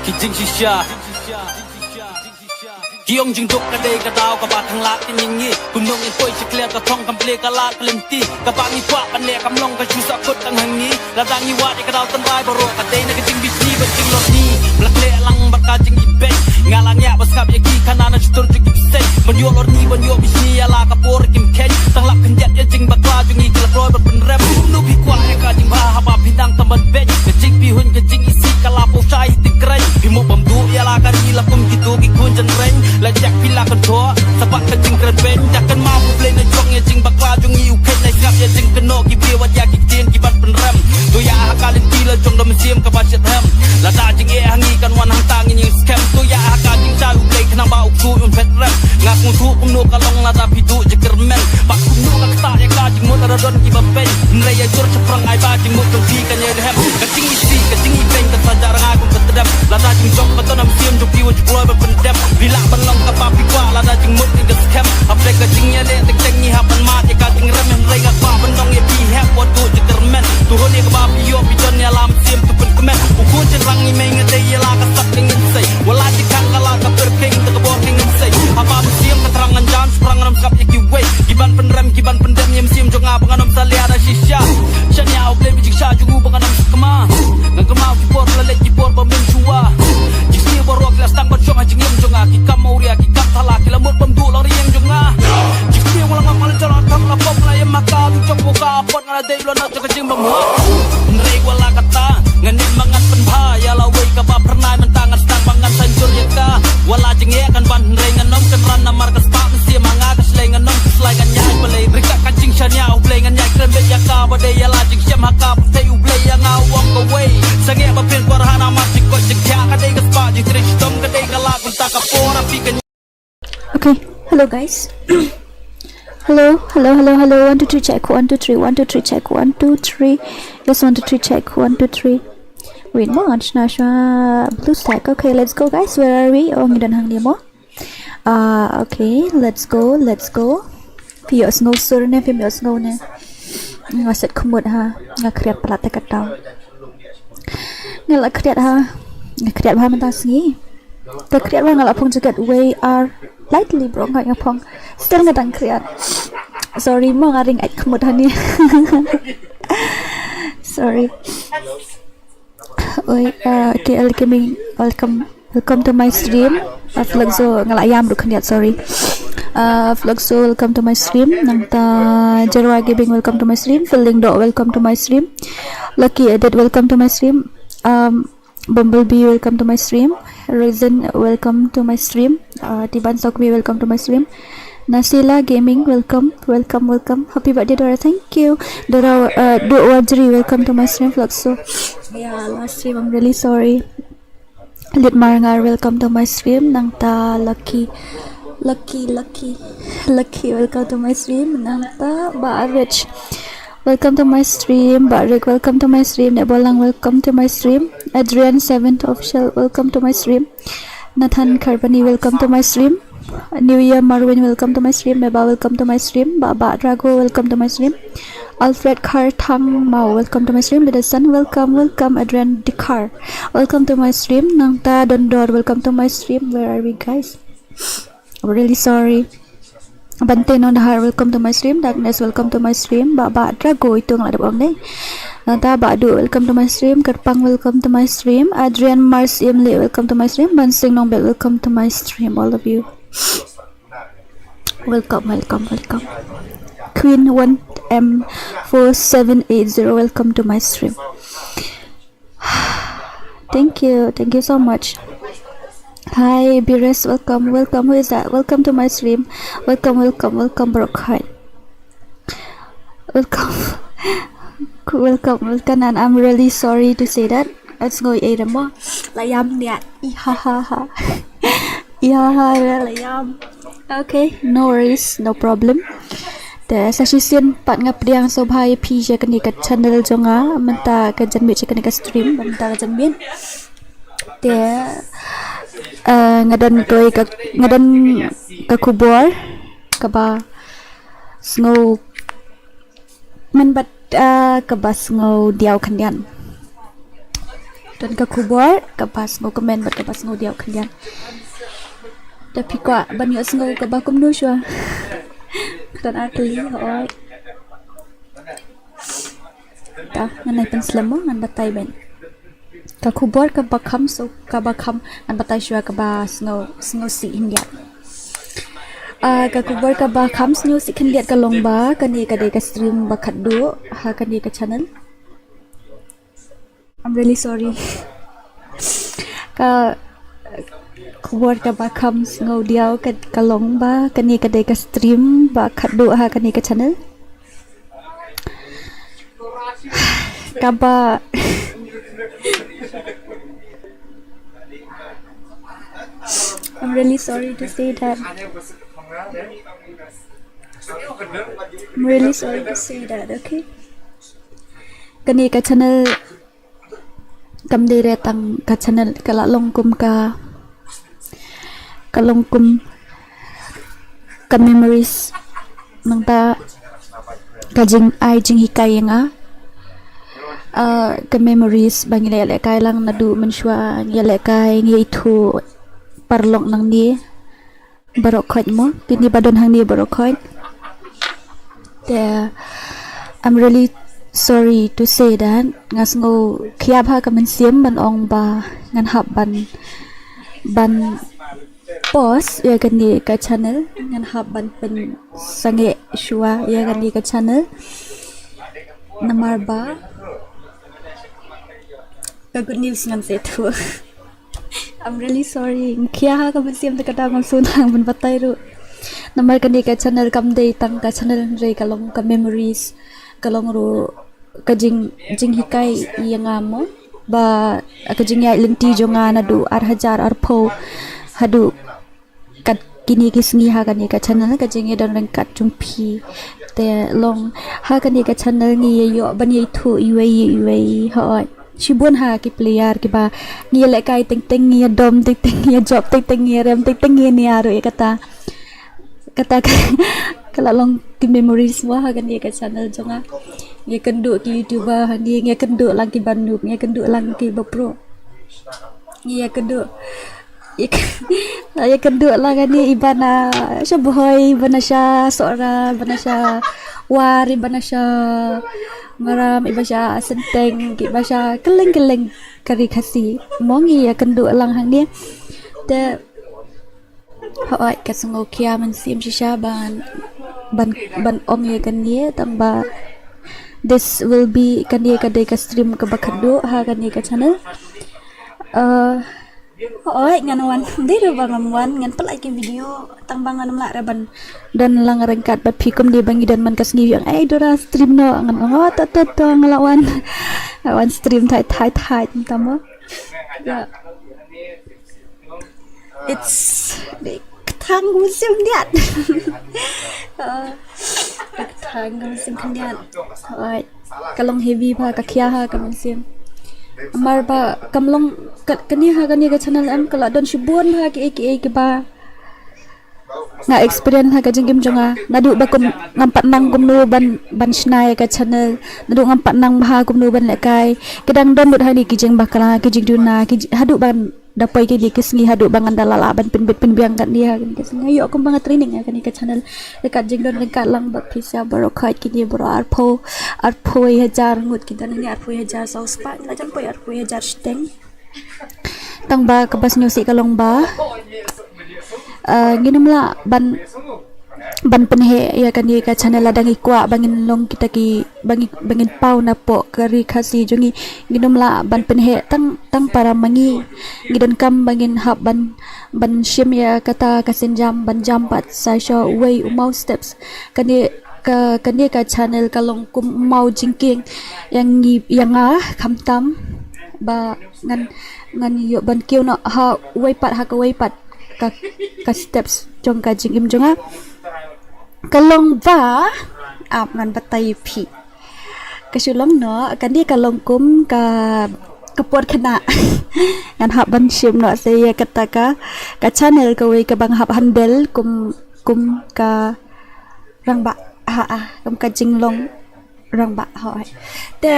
kijing shisha Kiong jing duk kadai kadau ka batang lak tingingi gunung yang koi cikler ka thong kample ka lat kelenti ka bangi kwa pane kamlong ka chusa kot tang hangi ladang ni wat ka dau tan bai baro ka dei na ka jing bisni ba jing lot ni blak le lang barka jing ibe ngalang ya bas kap yaki kanana chutur jing ipse banyo lor ni banyo bisni ala ka por kim ken tang lak kenjat ya jing bakla jing i kelak roy ber penrem nu bi kwa ka jing ba haba bidang tamban be ka jing pi hun ka jing isi kala po chai tikrai bi mo bam du ya la ka ri la pum gitu ki kun jan reng lajak pila contoh sebab kecing keren ben takkan mampu play na jong ya jing bakla jong iu ken na ngap ya jing keno ki biwa ya ki tien ki bat penrem do ya hakalin kila jong dom siam ka basit hem la da jing e hangi kan wan hang tang ni scam do ya hakal jing sa u play kana ba u ku un pet rem ngak mu tu kum no kalong la da pidu je kermen ba kum no ka ta ya ka jing mo ta don ki ba pen nre ya jor chaprang ai ba jing mo tong ti kan ya hem kecing isi kecing i pen ka sajar ngak ku tedam la da jing jong ka tonam siam jong piwa je kloy ba pendem bila belong ka papi kwa la da jing mut ni ga scam apre ka jing ya le tek tek ni hapan ma ya ka jing rem hen rei ga kwa bendong ya pi hap what do je kermen tu hon ya ka papi yo pi don ya lam sim tu pen kemen u kun chen rang ni meng de ya la ka sak ning sei wala ji kan ka la ka per king ta ka bo king sei apa sim ka terangan jan sprang ram kap ya ki wei giban pen rem giban pen dem yem sim jong apa nganom salia da shisha shan ya u play bijik sha jugu banganam skama ngang kama ki por la le ki por ba min chua jisi boro klas tang ba chong ha jing yem jong a ki kam mauria ki kap thala ki lamut pam du lor yang jong a jisi wala ngam mal jalan kam la pom la yem maka tu chong boka pot ngala dei lo na jong jing bam ho nrei wala kata nganin mangat pen bha ya la wei ka ba pernai mentangan stang bangan sanjur ya ka wala jing e kan ban nrei nganom kan ran na mar ka spa sia manga ka sleng nganom slai kan nyai pelai rika kan jing shan ya u play ngan nyai krem ya ka ba dei ya la jing syam ha ka te u play ya nga walk away sange ba pen por hana ma jing ko jing kya ka dei ka spa jing trish tom ka dei ka la kun ta ka por pi kan. Okay, hello guys. hello 1 2 3 check 1 2 3 1 2 3 check 1 2 3 yes 1 2 3 check 1 2 3 wait much nasha blue stack. Okay, let's go guys. Where are we? Oh, ngidan hang dia mo. Okay, let's go pio snow sur ne pio snow ne ngaset khumut ha ngakriat plat ka taw ngala kriat ha ngakriat ba man ta singi ta kriat ba ngala phong jagat we are lightly bro ngai ngapong still ngadang kriat sorry mo ngaring at khumut hani sorry. Oi okay, welcome to my stream. Flexo ngalayam ru khaniat sorry. Flexo welcome to my stream. Nangta Jarwa Giving welcome to my stream. Feeling do welcome to my stream. Lucky Edit welcome to my stream. Bumblebee welcome to my stream. Reason welcome to my stream. Tiban Sokwi welcome to my stream. Nasila Gaming welcome. Happy birthday Dora, thank you. Dora Do Wajri welcome to my stream. Flexo yeah, last stream I'm really sorry. Lit Marangar welcome to my stream. Nangta Lucky welcome to my stream. Nangta Barich welcome to my stream. Barik welcome to my stream. Nebolang welcome to my stream. Adrian 7th official welcome to my stream. Nathan Karbani welcome to my stream. New Year Marwin welcome to my stream. Meba welcome to my stream. Baba Drago welcome to my stream. Alfred Kartang Mao welcome to my stream. Lidasan welcome. Adrian Dikar welcome to my stream. Nangta Dondor welcome to my stream. Where are we guys? I'm really sorry. Bante Nondahar welcome to my stream. Darkness welcome to my stream. Baba Drago itu nggak ada bom deh. Nangta Badu welcome to my stream. Kerpang welcome to my stream. Adrian Mars Imli welcome to my stream. Bansing Nongbel welcome to my stream. All of you welcome. Queen 1M4780 welcome to my stream. Thank you so much. Hi Bires welcome. Who is that? Welcome to my stream. Welcome Brokhai. Welcome and I'm really sorry to say that. Let's go eat more. Layam niat. Ihaha. Layam. Okay, no worries, no problem. Te sashisin pat ngap diang so bhai pj kani ka channel jonga menta ka janmi che kani ka stream menta ka janmin. Te ngadan ka kubor ka ba snow man bat ka ba snow diaw kanyan. dan ka kubor ka pas ngo komen bat ka pas ngo diaw khandian tapi kwa ban yo ngo ka ba kum nu shwa dan artli hoi ta ngan pen slamo ngan batai ben ka kubor ka bakham so ka bakham ngan batai shwa ka ba ngo si india ka kubor ka bakham ngo si khandiat ka longba ka ni ka de ka stream ba khaddu ha ka ni ka channel. I'm really sorry. Ka kubor ka bakham ngo diaw ka longba ka ni ka de ka stream ba khaddu ha ka ni ka channel. Kaba I'm really sorry to say that. I'm really sorry to say that, okay? Kani ka channel kam de re tang ka channel ka la long kum ka long kum ka memories nang ta ka jing ai jing hikai nga ka memories bang le kai lang na du man shwa le kai ngi thu parlok nang ni barok khoj mo kini badon hang ni barok khoj te I'm really sorry to say that ngas ngo khia pha ka man siam ban ong ba ngan hab ban post ya kan ni ka channel ngan hab ban pen sange shwa ya kan ni ka channel namar ba ka good news ngan se thu I'm really sorry khia ha ka man siam ta ka ta ngam sun hang ban batai ru namar kan ni ka channel kam dei tang ka channel re ka long ka memories kalong ro kajing hikai yang amo ba kajing ya lenti jonga na du 1000 pho hadu kat kini kisngi ha kan ka channel kajing ya don kat jumpi te long ha kan ka channel ngi yo ban ye thu iwe hoi shibun ha ki player ki ba ngi le kai ting ngi dom ting ngi job ting ngi rem ting ngi ni aro kata kala long ki memories wa ha kan ka channel jonga nge kendu ki youtuber ni nge kendu lang ki banduk nge kendu lang ki bapro nge kendu ya kendu lang ni ibana shaboy ibana sha sora ibana sha war ibana sha maram ibasha senteng ki basha keleng kari khasi mongi ya kendu lang hang ni te hoi ka sungo kia man sim shisha ban om ye kan ni tamba this will be kan ye ka de ka stream ka bakhadu ha kan ye ka channel hoi nganawan de ro bangamwan ngan pelai ki video tang bangan mla raban dan lang rengkat bat phikum di bangi dan man kasngi yang ai dora stream no ngan ngo ta ngelawan lawan stream thai tamo ya it's thang musim diat thang musim diat hoi kalong heavy pha ka khia ha ka musim amar ba kamlong kani ha kani ka channel am kala don shibun ha ki ba nga experience ha ka jingim jonga nadu ba kum ngampat nang gumnu ban snai ka channel nadu ngampat nang ha gumnu ban le kai kedang don mut ha ni ki jing bakala ki jing duna ki hadu ban dapai ki kisngi hadu bangan dalala ban pin biang kan dia kan kisngi yo kum banget training ya kan ka channel dekat jing don dekat lang ba pisa barokai ki ni bro arpo ya jar ngut ki dan ni arpo ya jar saus pa la jam po arpo ya jar steng tang ba kabas nyosi kalong ba ginumla ban penhe ya kan ni ka channel ladang ikwa bangin long kita ki bangin pau na po kari khasi jongi ginumla ban penhe tang para mangi gidan kam bangin hab ban shim ya kata kasenjam ban jampat sai sho way umau steps kani ka channel kalong kum mau jingking yang khamtam ba ngan yo ban kiu no ha way pat ka steps jong ka jingim jonga kalong ba ap ngan batai phi kasulong no kan dia kalong kum ka kapot khana ngan hab ban shim no se ya kata ka channel ka we ka bang hab handle kum ka rang ba kum ka jinglong rang ba hoi te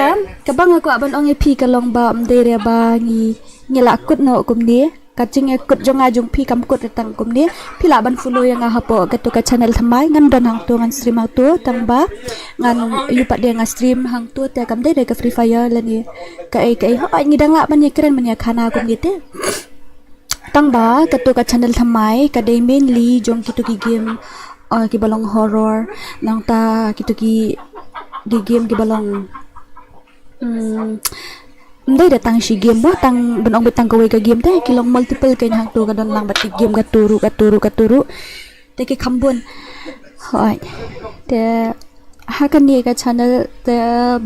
kabang aku aban ong pi kalong ba mde re ba ngi la kut no kum ni kaching kut jonga jong pi kam kut tang kum ni pila ban follow yang hapo katu ka channel thamai ngan don hang tu ngan stream hang tu tang ba ngan lupa dia ngan stream hang tu te kam de ka free fire la ni ka ai hoi ngi dang la ban ni keren man ya khana kum ni te tang ba katu ka channel thamai ka de mainly jong kitu ki game ki balong horror nang ta kitu ki di game ki balong ndai datang si game ba tang benong betang kawai ka game te kilong multiple kay hang tu ka don lang bat game ka turu te ki khambun hoi te hakan ni ka channel te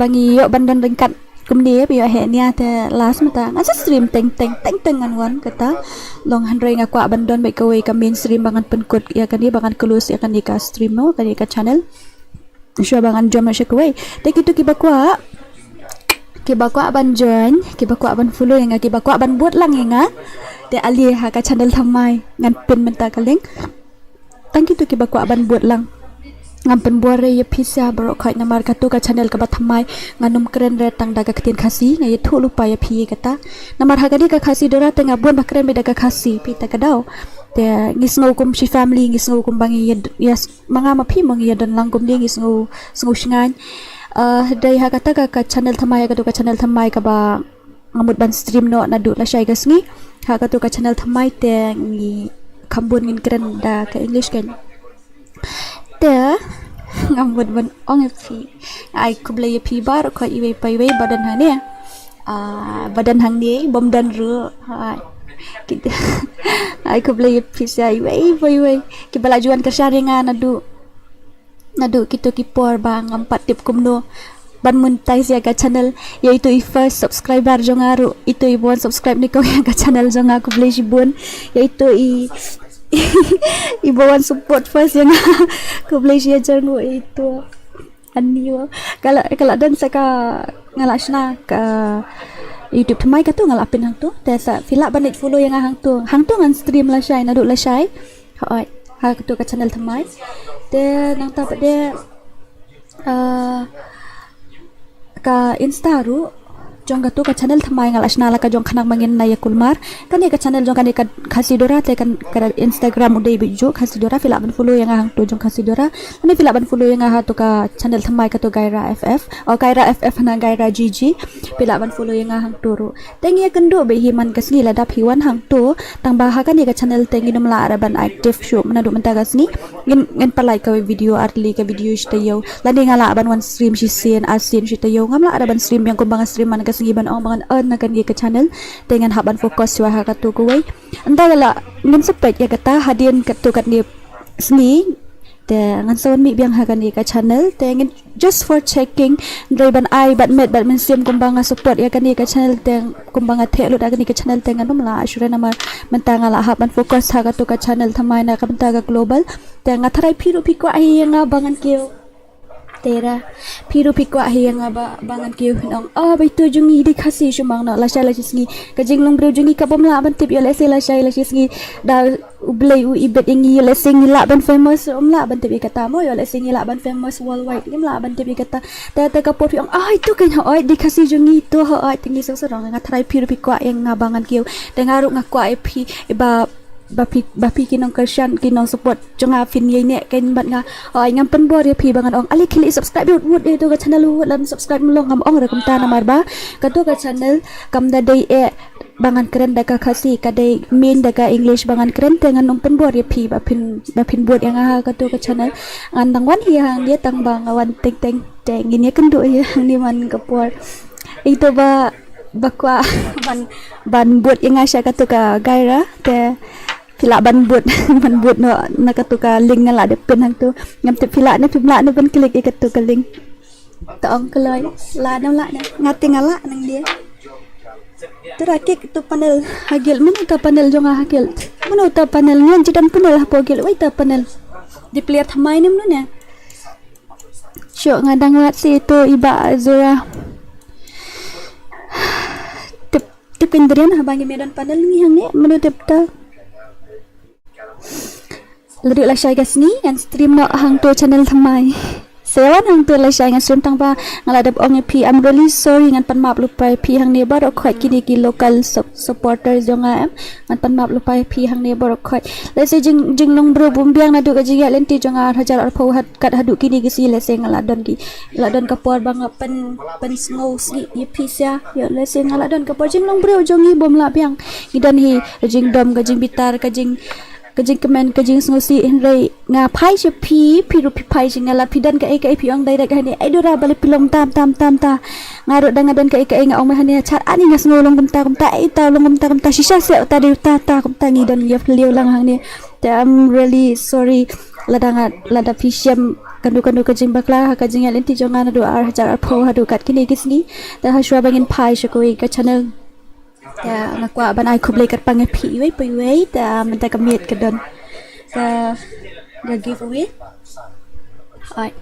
bangi yo bandan ringkat kumni bi he nia te last mata asa stream teng an wan kata long handrai nga kwa bandon bai kawai ka mainstream bangan penkut ya kan ni bangan kelus ya kan ni ka stream no kan ni ka channel sure bangan jom na kawai te kitu ki bakwa ban join ki bakwa ban follow yang ki bakwa ban buat lang nga te ali ha ka channel thamai ngan pin menta ka link tang kitu ki bakwa ban buat lang ngam pen bore ye pisa bro khoi namar ka tu ka channel ka ba thamai nganum kren re tang daga ktin khasi ngai thu lupa ya phi kata namar hagadi ka khasi dora te ngabon ba kren be daga khasi pi ta ka daw te ngis ngau kum si family ngis ngau kum bangi yes manga ma phi mangi dan lang kum ding ngis ngau shingan dai ha kata ka channel thamai ka tu ka channel thamai ka ba ngamut ban stream no na du la shai ga sngi ha ka tu ka channel thamai te ngi khambun ngin kren da ka english kan te ngamut ban ong fi ai kublai pi bar ko iwe pai we badan ha ne badan hang ni bom dan ru kita ai kublai pi sai we ki balajuan kerja ringan nadu kita kipor bang empat tip kumno ban monetize ya ka channel yaitu first subscriber jongaru itu ibon subscribe ni ko ya ka channel jonga kublai sibun yaitu ibuan support first yang kublai sia jangu itu aniwa kalau dan saka ngalasna ka YouTube thamai ka tu ngalapin hang tu te sa fila banit follow yang hang tu ngan stream la shai nadu la shai hoi ha tu ka channel thamai te nang ta de ka insta ru jong ka tu ka channel thamai ngalasna la ka jong khanak mangin na yakulmar kan ka channel jong kan ka khasi dora te kan ka Instagram udai bijo khasi dora fila ban follow yang hang tu jong khasi dora ani fila ban follow yang ha tu ka channel thamai ka tu gaira ff o gaira ff na gaira gg fila ban follow yang hang tu ru tengi kendo be himan ka sngi la dap hiwan hang tu tang ba ha kan ka channel tengi dum la araban active show mana du menta ka sngi ngin palai ka video artli ka video shtayo la ni ngala ban one stream shi sin asin shtayo ngamla araban stream yang kumbang stream man ka singiban ong bangan earn na kan ka channel dengan haban fokus wa ha ka tu kuwai anda la ngin sepet ya kata hadin ka tu kat ni sni te ngan sawan mi biang ha kan ka channel te ngin just for checking driban ai bat men sim kumbang support ya kan ka channel te kumbang the lu da kan ka channel te ngan la asure namar mentanga la haban fokus ha ka tu ka channel thamai na ka bentaga global te ngatharai phiru phiko ai nga bangan keu tera piru pikwa hiang aba bangan kiu nong bai tu jungi di khasi shumang no la sha la chisngi ka jinglong bru jungi ka bom la ban tip yo la se la sha la chisngi da ublai u ibet ingi yo la sing la ban famous la ban tip kata mo yo la sing la ban famous worldwide lim la ban tip kata ta ka pop yong tu kan oi di khasi jungi tu ho tingi so sorong nga thrai piru pikwa yang nga bangan kiu te ngaru nga kwa pi ba bapi kinong kersian kinong support jonga fin ye ne ken bat nga ngam pen bor ye pi bangan ong ali kili subscribe wood to ka channel lam subscribe mulong ngam ong rekum ta namar ba ka to ka channel kam da dei bangan keren da ka khasi ka dei main da ka english bangan keren te ngan ong pen bor ye pi ba pin buat yang ha ka to ka channel ngan tang wan hi hang dia tang bang wan teng ngin ye kendo ye ni man ka por itu ba bakwa ban buat yang asya ka to ka gaira te fila ban buat no nakatuka link nga la de pen hang tu ngam te fila na ben klik ikatu ka link taong kaloi la na ngati ngala nang dia terakik tu panel hagil mana ta panel jonga hagil mana ta panel ngan jidan panel ha pogil wai ta panel di player thamai nim no ne syo ngadang wat si tu iba zura tip kendrian ha bangi medan panel ni hang ne menu tip ta Laduk la syai kasni yang stream no hang tu channel thamai sewan hang tu la shay ngan stream tang ba ngalada ong pi I'm really sorry ngan pan map lupai pi hang ne bar khoi kini ki local supporters jonga em ngan pan map lupai pi hang ne bar khoi le se jing long bro bum biang na du ka jiga lenti jonga hajar ar pho hat kat hadu kini ki si le se ngaladon ki ladon kapor bang pen snow si pi sia yo le se ngaladon kapor jing long bro jongi bom la biang idan hi jing dom ka jing bitar ka jing kemen kajing ngosi henry nga phai che pi ru pi phai jing ngala pidan ka pi ong dai dak hani ai dora bale pilom tam ta nga ro dang dan ka nga ong hani chat ani nga ngolong kum ta ai ta long kum ta shisha se ta di ta kum ta ngi dan yef liu lang hang ni I'm really sorry lada fisham kandu kajing bakla kajing alenti jonga na do ar hajar pho hadu kat kini kisni ta ha shwa bangin phai shakoi ka channel ta nakwa ban ai khuble kat pang phi wei ta man ta kamit ka don ka giveaway ai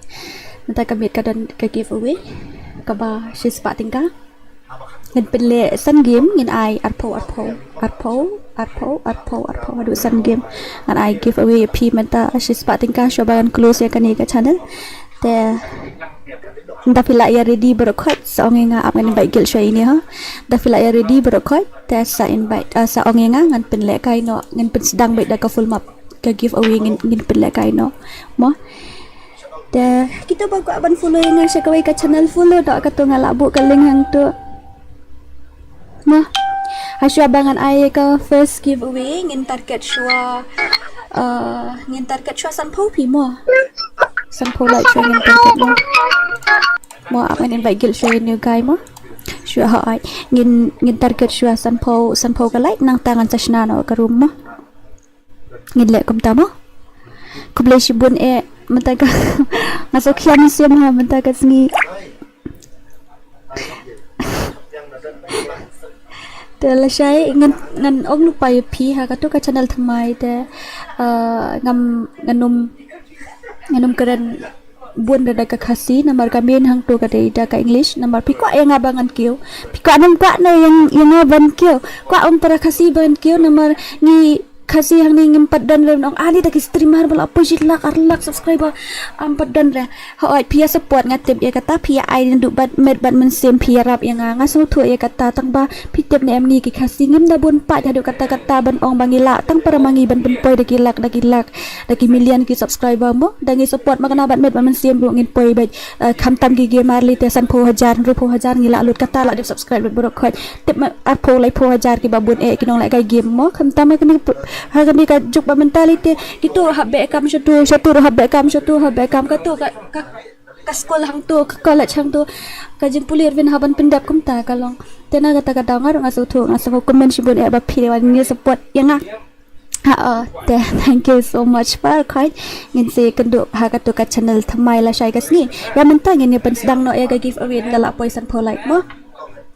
man ta kamit ka don ka giveaway ka ba shi spa tingka ngin pele san game ngin ai arpo adu san game ngan ai giveaway phi man ta shi spa tingka shoban close ya kani ka channel ta da fila ya ready berkhot sa ongenga apkan invite gil show ini ha da fila ya ready berkhot ta sa invite sa ongenga ngan penle kai no ngan pen sedang baik da ka full map ka giveaway ngin penle kai no mo da kita bagu aban follow yang sa kawai ka channel follow dak ka tu ngalabu ka link hang tu mo hasu abangan ai ka first giveaway ngin target shwa sanpo pi mo sanpo like shwa ngin target mo akan invite gil shwa new guy mo shwa ha ai ngin target shwa sanpo ka like nang tangan sa shnano ka room mo ngin le kum ta mo kuble shibun mentaga masuk yang siam ha mentaga sngi Tela shay ngan ong lupa pi ha katu ka channel thamai te nganum keren buan da ka khasi namar ka main hang to ka da ka english namar pi kwa yang abangan kiu pi kwa nam kwa na yang ban kiu kwa para khasi ban kiu namar ni khasi hang ni ngim paddan rem ong ali da ki streamer bal opposite lak subscriber paddan re ha pia support ngatep ya kata pia ai du bat met bat men sem pia rap yang nga so thu ya kata tang ba pi tep ni em ni ki khasi ngim da bun pa hadu kata ban ong bangila tang para mangi ban poi da ki lak da ki million ki subscriber mo da ngi support makana bat met bat men sem ru ngin poi bat kham tam ki ge marli te san pho hajar ngila lut kata la de subscribe bro khoi tep a pho lai pho hajar ki babun ki nong lai kai game mo kham tam ka ni harga ka juk ba mentality gitu habbe kam satu habbe kam ka tu ka sekolah hang tu ka college hang tu ka jing pulir vin haban pendap kum ta kalong tena kata ngar ngaso tu ngaso comment sibun ba phi wan ni support yang thank you so much par kai ngin se kendu ha ka tu ka channel thamai la shai kas ni ya mentang ni pen sedang no ya ga give away la poison for like mo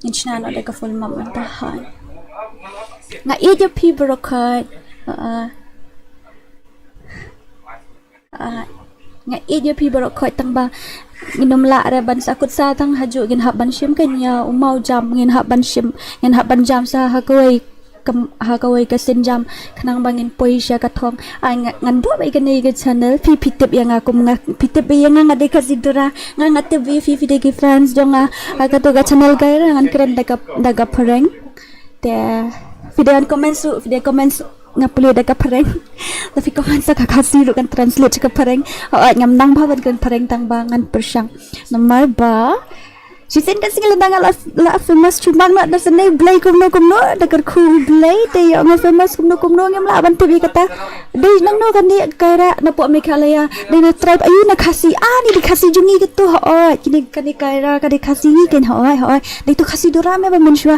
inchna no de ka full map ta hai nga ije phi brokai nga ije pi barok khoi tang ba nginom la ra ban sakut sa tang haju gin haban shim kanya umau jam ngin haban jam sa hakawai ka sin jam khnang bangin poisha ka thong ai ngan do bai kan ni ga channel pi pitep yang aku pitep yang nga de ka sidura nga te vi fi de ki friends jonga ka to ga channel ga ngan kren daga prank te video comments ngapuli da ka pareng tapi komen sa kakasi lu kan translate ka pareng ngam nang bhawan kan pareng tang bangan persyang nomor ba Jisin kasi ngilang la famous chumang na sanay blay kumno da kar cool blay te yang famous kumno ngam laban TV kata dei nang no kan ni kaira na po Meghalaya dei na tribe ayu na khasi ni di khasi jungi gitu kini kan ni kaira ka di khasi ni ken dei tu khasi dorame ba menshwa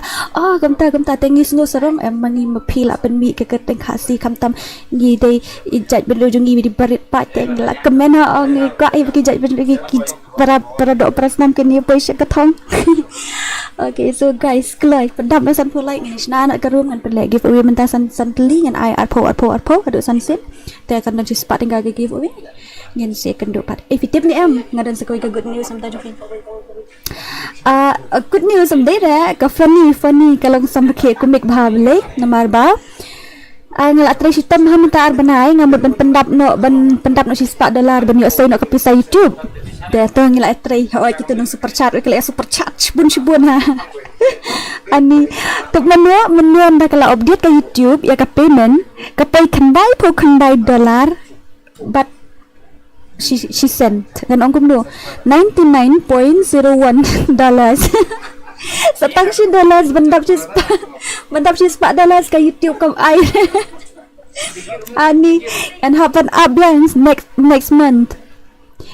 gamta tengis no sarong em mangi maphila pen mi ke teng khasi kamtam ni dei ijat belu jungi di barit pa teng la kemen ngi ka i ki jat belu ki para do prasnam ke ni poisha ka thong okay so guys klai padam san pho like ni sna na ka room ngan pen le giveaway menta san teli ngan ai arpo adu san sit te kan na just parting ga giveaway ngin se kan do pat fitip ni em ngadan sa ko ka good news samta jokin good news samde ra ka funny kalong sam ke komik bhavle namar ba Ngalak tray sistem ham ta arbanai ngamut ban pendap no $4 ban yo say no kapisa YouTube. Dia tu ngalak tray hoi kita nang super chat kala super chat bun ha. Ani tuk menu anda kala update ke YouTube ya ka payment ka pay kandai dollar but she sent kan ongkum do $99.01 setang si dollars bandap si $4 ke YouTube kam ai ani and happen up yang next month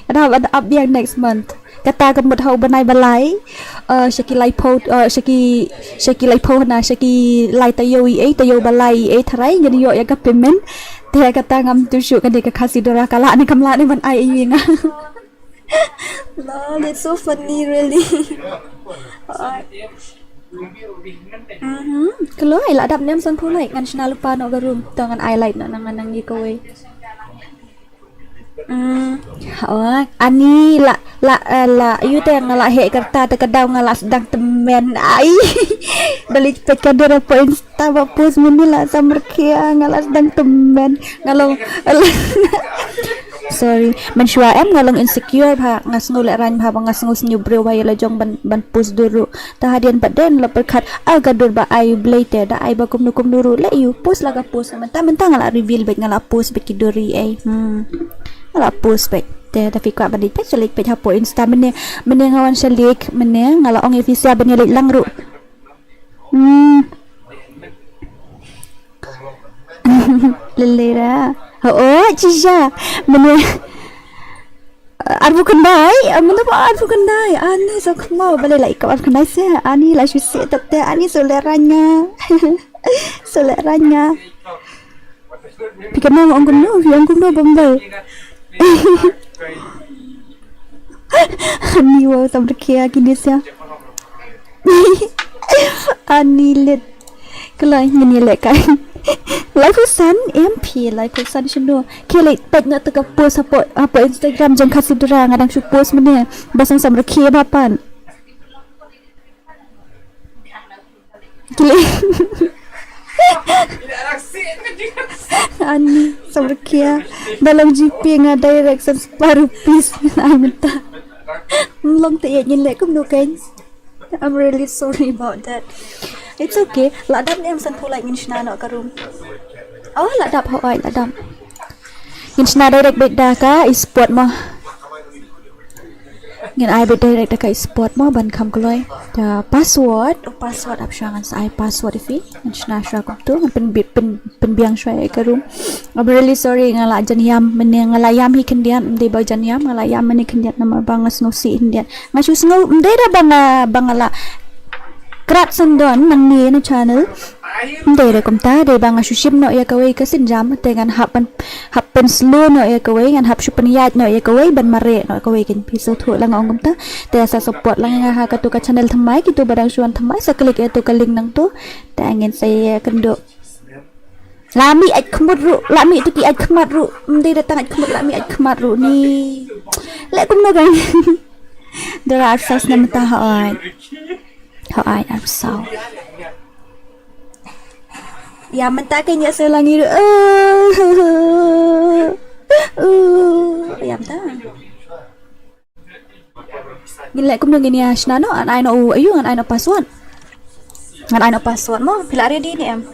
and happen up yang next month kata kemut hau banai balai shaki lai po na shaki lai tayo balai tharai jadi yo ya ka payment dia kata ngam tu syuk kan dia ka kasih dora kala ni kamla ni ban ai yinga lol it's so funny really. Kalau ai la dap nem san pulai ngan chana lupa no garum tangan ai light na nang gi kowe. Ani la you te ngala he kerta te kedau ngala sedang temen ai balik pekadera po insta ba post menila samrkia ngala sedang temen ngalong sorry menshua em ngalong insecure ha ngas ngulek ran ha ngas ngus nyubre wa yela jong ban post duru ta hadian baden la perkat gadur ba ai blate da ai ba kum duru le you post laga post mentang ngala reveal bet ngala post bekiduri ngala post bet tapi kwa bandit pet selik pet hapo insta mene ngawan selik mene ngala ong efisia benelik langru lelera cisha mene arbu kendai mene ba arbu kendai ani so mau bale lai ka arbu kendai se ani la shu se tate ani soleranya pikirnya ong kuno bombay ani wow samrkia kini sia ani let kelai ngini lek kai lai kusan MP lai kusan shino kelai tek na teka post apa Instagram jang kasih dura ngadang shu post mene basang samrkia bapan kelai ani samrkia dalam GP nga direction separuh piece minta long te nyelek kum no kan. I'm really sorry about that. It's okay. Ladap ni am san pulai ngin shna no karum. Oh ladap hoi ladap. Ngin shna direct beda ka sport mo. Ngin ai beda direct ka sport mo ban kam kloi. Ta password ap shangan sa ai password ifi. Ngin shna shra kum tu ngin pen biang shwa karum. I'm really sorry ngala janiam mene ngala yam hi kendian de ba janiam ngala yam mene kendian nama bangas no si indian. Ngasu sngo mdera bangala krat sandon nang ni na channel mdera komta de banga shuship no ya kawai ka sinjam te gan happen slow no ya kawai gan hap shupan yat no ya kawai ban mare no kawai kin piso thu lang ong komta te sa support lang nga ha ka tu ka channel thamai kitu barang suan thamai sa klik ya tu ka link nang tu ta angin saya kendo lami aj khmut ru lami tu ki aj khmat ru mde datang aj khmut lami aj khmat ru ni le kum no gan there are such namta ha ai am so ya menta kenya selangi ya menta gile kum no gini asna no an ai no ayu an ai no password mo pila ready ni em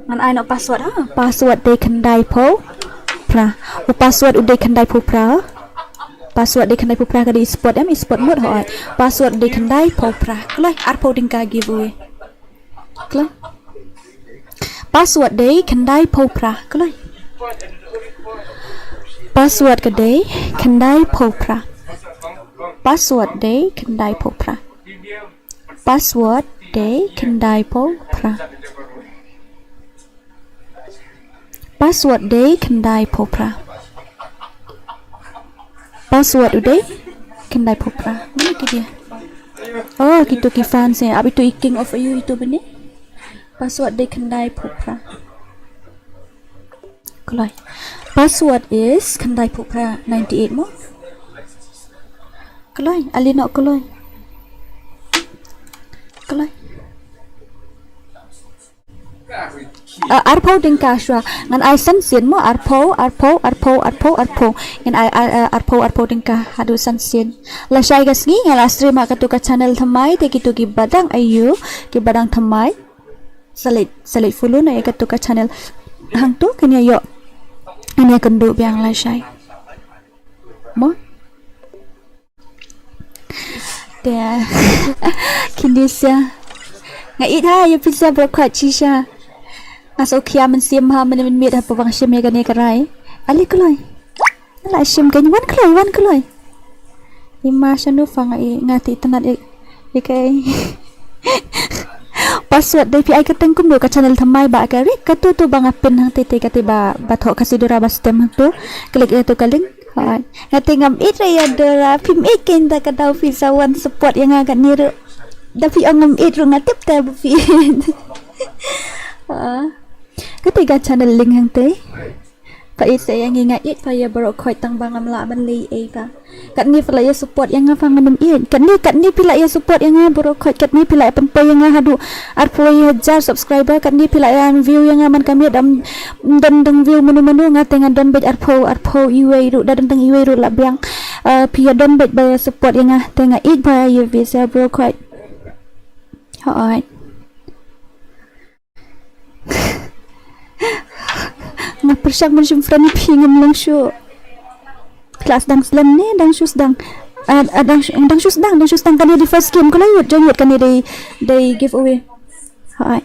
an ai no password password de kendai po pra password ude kendai po pra password de kendai po pra ka di spot em spot mod hoi password de kendai po pra klai arpo dingka giveaway klai password de kendai po pra klai password ka de kendai po pra password de kendai po pra password de kendai po pra password de kendai po pra password udah kendai po pra mana ke dia oh gitu kifan saya ab itu king of you itu benih password de kendai po pra kelai password is kendai po pra 98 mo kelai alino kelai arpo tingka shwa ngan ai san sien mo arpo ngan ai arpo tingka hadu san sien la shai ga sngi ngala stream ka tu ka channel thamai te ki tu ki badang ayu ki badang thamai salit fulu na ka tu ka channel hang tu kini yo ini kendu biang la shai mo te kini sia ngai ida ya pizza brokot chisha aso kia men sim ha men mit ha pawang sim ya gane karai ali kloi ala sim kan wan kloi ima shanu fang ai ngati tanat kai password dai pi ai kateng kum do ka channel thamai ba ka ri ka tu bang apin hang tete ka tiba ba tho ka sidura ba stem tu klik itu kaling ngati ngam it ya dora pim ikin ta ka dau fi sawan support yang agak niru tapi ngam it ru ngatip ta bu fi ketiga channel link hang te pa ise yang ingat it pa ya bro khoi tang bangam la ban li e ka kat ni pila ya support yang ngafang ngam it kat ni pila ya support yang bro khoi kat ni pila pen pa yang hadu arpoi 1000 subscriber kat ni pila yang view yang man kami dam dan view menu ngate ngadon bet arpo iwe ru dan tang iwe ru la biang pi ya don bet ba support yang tengah it pa ya visa bro khoi alright na persyak man friend pingin lang syo kelas dang slam ni dang shoes dang shoes dang kan di first game ko layut jang kan they give away hai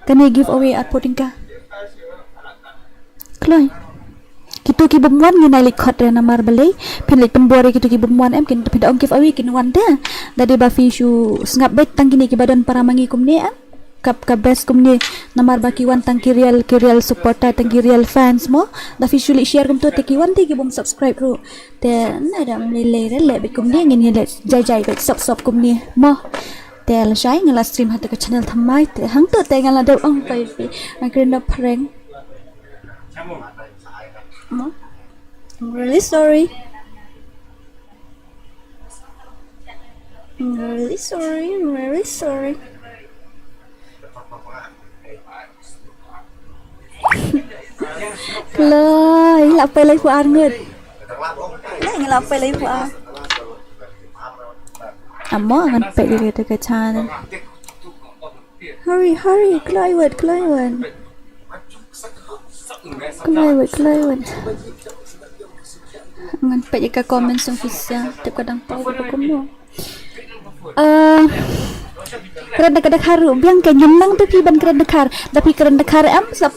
kan give away at puting ka kloi kitu ki bumwan ni nai likhat re na mar balai phenlik penbore kitu ki bumwan em kin peda ong give away kin wan da dadi ba fi shu ngap bet tang kini ki badan para mangi kum ni kap best kumni namar baki wan tang real supporter tang real fans mo da visually share kum to te ki wan te ki bum subscribe ro te na da le be kumni ngin le jai be sop kumni mo te la shai ngala stream hat ka channel thamai te hang to te ngala do ong pai fi ngakrin da prank mo I'm really sorry Loi, lapay lay puan ngud. Nay lapay lay puan. Amo ngan pe dili te channel. Hurry, Clywood. Ngan pe ka comment sung fisa te kadang pau ko mo. Keren dekat haru biang ke nyunang tu pi ban keren dekar am sab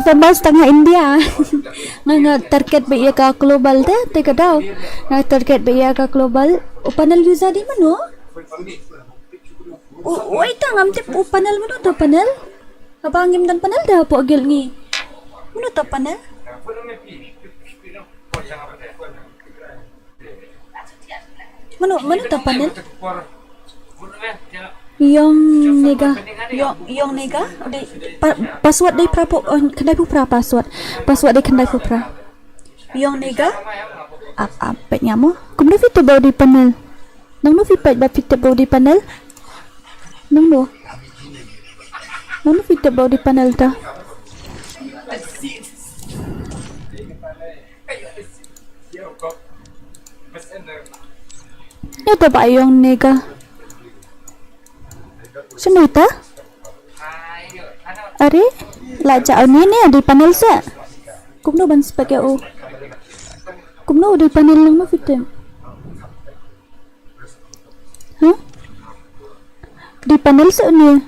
famous tengah India nggak target be ka global te kadau nggak target be ka global panel visa di mana itu ngam tip panel mana tu panel abang ngim dan panel dah po gil ni mana tu panel mana tu panel Yong nega password dei prapo kendai pupra password dei kendai pupra Yong nega ap pet nyamo kum no fit body panel nang no fit ba fit body panel nang no fit body panel ta itu ba Yong nega Sunita? Are? Laja ni di panel sa. Kumno ban sebagai o. Kumno di panel lang mafitem. Hah? Di panel sa ni.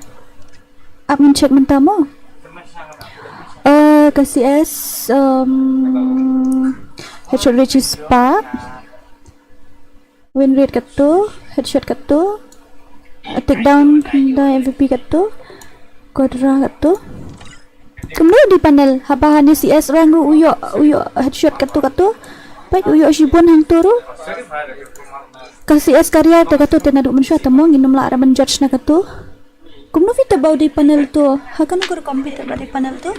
Ap men-check mentamo. Kasih headshot reach spa. Win rate katu, headshot katu. Take down the MVP katu kodra katu kemudian di panel habahan CS rang ru uyo headshot katu baik uyo shibun hang turu kasih CS karya te katu te nadu mensha tamo nginum la ramen judge na katu kumno fit bau di panel tu hakan ko computer ba di panel tu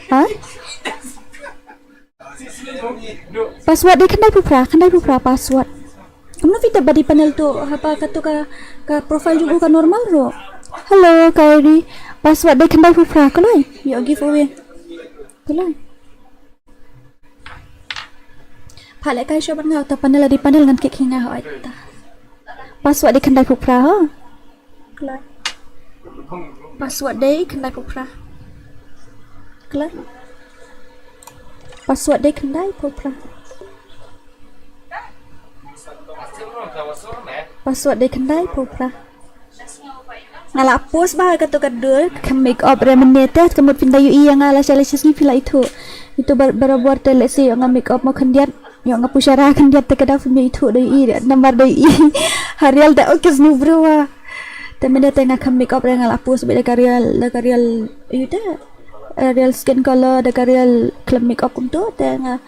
ha password di kendai pupra password kamu kita body panel tu apa kata ka profile juga kan normal ro. Hello Kairi. password đây khăn đây phụ phá có lời yo giveaway có lời phá lại cái show bắt ngào ta panel di panel ngan kik hinga hỏi ta password đây khăn đây phụ phá ha có lời password đây khăn đây phụ phá có lời password đây khăn đây phụ phá password đây khăn đây phụ phá ngala post bah kata kadul make up remunerated kemudian pindah UI yang ngala challenges ni pila itu berbuat telesi yang make up mau kandiat yang ngapusyara kandiat tekada punya itu dari UI nomor dari UI harial dah okey ni bro tapi dia tengah make up yang ngala post beda karyal itu real skin color da karyal club make up kumtu tengah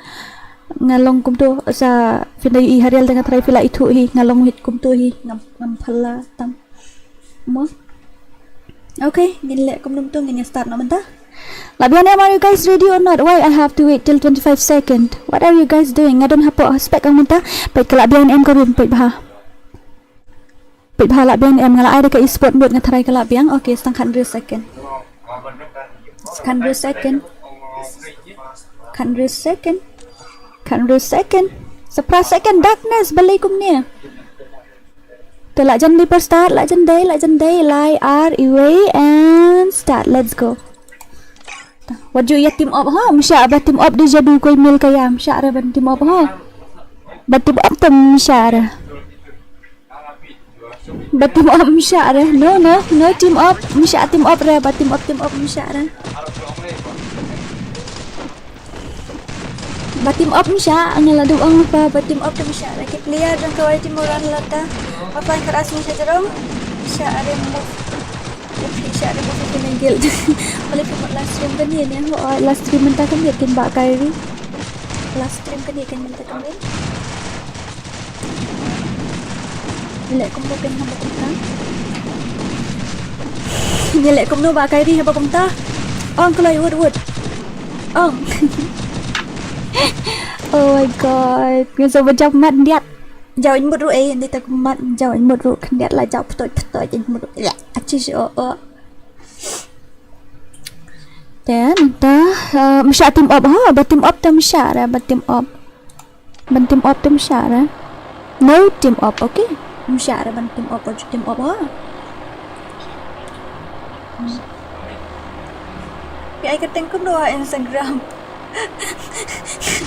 ngalong kumtu sa pindah UI harial tengah try pila itu hi ngalong hit kumtu hi ngam phala tam mo. Okay, nilai kum nung ini start na menta. Labian are you guys ready or not? Why I have to wait till 25 seconds? What are you guys doing? I don't have to spec ang menta. Pait kalabian em ko rin pait bah. Pait bah labian em ngala ay ka e-sport buat ngatry kalabian. Okay, setang 100 second. 100 second. 100 second. 100 second. 10 second darkness balik kum ni. So legend di per start, legend day, lie R away and start. Let's go. Wajud ya team up ha, msya ba team up di jadu ko email kaya msya ra ban team up ha. Ba team up tam msya ra. Ba team up msya ra. No team up, msya team up ra, ba team up msya ra. Batim up msya ang ladu ang pa batim up tu msya ra ke player jang kawai timuran lata apa yang keras ni saja dong msya ada move msya ada move kena gel oleh pembuat last stream kan ni last stream mentah kan dia kin bak kairi last stream kan dia kan mentah kan ni nilai kumno kan hamba kumta nilai kumno bak kairi hamba kumta ong kelai wood ong oh my god, người sao mà chọc mắt điệt, giàu anh một rưỡi, đi ta cũng mắt giàu anh một rưỡi, khăn điệt là chọc tôi anh một rưỡi, chứ sợ, thế ta, msha team up ha, ba team up tam msha ra, ba team up tam msha ra, no team up, okay, msha ra ban team up ha. Cái ai cái tên cũng đồ Instagram.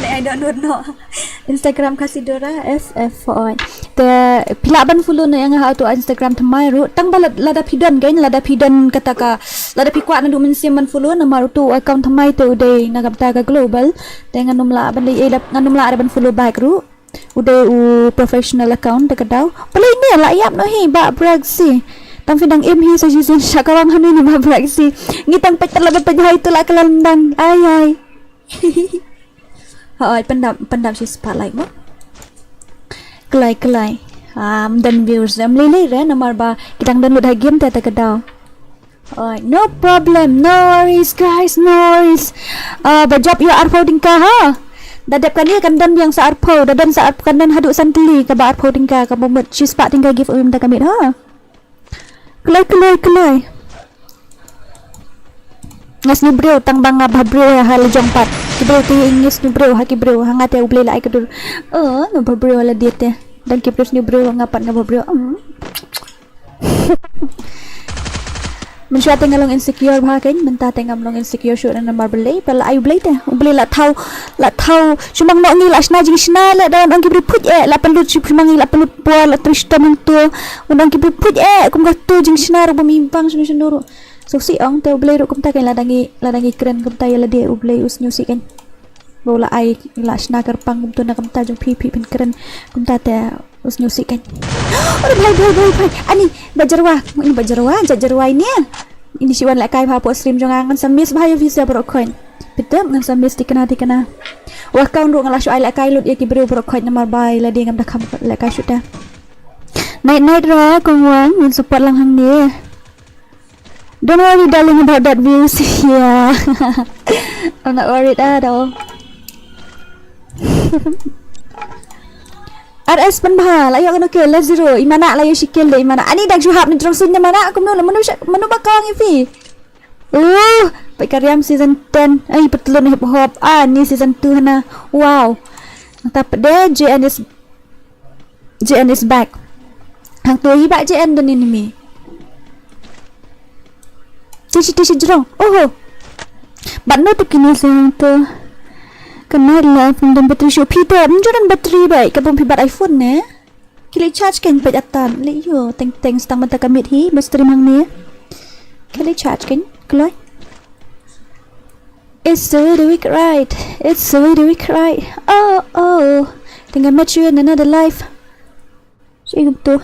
I don't know Instagram kasih Dora SF oi te pilaban follow na yang ha tu Instagram thamai ru tang bala lada pidon gain lada pidon kataka lada pikwa na dumin siman follow na maru tu account thamai tu de na gamta ka global te nganumla ban de nganumla ada ban follow back ru ude u professional account de kadau pala ini la yap no hi ba braxi tang findang im hi sa jisin sakarang hani ni ba braxi ngitang pecalaban pajai tu la kalandang ay hỏi pendam si spotlight mo kelai dan views am lili re nomor ba kitang download ha game ta kadao no problem, no worries guys, no worries. Bajap ya arpoding ka ha dadap kani kan dan yang sa arpo dadan sa arp kan dan hadu santli ka ba arpoding ka bomot si spot tinggal give um ta kamit ha kelai ngas ni bro tang banga babro hal jongpat kibro ti ingis ni bro ha kibro hangat ya uble lai kedur no babro la diete dan kibro ni bro ngapat nga babro mensyat tengalong insecure ba kan menta tengam long insecure shoot na marbelay pala ay uble ta uble la thau sumang no ni la sna jing sna la dan ang kibro put la pelut sumang la pelut po la trista mong to undang kibro put kum gato jing sna ro bamimpang sunuro so si ong te ublay ro kumta kan ladangi keren kumta ya lade ublay us nyusi kan bola ai la sna karpang kumto na kumta jong pipi pin keren kumta te us nyusi kan bhai ani bajarwa ini siwan la kai pha po stream jong angan samis bhai visa bro coin pitem ngan samis tikana wah kaun ro ngala shu ai la kai lut ya ki bro coin namar bai la de ngam da kham la kai shuta night ra kongwang mun support lang hang ni. Don't worry darling about that views. Yeah. I'm not worried at all. RS penbah layak kan okey let's zero imana layak sikil le imana ani dak juhab ni terus sunya mana aku menu bakang ifi Pak Karyam season 10. Ay, petulun hip hop. Ni season 2 na. Wow. Tapi dia JN is back. Hang tu hibak JN dan enemy. Tishi jerong. Bạn nói tôi kini sang tu. Kenal lah from battery show Peter. Menjuran battery baik. Kabung pibat iPhone ne. Kili charge kan pet atan. Liyo teng stang mata kamit hi. Stream hang ni. Kili charge kan. Keloi. It's so week right. It's so week right. Oh. Tinggal match you in another life. Siapa tu?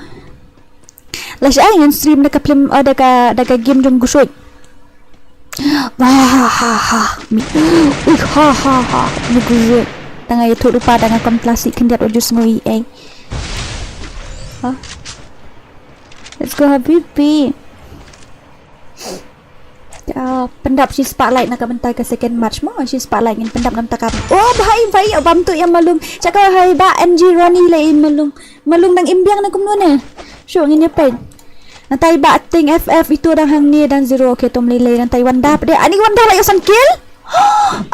Lah siapa yang stream dekat film dekat game jom gusoi. Wah. Ni gusoi. Tengah itu lupa dengan komplasik kendiat wajus ngoi Let's go Habibi. Pendap si spotlight nak bentai ke second match mo si spotlight ngin pendap nam takap bahai abam tu yang malung cakap hai ba NG Ronnie lain malung nang imbiang na kumno ne syo ngin yapen nantai ba ting FF itu dah hang ni dan zero ke tom lele nantai wanda de ani wanda la yosan kill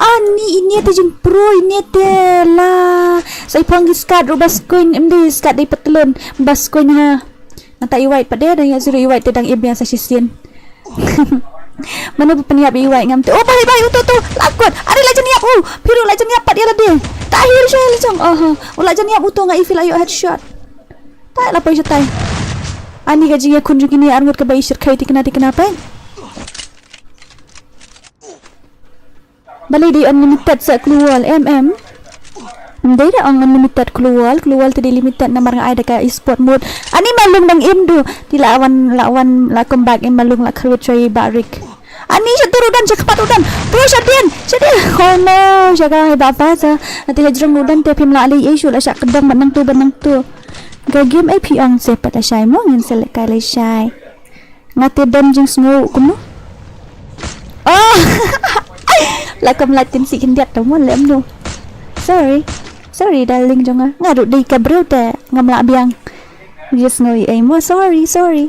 ani ini te jing pro ini te la sai pang skat robas coin md skat di petelun bas coin ha nantai white pada dan zero white te dang imbiang sa sisin mana peniap iwai ngam tu baik tu lakot ada la jeniap piru la jeniap pat dia lade tahir saya lecong la jeniap tu ngai feel ayo headshot tak la pai jatai ani gaji ya kunjung ini arngut ke bai shir khai tikna apa balai di unlimited sa keluar Dia dah unlimited keluar tadi limited nomor ngai dekat e-sport mode. Ani malung dang imdu di lawan la comeback in malung la khawi try barik. Ani satu udan cepat udan. Terus adian. Jadi oh no, jaga bapa sa. Nanti hajrang udan te pim la ali isu la syak kedang benang tu. Ga game ai piang se pada syai mo ngin selek kai lai syai. Ngate dan jing sngo kuno. La kom latin si kindiat tu mon lem tu. Sorry darling jangan ngarut di kabreu te ngamla biang just ngoi mo sorry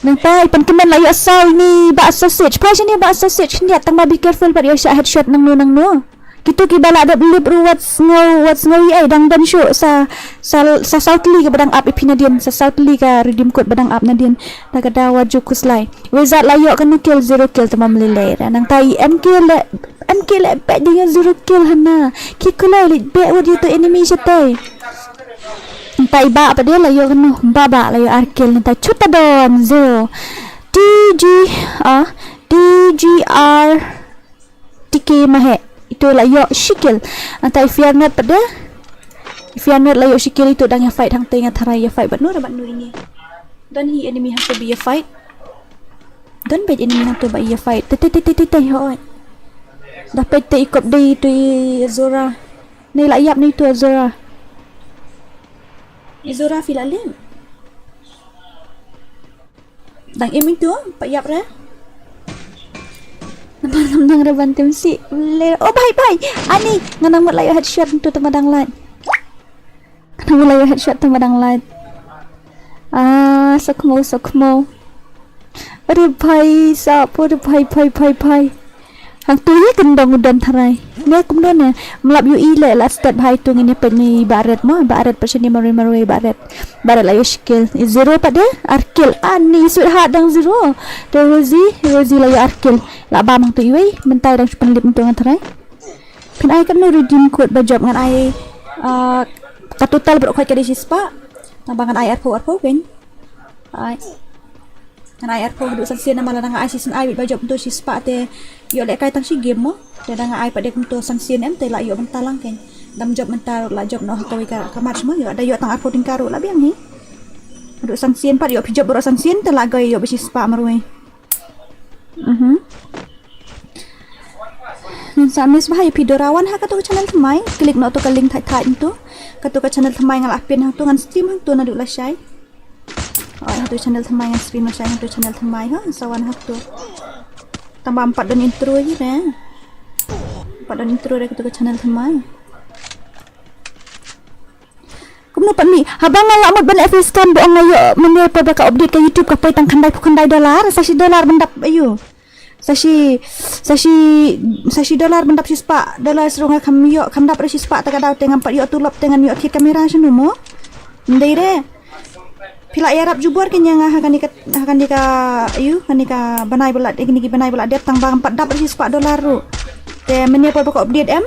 nampai penkemen la yo asal ni ba sausage price ni ba sausage ni atang be careful but yo shot headshot nang no gitu ki bala ada beli what's ngoi dang dan show sa Southly ke badang up ipinadian sa Southly ka redeem code badang up nadian nagada waju kuslai wizard la yo kan kill 0 kill tamam lele nang tai MK le bet dengan 0 kill hana kikula le bet wadi tu enemy jatai tai ba apa dia la yo kan baba la yo arkil nanti chuta don 0 DGR TK mahe itu la yo shikil nanti fianat pada fianat la yo shikil itu dang fight hang tengah tarai ya fight banu ini dan hi enemy have to be a fight dan bet enemy have to be a fight tete hoi dapat te ikop di tu Zora ni la yap ni tu Zora filalim dang imi tu pak yap ra Namang reban tim si bye ani nganang mut layo headshot tu temadang light nganang layo headshot temadang light sokmo are bhai sa por bhai hang tu ye kendong udan tharai ne kumdo ne mlap yu ile la step bhai tu ngene penni baret perseni mari baret layo skill 0 pada arkil ani sweetheart dang 0 de Rosie layo arkil la ba mang tu yui mentai dang penlip tu ngan tharai pin ai kan redeem code bajob ngan ai ka total bro khoi ka di sispa tambangan ai arpo ben ai ngan ai arpo du sanction nama nang ai season ai bajob tu sispa te yo lek kai tang si game mo te nang ai pada tu sanction em te la yo mentalang ken dam job mentar la job no ka ka match mo yo ada yo tang arpo ting karo la biang ni du sanction pat yo pijob bro sanction te la gai yo besi spa marui Samis bahaya pidorawan ha katu channel thamai klik no to ka link thai tu katu ka channel thamai ngal apin ha tu ngan stream ha tu na du la syai tu channel thamai ngan stream syai tu channel thamai ha sawan ha tu tambah 4 dan intro je dah 4 dan intro dah katu ka channel thamai nu pan mi habang nga amot ban face cam buang ngayo menir pa ka update ka YouTube ka pay tang khandai dolar sa si dolar bandap ayo sashi dolar bandap si spa dolar serunga kamiyo kamdap re si spa ta daw tengan pat yo tulop tengan yo akhir kamera sunu mo ndai re pila yarap jubor kenya nga hakan dika ayo hanika banai bulat ini banai bulat dia tang bang pat dap re si spa dolar ru te menir pa ka update em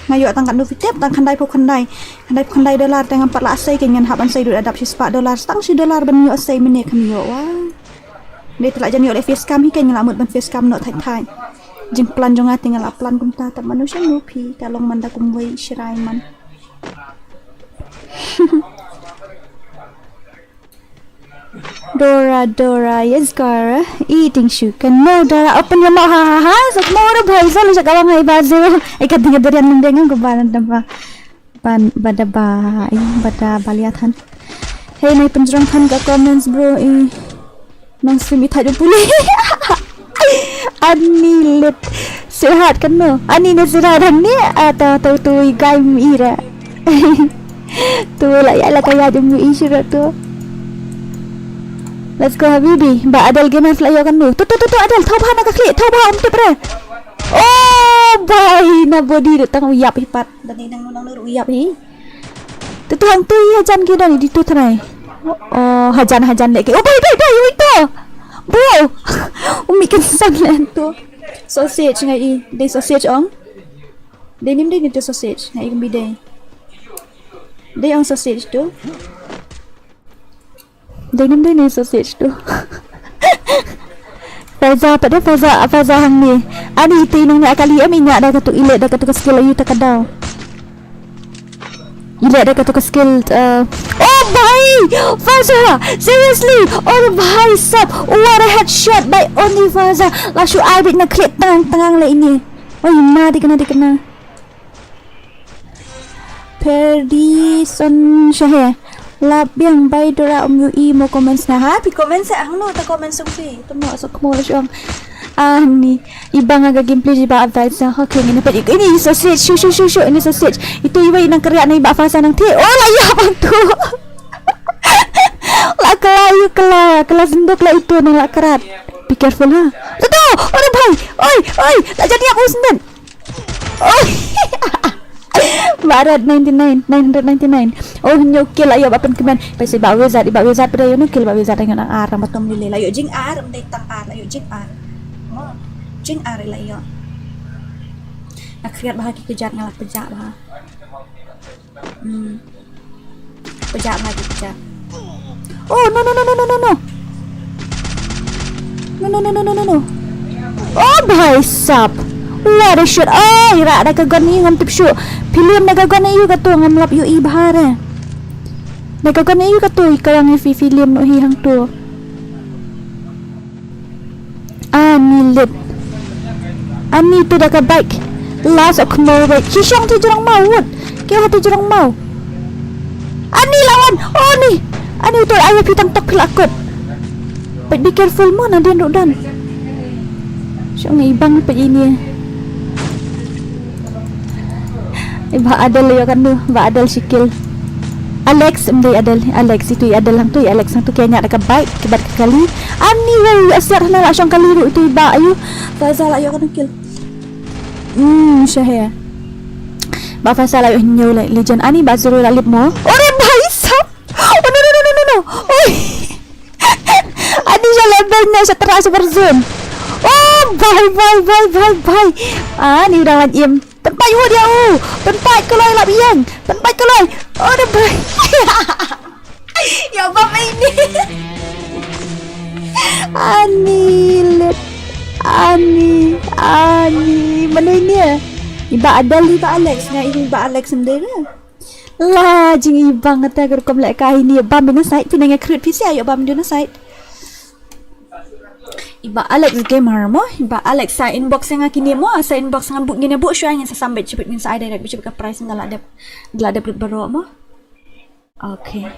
ngayo tang kan vitep tang khandai dolar tengan pat la asai kenyan haban sai du adap si spa dolar tang si dolar ban yo asai menir kamiyo wah dia telah jadi oleh facecam hi kanya lamut ban facecam no thai jing plan jonga tinggal plan kumta ta manusia nupi kalong manda kumwai shiraiman Dora yes Gara eating chicken no Dora open your mouth ha so more bhai sal sa kawang hai bazo ikat dinga darian lendengan ko balan damba bada baliatan hey nai penjurang kan ka comments bro nang stream itha jo puli ani let sehat kan no ani ne sehat ni atau tu gai mira tu la ya la kaya jo mi isira tu let's go habibi ba adal game fly yo kan no tu adal thau bha na ka kli thau bha te pre oh bhai na body de tang uyap hipat dan nang uyap hi tu hang tu hajan ke dan di tu thanai oh hajan lagi oh bhai itu bro umi kan san tu sausage ngai de sausage ong de nim de tu sausage ngai kan bide de ong sausage tu de nim de sausage tu Faza hang ni ani itu nang akali am inya da katu ile da katu skill ayu takadaw ile da katu skill oh bhai Faza seriously oh bhai sab what a headshot by only Faza langsung abit na clip tangang la ini oh ima di kena Perdison Syahir Labiang by Dora UI mo comments na ha pi comments ang no ta comments si tumo so mo la siyang ni ibang nga gameplay di ba advice sa okay ini pa ini sausage shu ini sausage itu iba nang karya na iba fasa ng ti oh laya bang tu la kala sendok la itu nang lakarat be careful ha tuto ora bhai oi la jadi aku senden oi Barat 999 oh nyo kill ayo bapan kemen pasi ba wizard pada yo kill ba wizard dengan ar matom lile layo jing ar mday tang ar layo jing ar layo nak kriat bahagi kejar ngalak pejak bah pejak oh no oh bhai sab what a shot oh ira ada kagon ni ngam tip shoot film nagagon na iyo kato ngam lap yu ibhare nagagon na iyo kato ikayang film no hihang to nilit ani to da ka bike last of no wait sisong ti jurang mawud kaya hati jurang maw ani lawan oh ni ani to ayo pitang tok lakot but be careful mo na din rodan siyang ibang pa ini Iba adal yo kan nu ba adal sikil Alex mday adal Alex itu adal lang tu Alex lang tu kaya nya ka bike kibat kali ani way asar na asyang kaliru itu iba ayo Faza la yo kan kill Syahir ba Faza la yo nyo like legend ani ba zero la lip mo ore bhai sab oh no oi ani siya level na sa tara super zone oh bye ani udah im tempat yo dia tempat kelai lah biang tempat kelai oh dah bye ya bab ini ani mana ini iba adal iba Alex na iba Alex sendiri lah jing ibang kata kerkom lek kai ni bam bina site pinang create PC ayo bam dina site Iba Alex gamer mo iba Alex sa inbox nga kini mo sa inbox nga buk gina bu siya nga sa sambat chipit min sa direct chipit ka price nga lada baro mo okay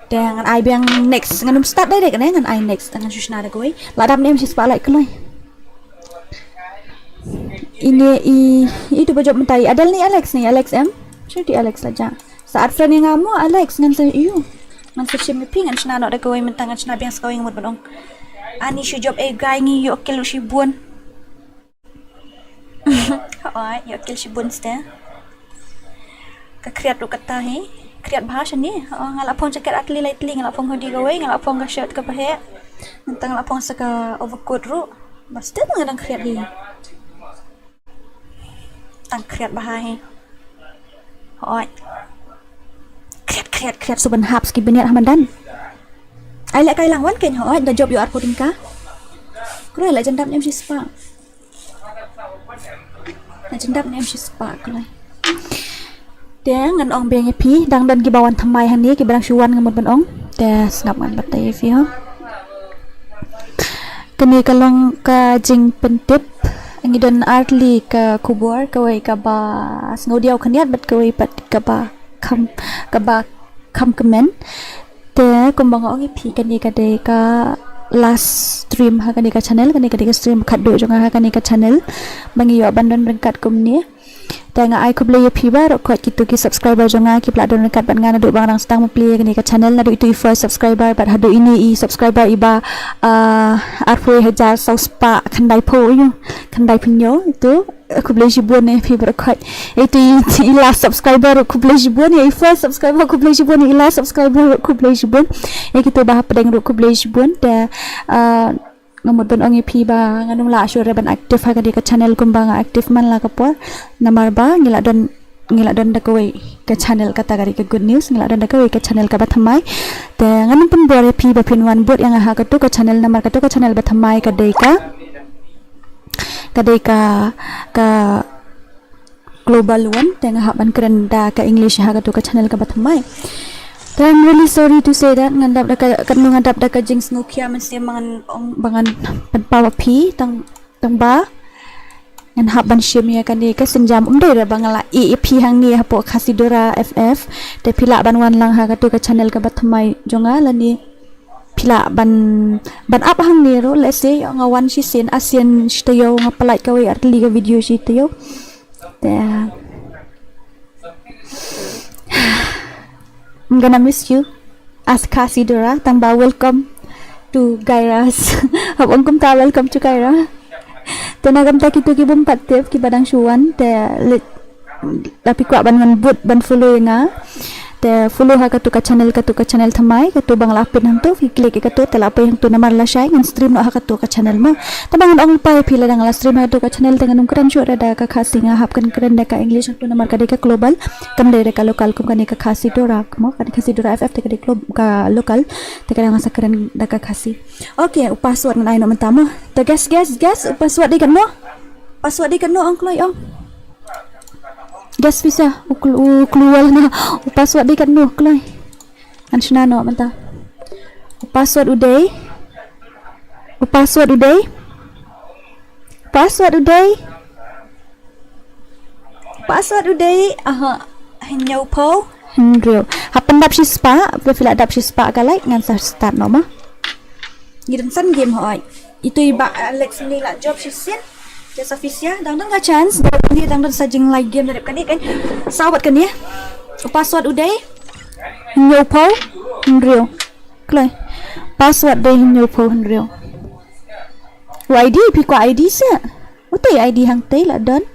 dengan ai biang next nganum start direct na ngan ai next ngan susna da goy ladam nem si spotlight keloi ini itu bajak mentai adal ni Alex M sure di Alex saja Saat friend yang ngamu Alex ngan sa iyo. Man sa chim ping an chna no da gawin man tangan chna biang skawing mut badong. Ani shi job e guy ngi yo kil shi buon. Oi, yo kil shi buon sta. Ka kriat ru kata he. Kriat bahasa ni. Ngala pong jaket atli lightly ngala pong hoodie gawin ngala pong ka shirt ka pahe. Nantang ngala pong sa ka overcoat ru. Basta ngadang kriat di. Tang kriat bahai. Oi. Kriat suban hap ski beniat Hamadan. Ai lại cay lang wan ken oi da job yo ar puting ka. Kro lại jendap nem si spa. Na jendap nem si spa klai. Te ngan ong beng pi dang dan ki bawan thamai han ni ki barang shuwan ngamut ban ong. Te snap ngan batai fi ha. Kani kalong ka jing pentip ang idon artli ka kubur kawai ka ba snodiaw khaniat bat kawai pat ka ba kam comment te kumbang ong pi kani ka de ka last stream ha kani ka channel kani ka de ka stream khat do jonga ha kani ka channel bangi yo bandon rengkat kumni Tengah ai ku play pi bar ko kitu ki subscriber jonga ki platform dekat bat ngana duk bang stang play ni ka channel na du itu first subscriber bat hadu ini i subscriber iba arfoi hajar sauspa khandai po yu khandai pinyo itu aku play jibun ni pi bar ko itu i last subscriber ku play jibun ni first subscriber ku play jibun ni last subscriber ku play jibun e kitu bah pedeng ku play jibun da ngamut ban ongi pi ba nganung la sure ban aktif ha ka channel kumbang aktif man la kapor namar ba ngila don da koi ka channel kata gari ka good news ngila don da koi ka channel ka bathamai te nganung pun bore pi ba pinwan bot yang ha ka tu ka channel namar ka tu ka channel bathamai ka dei ka global one te nga ban keren da ka english ha ka tu ka channel ka bathamai. I'm really sorry to say that ngandap da ngandap da ka jings ngukia man siya bangan panpawa pi tang ba ngan haban shim ya kan ni ka senjam umdai ra bangala pi hang ni hapo khasidora ff te pila ban wan lang ha ka tu ka channel ka bathamai jonga lani pila ban up hang ni ro let's say nga wan shi sen asian shtayo nga palai ka we atli ka video shi tayo te I'm gonna miss you as Kasidora tangba welcome to Gairas habang kumta welcome to Gaira tenagam ta kitu ki bumpat tip ki badang shuwan te tapi kwa ban but ban follow nga te follow ha ka tu ka channel thamai ka tu bang lapin hang tu fi click ka tu te lapin hang tu namar la shai ngan stream no ha ka tu ka channel ma tabangan ong pai phila dang la stream ha tu ka channel tengan ung kran shura da ka khasinga hap kan kran da ka english tu namar ka de ka global kam de ka local kum ka ne ka khasi do rak mo ka khasi do ff te ka de ka local te ka nga sa kran da ka khasi okay password ngan ai no mentama te guys password di kan no ang kloi ong gas bisa keluar na password di kan no klai anshna no manta password uday aha hinyo po hinrio hapan dap shi spa fila dap shi spa kalai ngan sa start no ma gidan san game hoy itu iba Alex ni la job shi sin Jasa Fisia, dang ka chance, ni dang sajing like game dari kan ni kan. Sahabat kan ya. Password uday. Hinyo po hinrio. Klai. Password day hinyo po hinrio. ID pi ko ID sa. Utai ID hang tay la don.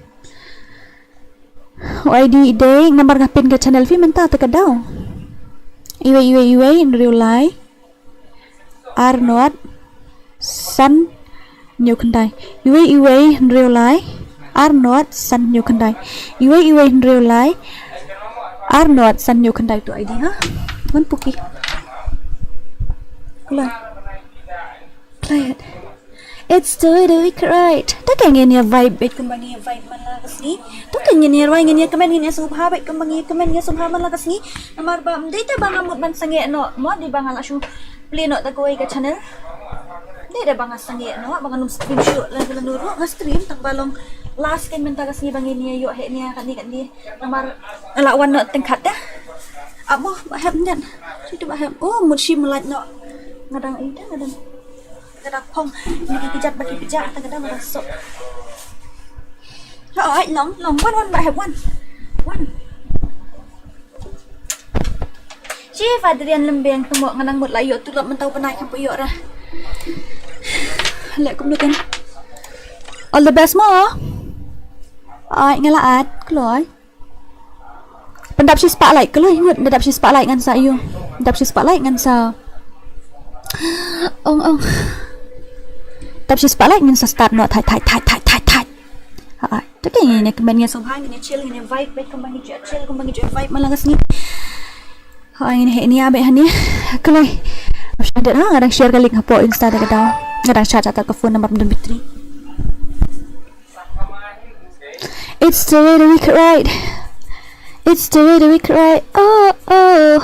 ID day nomor ngapin ka channel fi menta ta ka daw. Iwe in real life. Arnold San nhiều khăn đài iwe in real life Arnold san nhiều khăn đài iwe in real life Arnold san nhiều khăn đài tu ID ha vẫn puki play it it's totally correct tất cả nghe vibe bet kembang nghe vibe man la kasni tất cả nghe vibe nghe comment nghe subha bet kembang nghe comment nghe subha man la kasni namar ba data bang amut ban sange no mo di bang ala shu play no ta koi ka channel Di ada bang sange no bang num stream shoot lan lan nuru stream tang balong last kan menta kasni bang ini yo he ni kan ni namar lawan no tengkat ya amo baham nyan itu baham oh musim lat no ngadang ida ngadang phong ni kijat bagi pijak ta kadang rasuk rồi lòng wan baham wan Chief Adrian lembeng temo nganang mut layo tu lap mentau penai kan puyok dah. Lek kum kan. All the best mo. Ai ngalaat keloi. Pendap si spotlight keloi ngut pendap si spotlight ngan sa you. Pendap si spotlight ngan sa. Ong. Pendap si spotlight ngan sa start no thai. Tất cả này các bạn nghe xong hai người chill người vibe bên các bạn nghe chill các bạn nghe vibe malah ngasih hai ini ini abe hani kalau ada ngadang share ke link hapo insta ada kadang ngadang chat atau ke phone number dan bitri it's the way the wicked right oh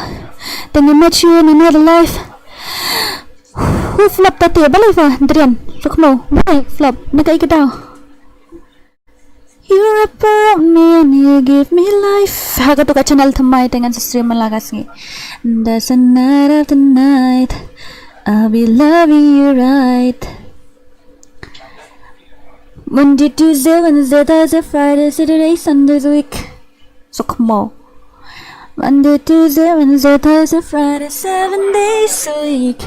then you met you in another life flop tadi balik fa Adrian rukmo baik flop naga ikadau. You wrap around me and you give me life. Haga tu ka channel thamai dengan stream malagas ngi. There's a night after night I'll be loving you right. Monday, Tuesday, Wednesday, Thursday, Friday, Saturday, Sunday the week. So come on. Monday, Tuesday, Wednesday, Thursday, Friday, 7 days a week.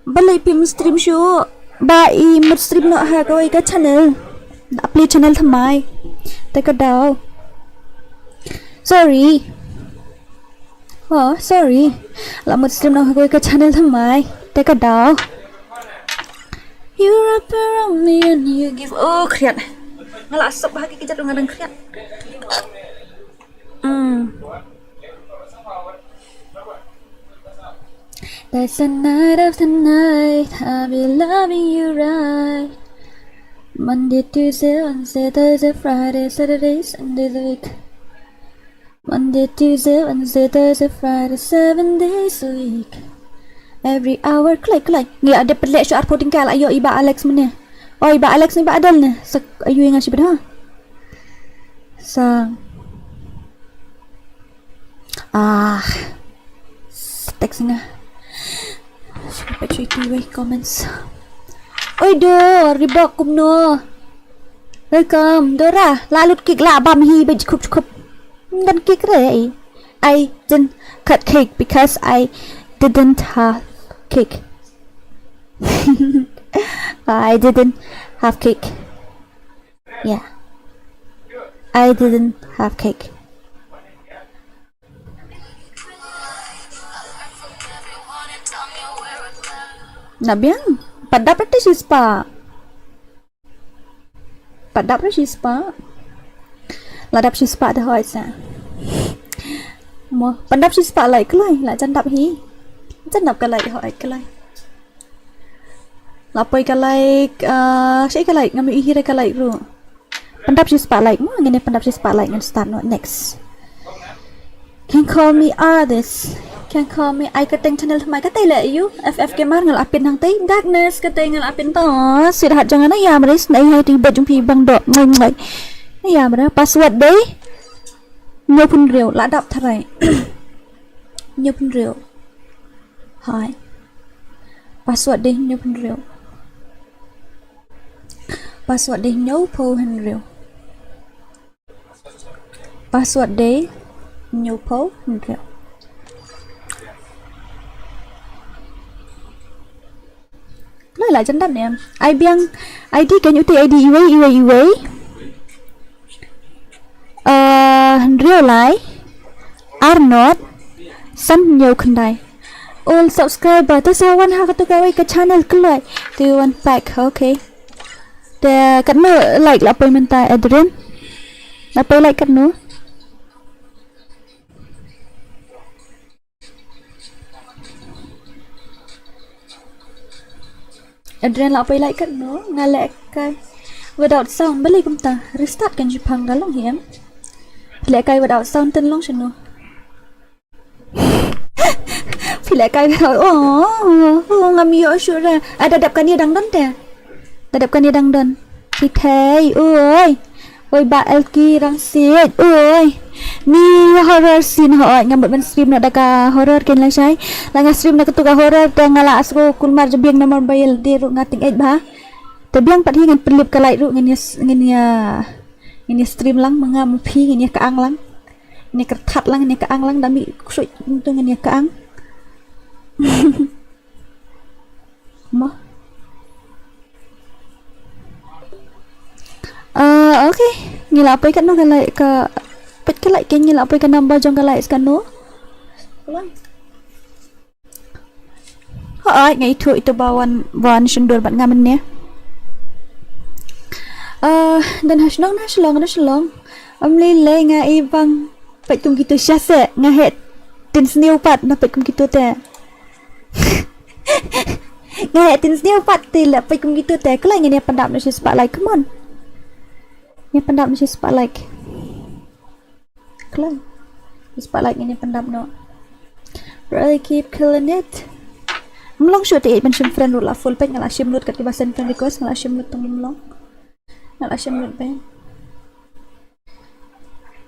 Balai pim stream show. Bai mut stream no ha koi ka channel. Upload channel thamai tay ka daw sorry la một stream nào koi ka channel thamai tay ka daw you wrap around me and you give kriat ngala asap bahagi kijat ngadang kriat There's a night after night I'll be loving you right. Monday, Tuesday, Wednesday, Thursday, Friday, Saturday, Sunday the week. Monday, Tuesday, Wednesday, Thursday, Friday, 7 days a week. Every hour, klik. Nggak ada pelak syuar po tingkal ayo iba Alex mana? Oh iba Alex ni iba Adel ni. Sak ayo ingat siapa dah? Sang. Teks nga. Sampai cuy tuwe comments. Oi do ribak kumno welcome dora lalut kik la bam hi be cukup dan kik re I didn't cut cake because I didn't have cake. I didn't have cake. Yeah, I didn't have cake. Nabiang Padap na si spa. Ladap si spa dah hoy sa. Mo padap si spa lại kelai, la chan dap hi. Chan dap kelai hoy kelai. La poi kelai sei kelai ngami hi re kelai ru. Padap si spa lại mo ngene padap si spa lại ngan start no next. Can call me artist. Can call me I kateng channel thamai katay la you FF Gamer ngal apin hang tay darkness katay ngal apin to sirhat jangan na ya maris na hai ti bajung pi bang do ngai na ya mara password dei nyo pun reu la dap tharai nyo pun reu hai password dei nyo pun reu password dei nyo po han reu password dei nyo po han reu nói lại chân đất nè em ai biang ID can you take ID iway real life Arnold sân nhiều khăn đài all subscriber tôi sao one half tôi cái channel cứ lại từ one pack okay để cắt nữa like là payment tại Adrian là pay like cắt nữa Adrian la pay like kat no ngalek kai without sound balik kumta restart kan jipang dalong hiam pile kai without sound ten long chano pile kai ngami yo sure ada dadapkan dia dang don te dadapkan dia dang don thi thei oi ba elki rang sit ni horror scene ho ngam ban stream na daga horror ken lang sai lang stream na ketuga horror te ngala asro kulmar jebiang na mobile di ru ngating ej ba te biang pat hingan pelip kalai ru ngin ya stream lang mangam phi ngin ya kaang lang Ni kertat lang ni kaang lang dami kusut untung ni kaang. Mo. Okay. Ngilapay ka no kalay ka pet kalay ken ngilapay ka namba jong kalay kan no. Hai ngai thu itu bawan sundur bat ngamen ne. Dan haslong amli le nga ibang pet kum gitu syase nga het tin sniu pat na pet kum gitu te. Nga het tin sniu pat te la pet kum gitu te kalai ngene pandap na si spotlight come on. Ni pandap na si spotlight. Kalai. Spotlight ngene pandap no. Really keep killing it. Mlong shoot it man shim friend la full page ngala shim lut kat tibasan friend request ngala shim lut tong mlong. Ngala shim lut ben.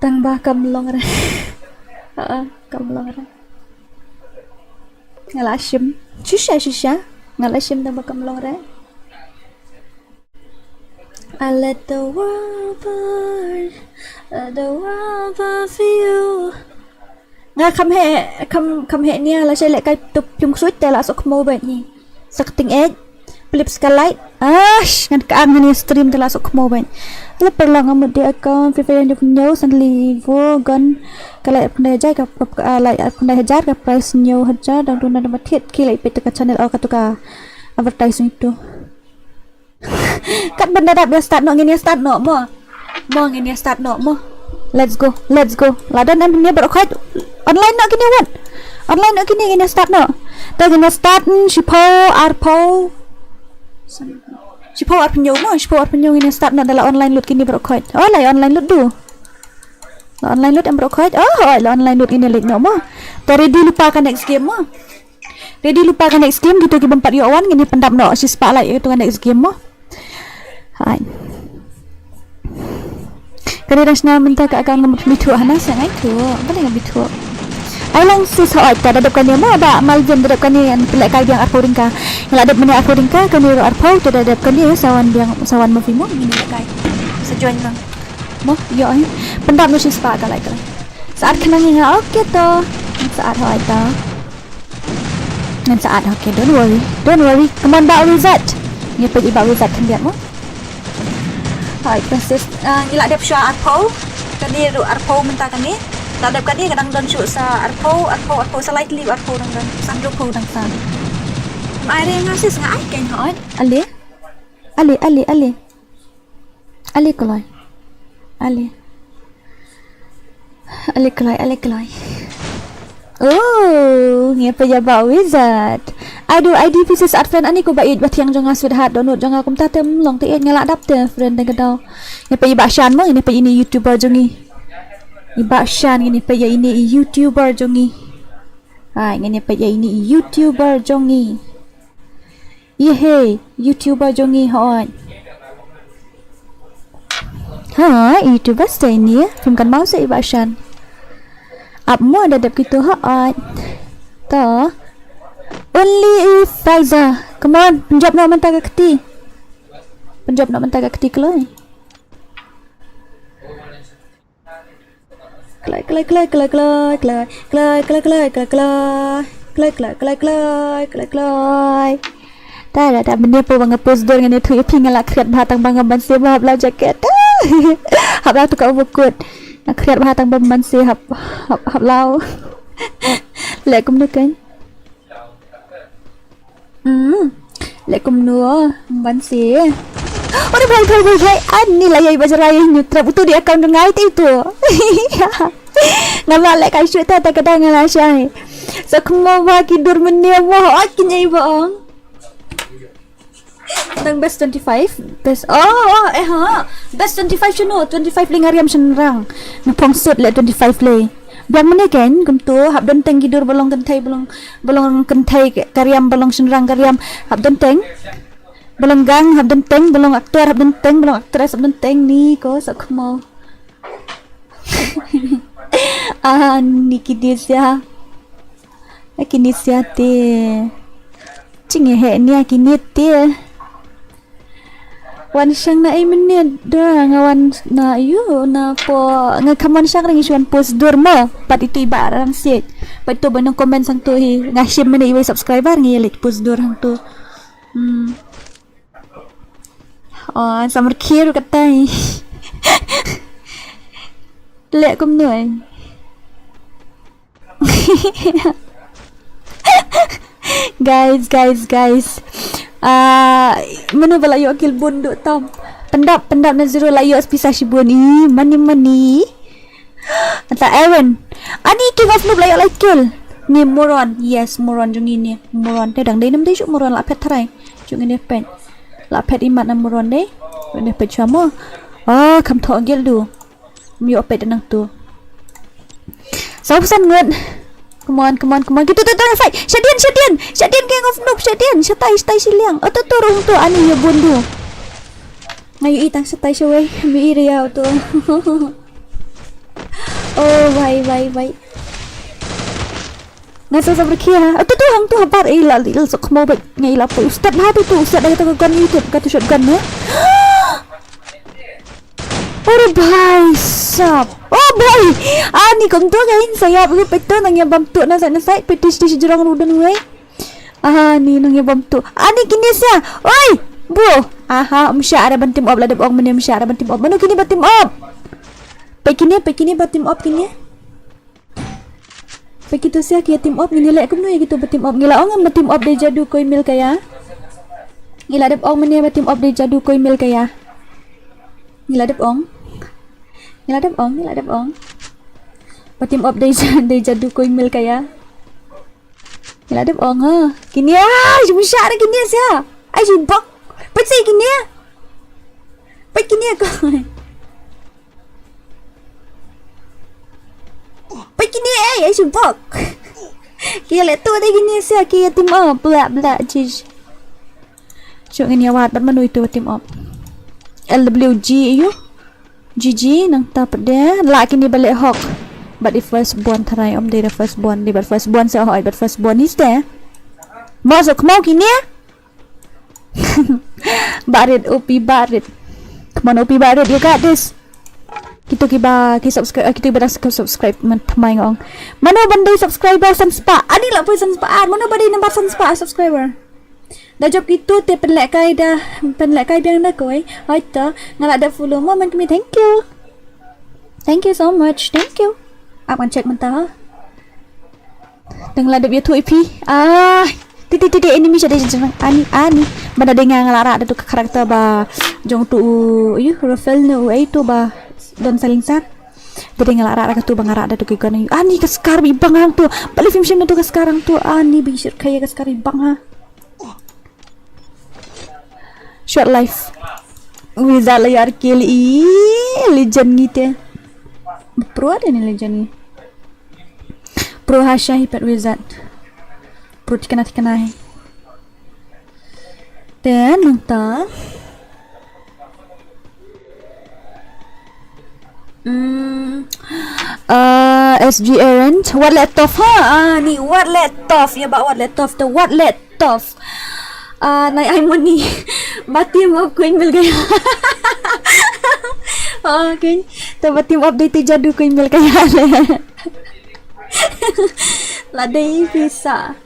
Tang ba kamlong ra. Kamlong ra. Ngala shim. Shisha. Ngala shim tang ba kamlong ra. I let the world burn. Let the world burn for you. Nga kam he nia la sai le kai tup chung suit te la sok mo ba ni sak ting ed flip skylight ngan ka ang ni stream te la sok mo ba la perlang am de account free de nyo san li vo gan kalai apne jai ka lai apne hajar ka price nyo hajar dang tuna na thet ki lai pet ka channel au ka tu ka advertising itu kat benda dah start no ngini start no mo ngini start no mo. Let's go. Ladan dan dunia berkhait online nak gini wan. Online nak gini start no. Ta gini start shipo arpo. Shipo arpenyo gini start na dalam online lut gini berkhait. Oh lai online lut du. La online lut am berkhait. Oh la online lut gini lek no mo. Ta ready lupakan next game mo. Lupakan next game gitu ki bempat yo wan gini pendap no si spotlight itu next game mo. Hai. Kali rasna minta ka akan bitu hana sangai tu apa dengan bitu ai lang si so ai ta dadap kan mo ba malvin dadap kan yang pelak kai yang arpo ringka yang dadap meni arpo ringka kan ro arpo ta dadap kan sawan mo fimo ini kai sejoin lang mo yo ai pendap no si spa ka lai saat kenang nga okay to saat ho ai ta ngan saat okay don't worry come on ba result ni pergi ba result kan dia mo. Hai proses ngila dep sha arpo kani ru arpo menta kani tadap kani kadang don shu sa arpo slightly arpo dang dan sang do po dang san mai re nga sis nga ai ken hot ale kolai oh ngepa ya ba wizard aduh ID pieces art friend ani ko bait bat yang jangan sweetheart download jangan kum tatem long te ngala dap te friend de gadau ne pe ba shan mo ne pe ini youtuber jongi iba shan ini pe ini youtuber jongi hai ne pe ini youtuber jongi ye youtuber jongi hoi youtuber stay ni film kan mau se iba shan ap mo ada dap gitu hoi to only Faiza come on penjab nak mentah keti kelai tak benda po bang post dor ngene thu iping ala kreat batang bang ban se bah bla jacket hab la tu ka bukut nak kreat batang ban se hab lau le kum nu kan Lekum nuo bansi. Ore bhai ani la yai bajarai nyutra butu di account ngai itu. Ngala le kai syuta ta kadang ngala syai. Sakmo ba kidur menia mo akin ai baong. Tang best 25 best best 25 chuno 25 lingariam senrang. Napong sut le 25 le. Biang mana kan kumtu hab don teng gidur bolong kentai karyam bolong senrang karyam hab don teng bolong gang hab don teng bolong aktor hab don teng bolong aktris hab don teng ni ko sakmo niki dia te cinge he ni akini te wan siang na ay menit dah ngawan na iyo na po ngakaman siang ring isuan post dormo pat itu ibarang sit pat to banong comment sang to hi ngasim men iway subscriber ngilit post dor hang to oh samar kiru katay lek kum nuai guys manu bala yo akil bunduk tom pendap na zero layo spisa shibun mani ata Aaron ani king of noob layo lakil ni moron yes moron jung ini moron te dang dei nam dei chu moron la pet tharai jung ini pen la pet imat na moron dei ne pet chamo kam tho gel du mi opet nang tu sao pesan ngut Come on. Gitu fight. Shadian. King of noob. Shadian. Stay siliang. Turun tu ani ya bundu. Ngayu itang stay siya way. Mi iriyaw to. Oh, bye. Nasa sa berkia. Hang tu hapar ilal sok mo ba ngaila po. Ustad na tu. Ustad ay tagagan YouTube ka to shotgun na. Oh, bye. Sap. Oh boy, ani kung to ngayon saya pagpito nang yabam to na sa petis di jurang rudan way. Ni nang yabam to. Ani kini siya. Oy, bro. Msyara ban team up ladab og mani msyara ban team up. Mano kini ba team up? Pekini ba team up kini? Pekito siya kaya team up nilai kum no gitu ba team up. Ngila ong ba team up de jadu ko email kaya? Ngila dab og mani ba team up de jadu ko email kaya? Ngila dab ong Patim up day jadu ko email kaya. Niladap ong ha. Kini sumasyara kini siya. Ay subak. Pat say kini. Pat kini ako. Pat kini ay subak. Kaya leto day kini siya kaya team up bla jish. So ini awat bat manu itu team up. LWG iyo. GG nang tapat dia laki ni balik hok but the first born tarai om dia first born dia but first born sa hoi but first born is there masuk mau kini barit opi barit come on opi barit you got this kita subscribe kita subscribe thamai ngong mano bandai subscriber san spa ani la pun san spa mano bandai number san spa subscriber dah job itu te penlek kai biang dah koi hoita ngala ada follow mo man kami thank you so much thank you akan chat mentah teng ladap ya tu ip titik enemy ada jeneng ani banda dengar ngalara ada tu karakter ba jong tu Rafael no itu ba don salingsar dia ngalara ada tu bangara ada tu kikon ani ka skar bi bang tu balik film na tu ka sekarang tu ani bi shir kaya ka skar bi bang short life wizard layar kill legend gitu pro ada nih legend ni pro hasya hipat wizard pro tikana dan nonton SG Errant what let off ni what let off ya ba what let off the what let off nai ai muốn ni batim up ko email kaya okay to batim update jadu ko email kaya la dei visa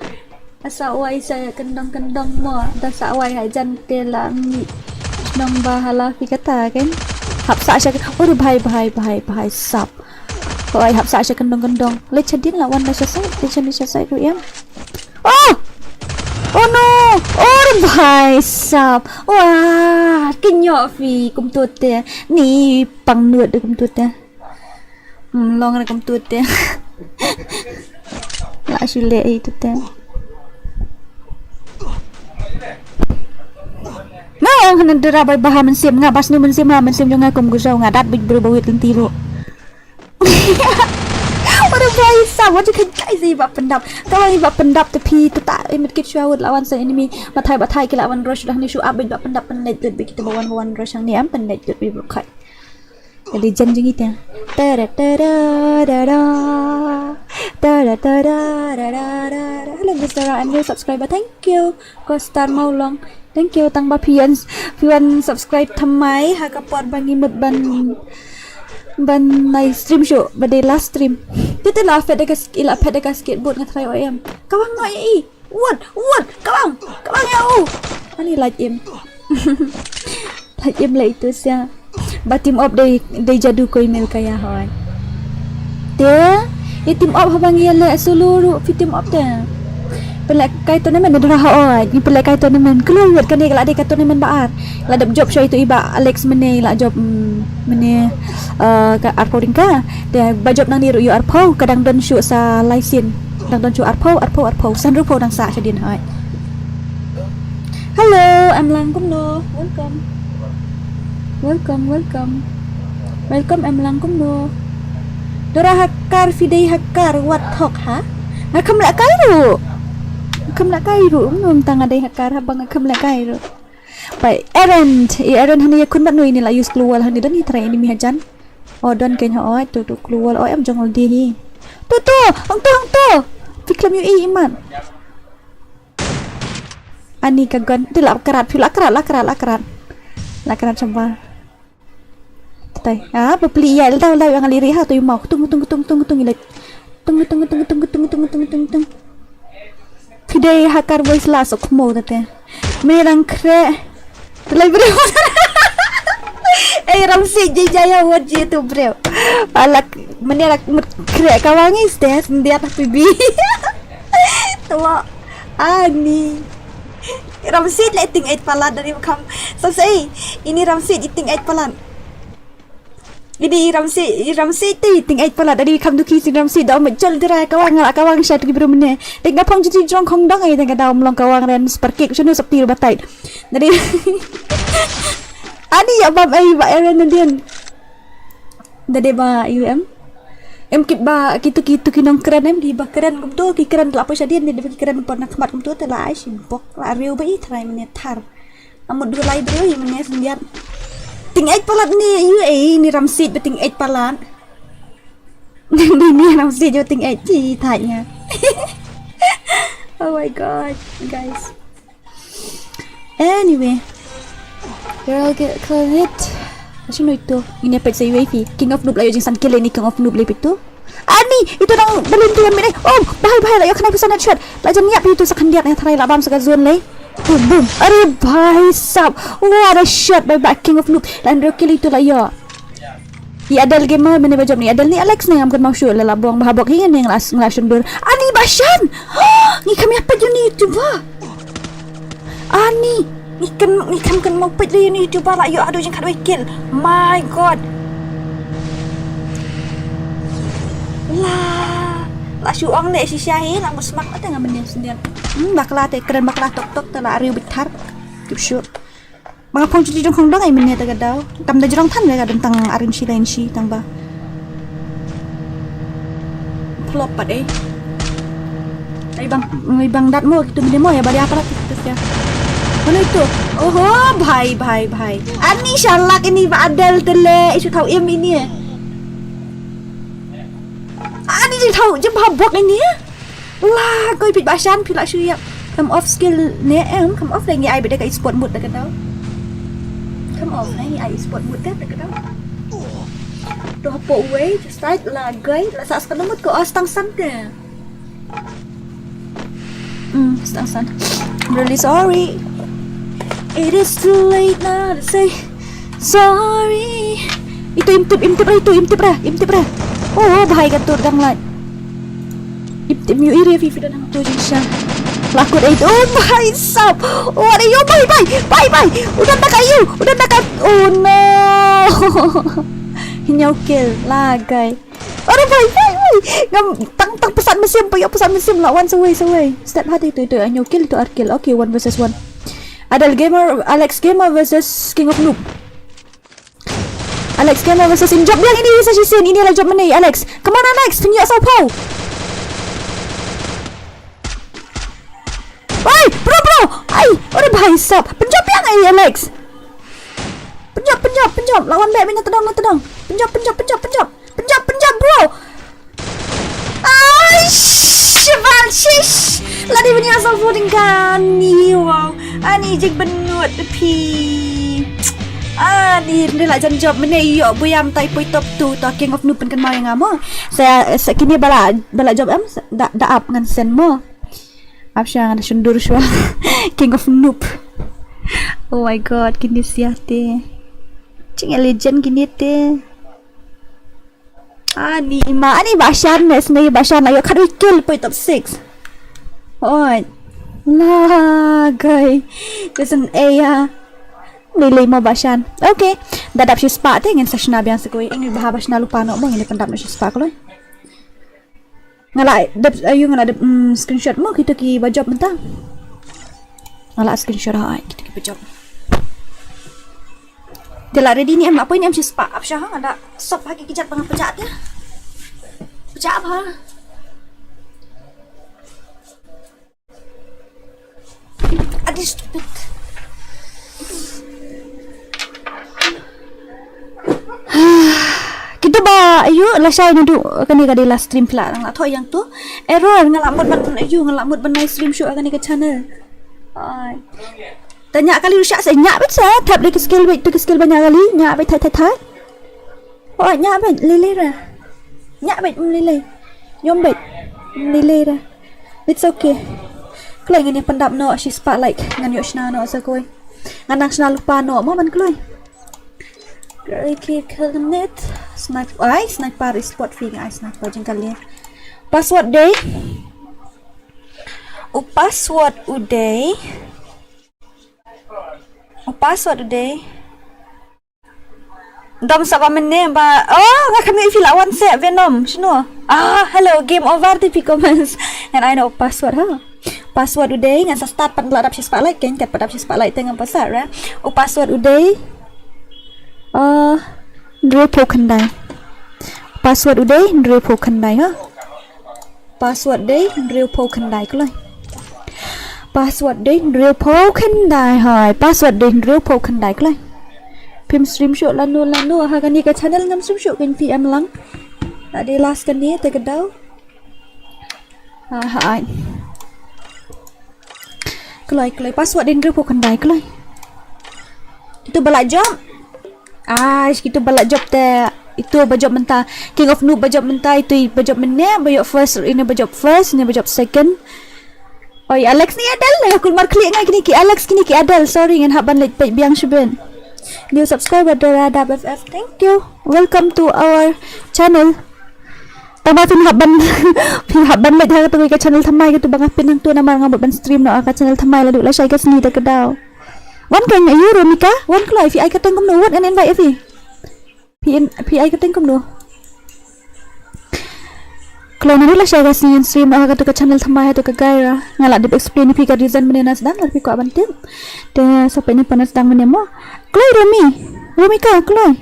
asawai saya kendang mo da sawai hajan tela mi nang bahala fi kata kan hapsa sya oh bhai sap oi hapsa sya kendang le chadin lawan na sya sai tu ya oh no oh bhai sap wah kinyo fi kum tut te ni pang nuot de kum tut te long na kum tut te la shule itu te ang hanan dera bay baha mensim nga bas ni mensim jong nga kum gusaw nga dat big berbawit lentiru Waduh guys, what you can guys iba pendap. Kalau iba pendap tapi tu tak imit kit syawud lawan sa enemy batai ke lawan rush dah ni syu abid ba pendap penlet lebih kita bawan rush yang ni am penlet lebih berkat. Jadi janjing itu. Tara tara tara tara tara tara. Hello Mr. and new subscriber, thank you. Ko star mau long thank you ตั้งบาพี่วัน subscribe ทำไมหากระปอดบางนี้หมดbanในสตรีมโชว์บันเดลาสตรีมที่ตลาดเฟดกัสอิลาเฟดกัสเกตบอร์ดกับไทยโอเอ็มกำลังหน่อยอีอ้วนกำลังyaอันนี้ไลท์เอ็มlah itu sia batim op day jadu ko email kaya hoy dia team op habang yala seluruh team op dia pelak kai tournament dah hoy ni pelak kai tournament keluar kan dia ada kai tournament baar la dap job show itu iba Alex mene la job mene ka recording ka dia ba job nang diru you arpo kadang don show sa license kadang don show arpo san rupo dang sa sedin hoy hello I'm Langkumno welcome em Langkumno Dora hakar fidei hakar what talk ha ngakam la kairu ngum tang adai hakar habang ngakam la kairu pai Aaron hani yakun bat nui ni la use keluar hani dan ni try ini mi hajan odon ken ha oi tu keluar oi am jongol di hi tu hang tu fiklam yu iman ani kagon tu la karat coba tay beli ya tahu yang aliri ha tu mau tunggu Fidei hakar voice la sok mo tate merang kre terlai bro ramsi jaya wajib tu bro alak menerak kre kawangis deh dia tapi bi tua ani Ramsid eating 8 palan dari makam. So say ini Ramsid eating 8 palan. Ini Ramsid eating 8 palan dari makam tu kisi Ramsid dah menjol derai kawang syat ki bro mene. Dek na pang jadi jong kong dang ai tengah dah melong kawang ren sparkik sunu septi batai. Dari ani ya bab ai ba ren dian. Dari ba UM em kit ba kitu kinong keren em di ba keren kum tu ki keren la apa sadian ni de keren pon nak mat kum tu te la ai simpok la riu ba i trai mene thar amud du lai bro i mene sendiat ting 8 palat ni you ni Ramsid beting 8 palat ni Ramsid jo ting 8 chi thai nya oh my god guys anyway girl get credit Sino itu? Ini apa saya wifi? King of Noob lah yang san kile ni King of Noob lebih itu. Ani itu nang balin tu yang mene. Oh, bahaya lah ya kena bisa nak shot. Lah jam niap itu sekandiat yang terai lah bam segan zone leh. Boom. Are bhai sab. What a shot by back King of Noob. Lan kill itu lah ya. Ya adal gamer mene bajab ni. Adal ni Alex ni yang bukan mau shoot lah buang bahabok hian yang ngelashon ber. Ani Bashan. Ni kami apa je ni YouTube? Ani Ikan kan mau pet ni YouTuber lah yo aduh jeng kat kill. My god. Lah syuang dek si Syahin nak musmak ada ngam benda sendirian. Bakla te keren bakla tok telah riu bitar. Keep shoot. Mga pong cuci jong kong dong ai mene ta gadau. Tam da jong tan mereka tentang arin si lain si tang ba. Flop pat Ai bang dat mo gitu benda mo ya bari apa lagi terus ya. Mana itu? Oh, bhai. Ani syalak ini badal tele. Isu tahu em ini ya. Ani je tahu je babak ini ya. Lah, kau pit Bashan pila syuya. Come off skill ni em, come off lagi ai beda kat sport mood dah tahu. Come off lagi ai sport mood dah tahu. Doh apa way just start lah guys. Lah sas kan mood ko astang san ke. Astang san. I'm really sorry. It is too late now to say sorry. Itu imtip lah. Oh, bahaya katur dang lah. Imtip mu iri Fifi dan tu Jisha. Lakut itu. Oh, bahaya sap. Oh, ada yo bye. Udah nak kayu. Oh no. Hinyau kill lah guys. Aduh bye. Ngam tang pesan mesin lawan seway. Step hati itu hinyau kill itu arkil. Okay, 1 versus 1. Adal gamer Alex Gamer versus King of Noob. Alex Gamer versus job yang ini bisa sin. Ini adalah job mana Alex? Kemana Alex? Tunjuk Sao Paulo. Woi, bro. Ai, orang bahaya sap. Penjob yang ai Alex. Penjob. Lawan back minta tedang. Penjob bro. Ai, shish. Lah di punya asal voting kan ni wow. Ani jik benut pi. Ni lah jan job mene iyo buyam tai pui top tu to king of noob kan mau yang amo. Saya kini bala job am da up ngan sen mo. Apsha ngan sundur shwa. King of noob. Oh my god, kini siate. Cing legend kini te. Ani Bashan nes nei Bashan ayo khadu kill pui top 6. Oi. La guy. Listen ya. Nilai mo Bashan. Okay. Dadap si spa te ngin session abiang sekoi. Ini bahaba na lupa no mo ngin pendap na si spa ko loy. Ngala ayo ngala screenshot mo kita ki bajop mentang. Ngala screenshot hai kita ki bajop. Dia ready ni em apa ini em si spa apsha hang ada sop lagi kijat banget pejat ya. Pejat apa? Adi stupid. Kita ba ayo lasai nudu kani kadi last stream pula nang thoi yang tu error ngalamut ban ayo ngalamut ban stream show kani ke channel. Ai. Tanya kali rusak saya nyak bet saya tap di skill bet tu skill banyak kali nyak bet thai. Oh nyak bet lele ra. Nyak bet lele. Yom bet lele ra. It's okay. Klai ngani pendap no si spotlight ngan yo shna no sa koi. Ngan shna lupa no mo ban klai. Kiki Kalnet sniper spot feeling sniper jengkali password day password uday dom sapa menne ba nga kami feel awan se venom shino hello game over the comments and I know password password uday ngan sa start pan ladap si spotlight ken kat padap si spotlight tengah pasar ra password uday Drew Pokandai. Password uday Drew Pokandai Password day Drew Pokandai ko lai. Password day Drew Pokandai hai. Password day Drew Pokandai ko lai. Pim stream show lanu ha kan ni ka channel ngam stream show kan PM lang. Tadi last kan ni te kedau. Hai. Kelai password day Drew Pokandai ko lai. Itu balak job. Itu balak job te itu bajop mentah King of Noob bajop mentah itu bajop mennya bajop first ini bajop second. Oi Alex ni adal lah aku mar klik ngai kini ki Alex kini ki adal sorry ngan haban late page biang shuben new subscriber Dorada BFF thank you welcome to our channel tama fin haban late ha tu ka channel thamai ka tu bang pinang tu nama ngam ban stream no ka channel thamai la du la sai ka sni ta kedau wan kan ayu Romika wan klai fi ai ka tengkom no wat and invite fi ai ka tengkom no kalau nanti lah saya kasih stream ka tu ka channel thamai tu ka gaira ngala dip explain fi ka reason menena sedang la fi ko abantim te sampai ni panas sedang menemo klai Romika klai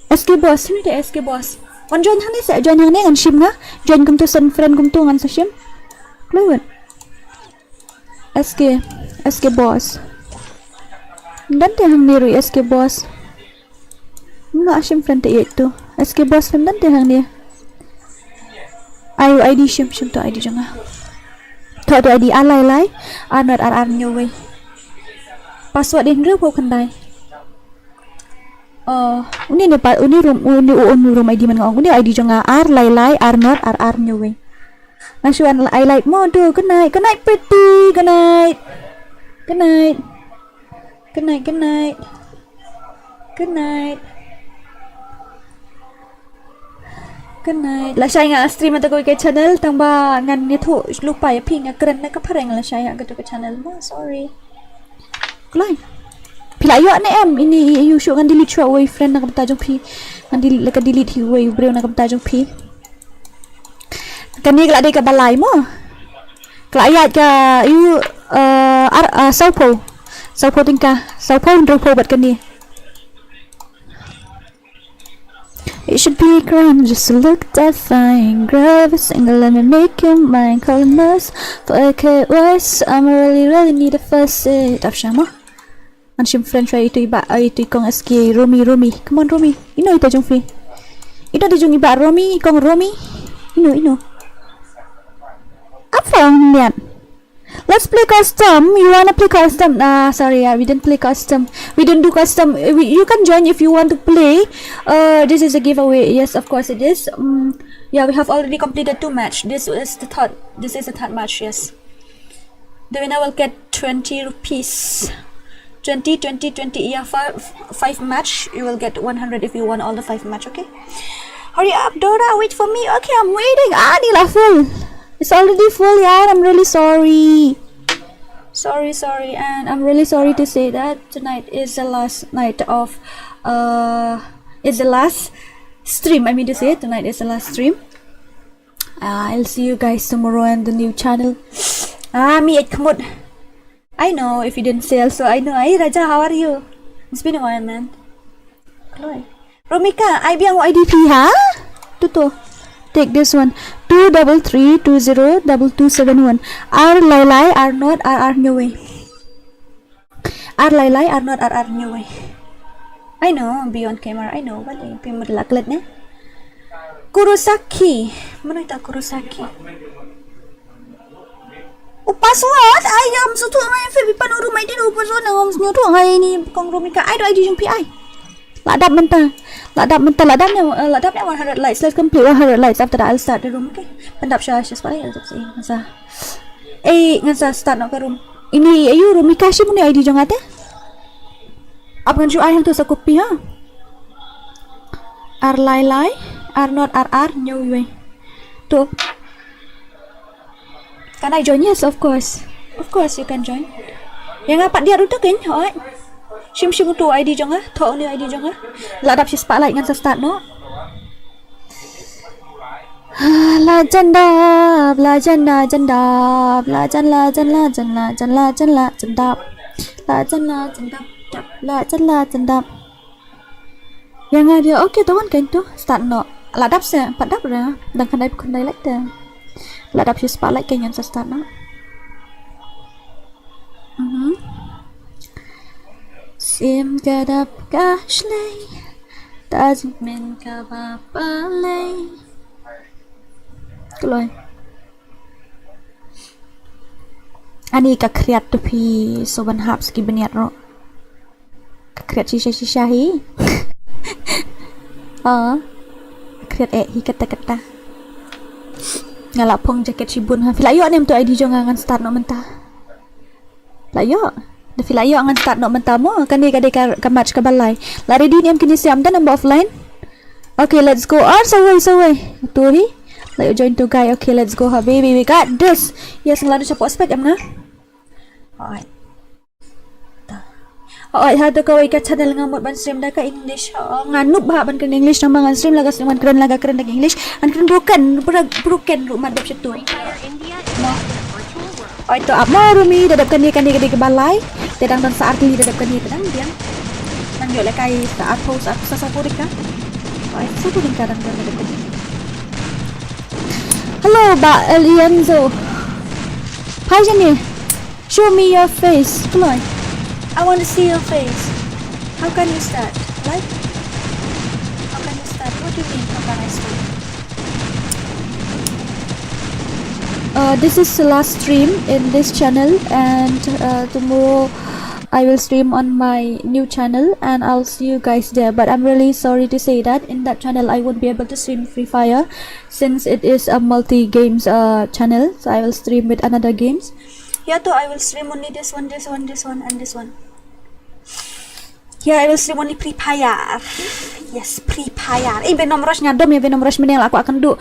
SK boss ni de SK boss wan join hang ni sa join hang ni ngan shim nga join kum tu sen friend kum tu ngan sa shim klai wan SK boss dan teh hang niru SK boss nggak shim friend itu SK boss friend dan teh hang dia ayo ID shim tu ID jangan tu ID alai anot ar nyowe password Drew Pokandai uni ne pa uni room ID man ngong uni ID jangan ar lai arnot ar nyowe nasuan I like mo do good night pretty good night la saya nga stream atau ke channel tamba ngan ni thu lupa ya ping keren na ka pareng la saya ke channel mo sorry klai pila yo ne em ini you show ngan delete show away friend na ka tajong pi ngan delete la ka delete hi way bro na ka tajong pi kan ni la de ka balai mo klayat ka you saupo tingka saupo Drew po bat kan ni. It should be a crime just to look that fine. Grab a single, let me make you mine. Calling us for a KYS. I'm really need a first aid. Afshama. Anshim French itu iba itu kong SK Romi. Come on Romi. Ino itu jong fi. Ino di jong iba Romi kong Romi. Ino. Apa niat? Let's play custom. You wanna play custom? Sorry, we didn't play custom. We don't do custom. You can join if you want to play. This is a giveaway. Yes, of course it is. Yeah, we have already completed 2 match. This is the third. This is the third match. Yes. The winner will get 20 rupees. 20. Yeah, 5 match. You will get 100 if you won all the 5 match. Okay. Hurry up, Dora. Wait for me. Okay, I'm waiting. Nila full. It's already full, yeah. I'm really sorry. Sorry, and I'm really sorry to say that tonight is the last night of it's the last stream. I mean to say tonight is the last stream. I'll see you guys tomorrow on the new channel. Me at Kamut. I know if you didn't say also. I know. Hey Raja, how are you? It's been a while, man. Chloe. Romika, I biang IDP, ha? Tuto. Take this one. 233202271. R Lailai are not RR new way. R Lailai are not RR new way. I know beyond camera. I know. But I pay mo laklet ne. Kurosaki. Mana ita Kurosaki? Password. Ayam sutu mai fe panuru mai din password nang nyo tu ai ni kong Romika. I do ID yung PI. Ladap mentah. Ladapnya 100 likes. Let's complete 100 likes. After that, I'll start the room. Okay. Pendap siya sebalik. Ngasa start nak ke room. Ini ayu room kasih mo ni ID jong ate. Apa ngan ay hang tu sa kopi ha? R Lai R not RR nyoy. Tu. Can I join? Yes, of course. Of course you can join. Yang apa dia rutak kan? Alright. Shim tu ID jong ah, thọ ni ID jong ah. Ladap si spotlight ngan sa start no. La jandap. Yang ada okay tuan kan tu start no. Ladap sa padap ra dang kan dai like dah. Ladap si spotlight kan ngan sa start no. Sim gadap gashlay doesn't mean kabapalay. Keluar. Ani kakriat tu pi soban hap ski beniat ro. Kakriat shisha hi. Kakriat hi kata. Ngalap pong jaket sibun ha. Filayo nem tu ID jongangan start no mentah. Layo. The filayo angan start no mentamo kani kade ka match ka balay. La ready ni am kini siam dan number offline. Okay, let's go. So way. Tuhi. Layo join to guy. Okay, let's go ha baby. We got this. Yes, ngeladu sa prospect am na. Alright. Alright, hado ka way ka channel ngamot ban stream da ka English. Nganup ba ban kan English nang mga stream laga stream keren laga keren dag English. An keren broken rumah dap situ. Oh itu apa Rumi dadapkan dia kan dia ke balai dadang dan saat li dadapkan dia dadang dia nang yo lekai saat post aku sasapurik ka oh itu sapurik ka dadang dadapkan dia. Hello Ba Elienzo. Hi Jenny. Show me your face. Come on. I want to see your face. How can you start? Like? How can you start? What do you mean how can I start? This is the last stream in this channel, and tomorrow I will stream on my new channel and I'll see you guys there. But I'm really sorry to say that in that channel I won't be able to stream Free Fire since it is a multi-games channel. So I will stream with another games. Yeah, so I will stream only this one, and this one. Yeah, I will stream only Free Fire. Yes, Free Fire. Venom Rush nyadom ya, Venom Rush menel aku akan do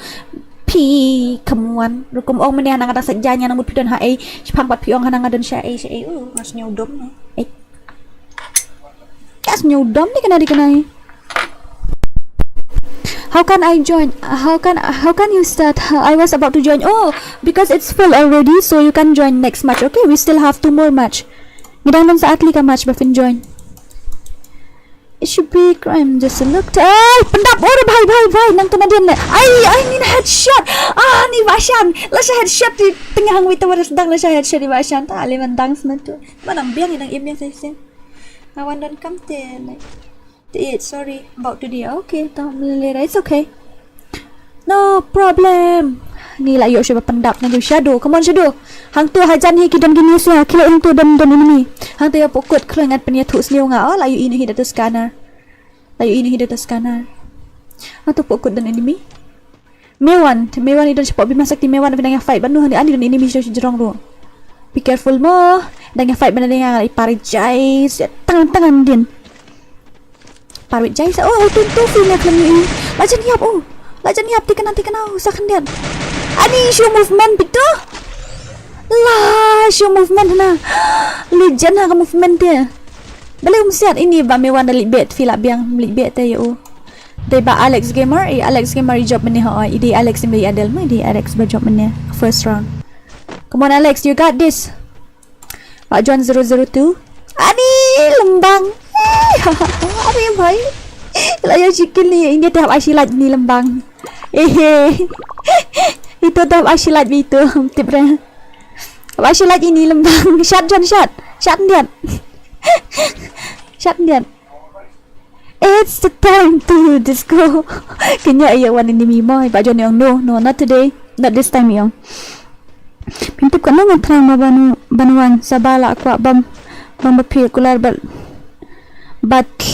pi kemuan rukum ong meneh nang ada sajanya namut pidon hae pang pat piong hanang adon syae mas nyudom kas nyudom ni kena dikenai. How can I join? How can you start? I was about to join. Oh, because it's full already, so you can join next match. Okay, we still have 2 more match. Gidang lang sa atli ka match bafin join. It should be crime. Just look. Pendap. Oh, bhai. Nang tunadin na. Ay, ni headshot. Ni Bashan. Lasya headshot di tengah hang wita waras dang lasya headshot di Bashan. Ta ali mandang na to. Manang biang inang im yang saya. Awan dan come to like. Sorry about today. Okay, ta later. It's okay. No problem. Ni lah yuk coba pendap nanti shadow. Come on shadow. Hang tu hajan hi kidan gini sia. Kilo hang tu dan ini. Hang tu ya pokut kalau ingat punya tu seliu nga. Oh layu ini hidat scanner. Layu ini hidat scanner. Hang tu pokut dan enemy. Mewan idan cepat bimasak ti Mewan dengan fight banu hani ani dan enemy sio jerong ro. Be careful mo. Dengan fight bana dengan ipari jai tangan din. Parit jai sa oh tuntu fina kami. Lajan hiap oh. Lajan hiap ti kanang usakan dia. Ani show movement itu. Lah show movement na. Legend ha movement dia. Balik umsiat ini ba Mewan dali bet fila biang beli bet te yo. They ba Alex Gamer, Alex Gamer job mene ha. Idi Alex ni adel mai di Alex ba job mene first round. Come on Alex, you got this. Pak John 002. Ani lembang. Ani bhai. Layo chicken ni ini tahap asilat ni lembang. Itu tahap asilat itu tipnya. Asilat ini lembang. Shot John shot. Shot dia. Shot dia. It's the time to disco. Kenya iya one ini mimo. Pak John yang no, not today, not this time yang. Pintip kan nang terang banuan sabala aku bam bapir kular bat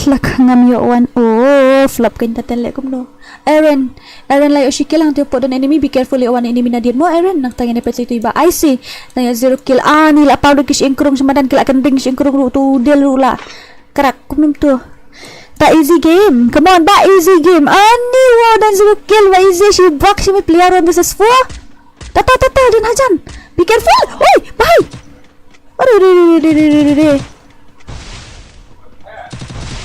lak ngam yo one. Oh flop kan tatel lekum no. Aaron layo shikil ang tiupo don enemy. Be careful yo one enemy na din mo Aaron. Nang tangin epet sa ito iba. I see. Nang 0 kill. Nila powder kish ingkurong samadan kila kan ring kish ingkurong ru tu del rula. Karak kumim tu. That easy game. Come on, that easy game. Ani wow dan 0 kill. What easy she block she may player on this is 4. Tata din hajan. Be careful. Oi, bye. Aduh.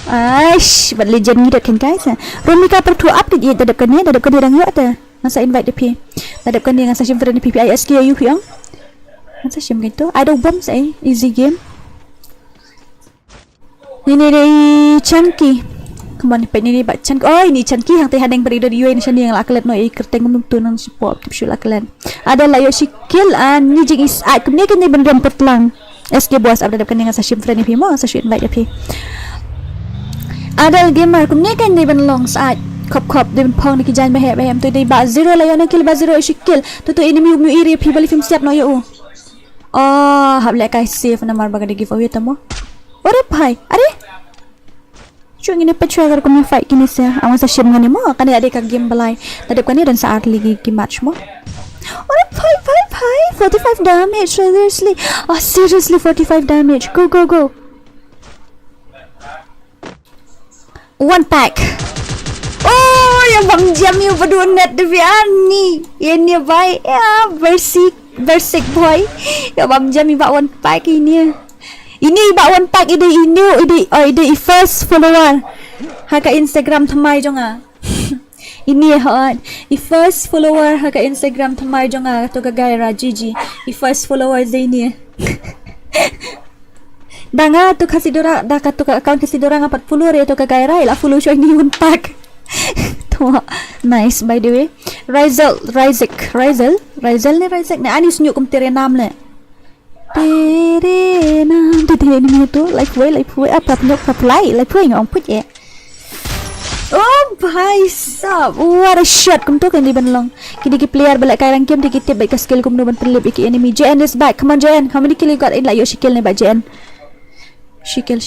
Aish, but legend ni dak kan guys. Romika per 2 update ye dadap kan ni dang yo ta. Masa invite dia. Dadap kan dia dengan session friend PPISK you yang. Masa session gitu. Ada bombs easy game. Ini dari Chunky. Come on, ini bat Chunky. Oh, ini Chunky yang teh hadang berido di UN yang lakalat no kerteng menuntu nang support tipsu lakalan. Ada layo sikil ni jing is kemudian kan ni bendam petlang. SK bos ada kan dengan session friend ni mo session invite dia. Ada gamer kemudian kan ni benlong saat kop dia pong ni kijan bahem tu dia ba 0 layo nak kill ba 0 sikil. Tu enemy mu iri people film siap no yo. Oh, hable kai save nama baga de giveaway tamo. Ore bhai, are? Cuk ini pecah agar kami fight kini saya. Awan sa shim ngani mo, kan ada ka game balai. Tadap kan ni dan saat lagi game match mo. Ore bhai. 45 damage seriously. Oh seriously 45 damage. Go. 1 pack. Oh, yang bang jam ni berdua net deviani. Ini bhai, ya bersik boy. Ya bang jam ni 1 pack ini. Ini ba one pack ide first follower haka Instagram thamai jonga. Ini first follower haka Instagram thamai jonga to gagay Rajiji. First follower ini. Danga to kasidora da ka to account kasidora nga 40 re to gagay ra ila follow siya ini one pack. To nice by the way. Rizal ni anis nyo kum tere nam le. Tere nam tere ni tu like way apa nyok apply like way ngong put ya. Oh bhai sab what a shot kum tu kan di banlong kini ki player balak kairang game dikit baik ka skill kum no ban perlip iki enemy JN is back. Come on JN, how many kill you got in like your shikil ni ba JN? Shikil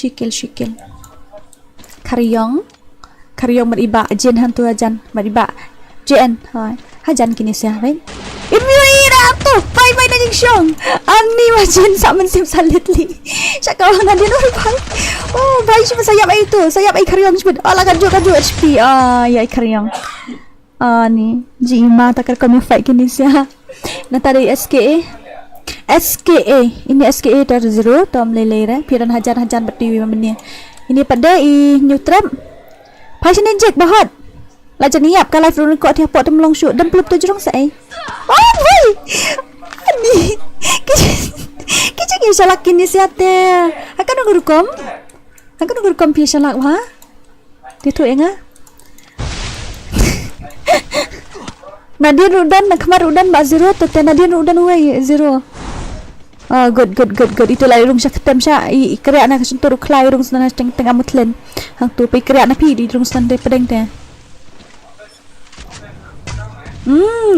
Karyong mariba Jen hantu ajan mariba JN hajan kini siya right? Imira tu pai na jing syong ani macam saman sim salitli siya kawan dia no bhai. Oh bhai cuma sayap ai karyong cuma ala kaju HP ya karyong ni jima takar kami fight kini siya na tadi SKA ini SKA tar 0 tom lele piran hajar berdiri mamanya ini pada neutral passion inject bahot Lajan niap ka live run ko tiap pot melong shoot dan peluk tu jurong sai. Oh boy. Ani. Kicik ya salak kini siate. Akan ngurukom pi salak ha. Dia tu enga. Nadia udan kemar udan ba 0 tu Nadia udan wei 0. Oh good. Itu lah rung syak tem sya ikria na kasuntur klai rung sana tengah mutlen. Hang tu pi ikria na pi di rung sana pedeng te.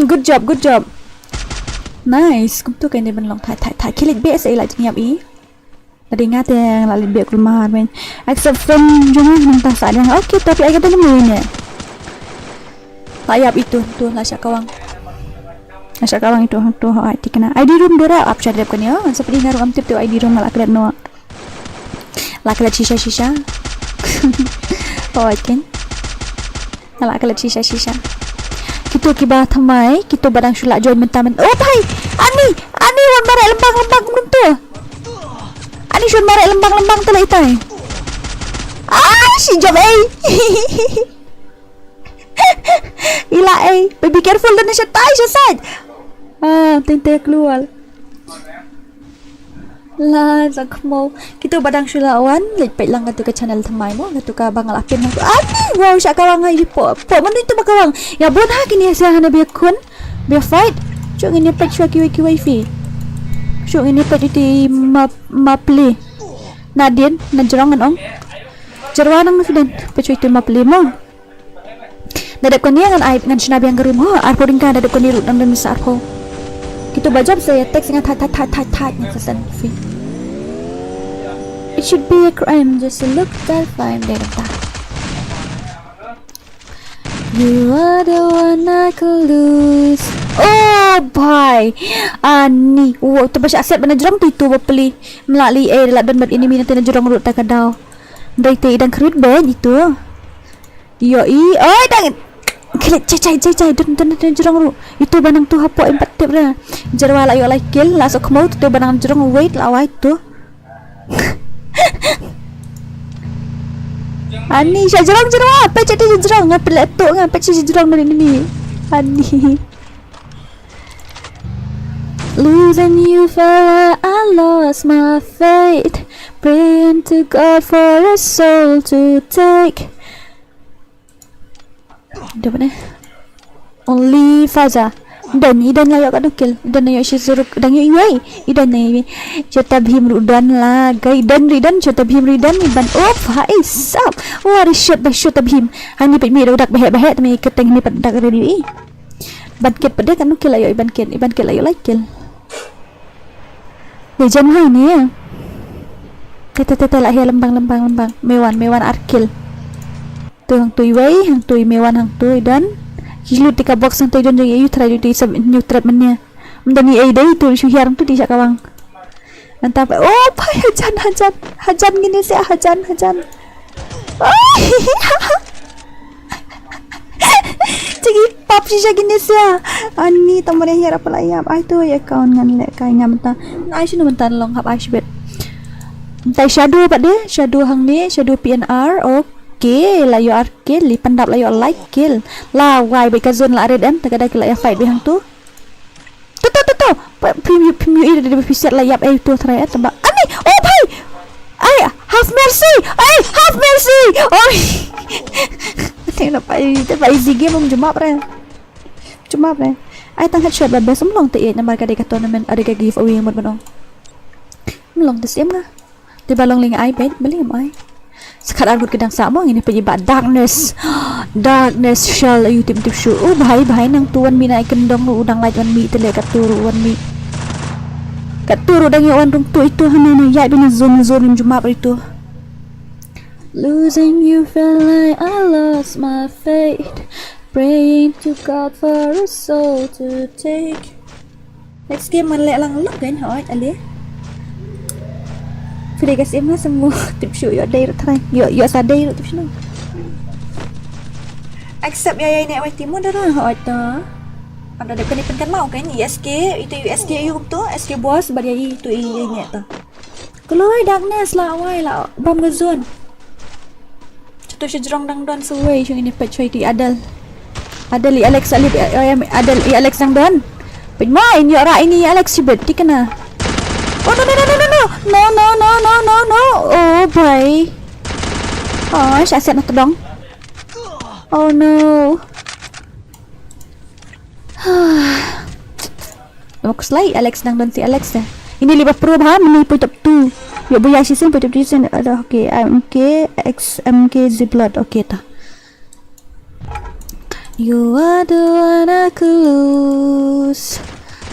Good job, good job. Nice. Cũng tôi cái này mình lòng thải khi lịch bệ sẽ lại nhập ý. Tadi ingat ya lalu biar kelemahan main. Accept friend jangan minta saya. Oke, tapi saya kata nemuin ya. Layap itu tuh lah kawang. Nasa kawang itu tuh ID kena. ID room dora up chat kan ya. Seperti ngaruh am tip tu ID room malah kelihatan no. Lah kelihatan sisa. Oh, kan. Malah kelihatan sisa. Kita kiba thamai, kita barang sulak join mentah-mentah. Oh, bhai. Ani wan bare lembang-lembang mentu. Ani shun bare lembang-lembang tu lah itai. Si job Ila be careful dan siya tayo siya sad. Tinte keluar. La zakmo. Kita badang sulawan, lepet lang katu ke channel thamai mo, katu ka bangal apin mo. Ani wow siya kawang ay po. Man itu bakawang. Ya bon ha kini siya hana biya kun. Biya fight. Chong ini pet siya ki wifi. Chong ini pet iti mapli. Nadien najerangan ong. Jarwanang nafiden pet iti mapli mo. Dadap ko niya ngan sinabi ang garum ho. Arpo rin ka dadap ko ni root ng dun sa arko. Kita bajab saya text nga tat sa sanfi. It should be a crime just to look that fine there. You are the one I could lose. Oh bhai. Ani. Wow, tu pasal aset bana jurang tu bapeli. Melali la don bat ini minat na jurang rut ta kadaw. Dai te idang krut ben itu. Yo oi dang. Kilit cai dun jurang ru. Itu banang tu hapo empat tip dah. Jarwa la yo like kill la sok mau tu banang jurang wait la wait tu. Ani siya jurang apa jadi jurang ngapil eto ngapa siya jurang ni. Ani. Losing you fella, I lost my faith. Praying to God for a soul to take. Dapat only Faza. Dan layak kat nukil. Dan layak syizuruk. Dan yuk iwai. Dan layak Jota Bhim Rudan lah. Gai dan Ridan. Jota Bhim Ridan ni ban. Oh, haisap. Wah, shot by Jota Bhim. Hani pek mi dak bahek-bahek. Tapi keteng ni pada dak redi. Ban ket pada kan nukil layak iban ket. Iban ket layak laikil. Lejan hai ni ya. Tete lah ya lembang. Mewan arkil. Tu hang tui wei, hang tui mewan hang tui dan hilut tika box hang tui dan jadi try di sub new trap menya. Mendani dai tu syuhiar tu di sak kawang. Mantap. Oh, pai hajan gini sih hajan. Cigi pop sih gini sih. Ani tamare hiar apa lah ya. Ai tu ya kawan ngan lek kainya mentah. Ai sih mentan long hap ai sibet. Entai shadow pak dia, shadow hang ni, shadow PNR. Okay, layu arcade, li pandap layu like kill. La why beka zone la red em tagada kila ya fight bihang tu. Tu. Premium ida de piset la yap tu try tebak. Ani, oh bhai. Have mercy. Oh. Tengok pai easy game cuma bre. Ai tang headshot ba semlong te nambar ka de ka tournament ada ka giveaway mod banong. Melong te sim na. Di balong ling ai bet beli mai. Sekarang aku kedang sama ini penyebab darkness shall you tip show. Oh bahai nang tuan mi naik kendong udang lait wan mi tele kat turu wan mi kat turu dang wan tung tu itu hana ya bina zone jumap itu. Losing you felt like I lost my faith, praying to God for a soul to take. Next game man lek lang lok kan hỏi ali. Sudah kasih emang semua tips show yo day try yo sadai lo tips no. Accept ya ini awak timu dah lah atau ada depan kan mau kan USK itu USK you tu SK boss bari itu ini tu. Kalau darkness lah awai lah bom gazon. Contoh sejrong dang don suai yang ini pet di Adal li Alex Adal Alex dang don. Pemain yo ra ini Alex sibet dikena. Oh no. Oh boy. Oh, saya asyik nak todong. Oh no. Bagus lagi Alex dan si Alex dah. Ini 50 bahan ini point up 2. Ya boya season point up 2 ada okey. MK XMK Zblood okey ta. You are the one I could lose.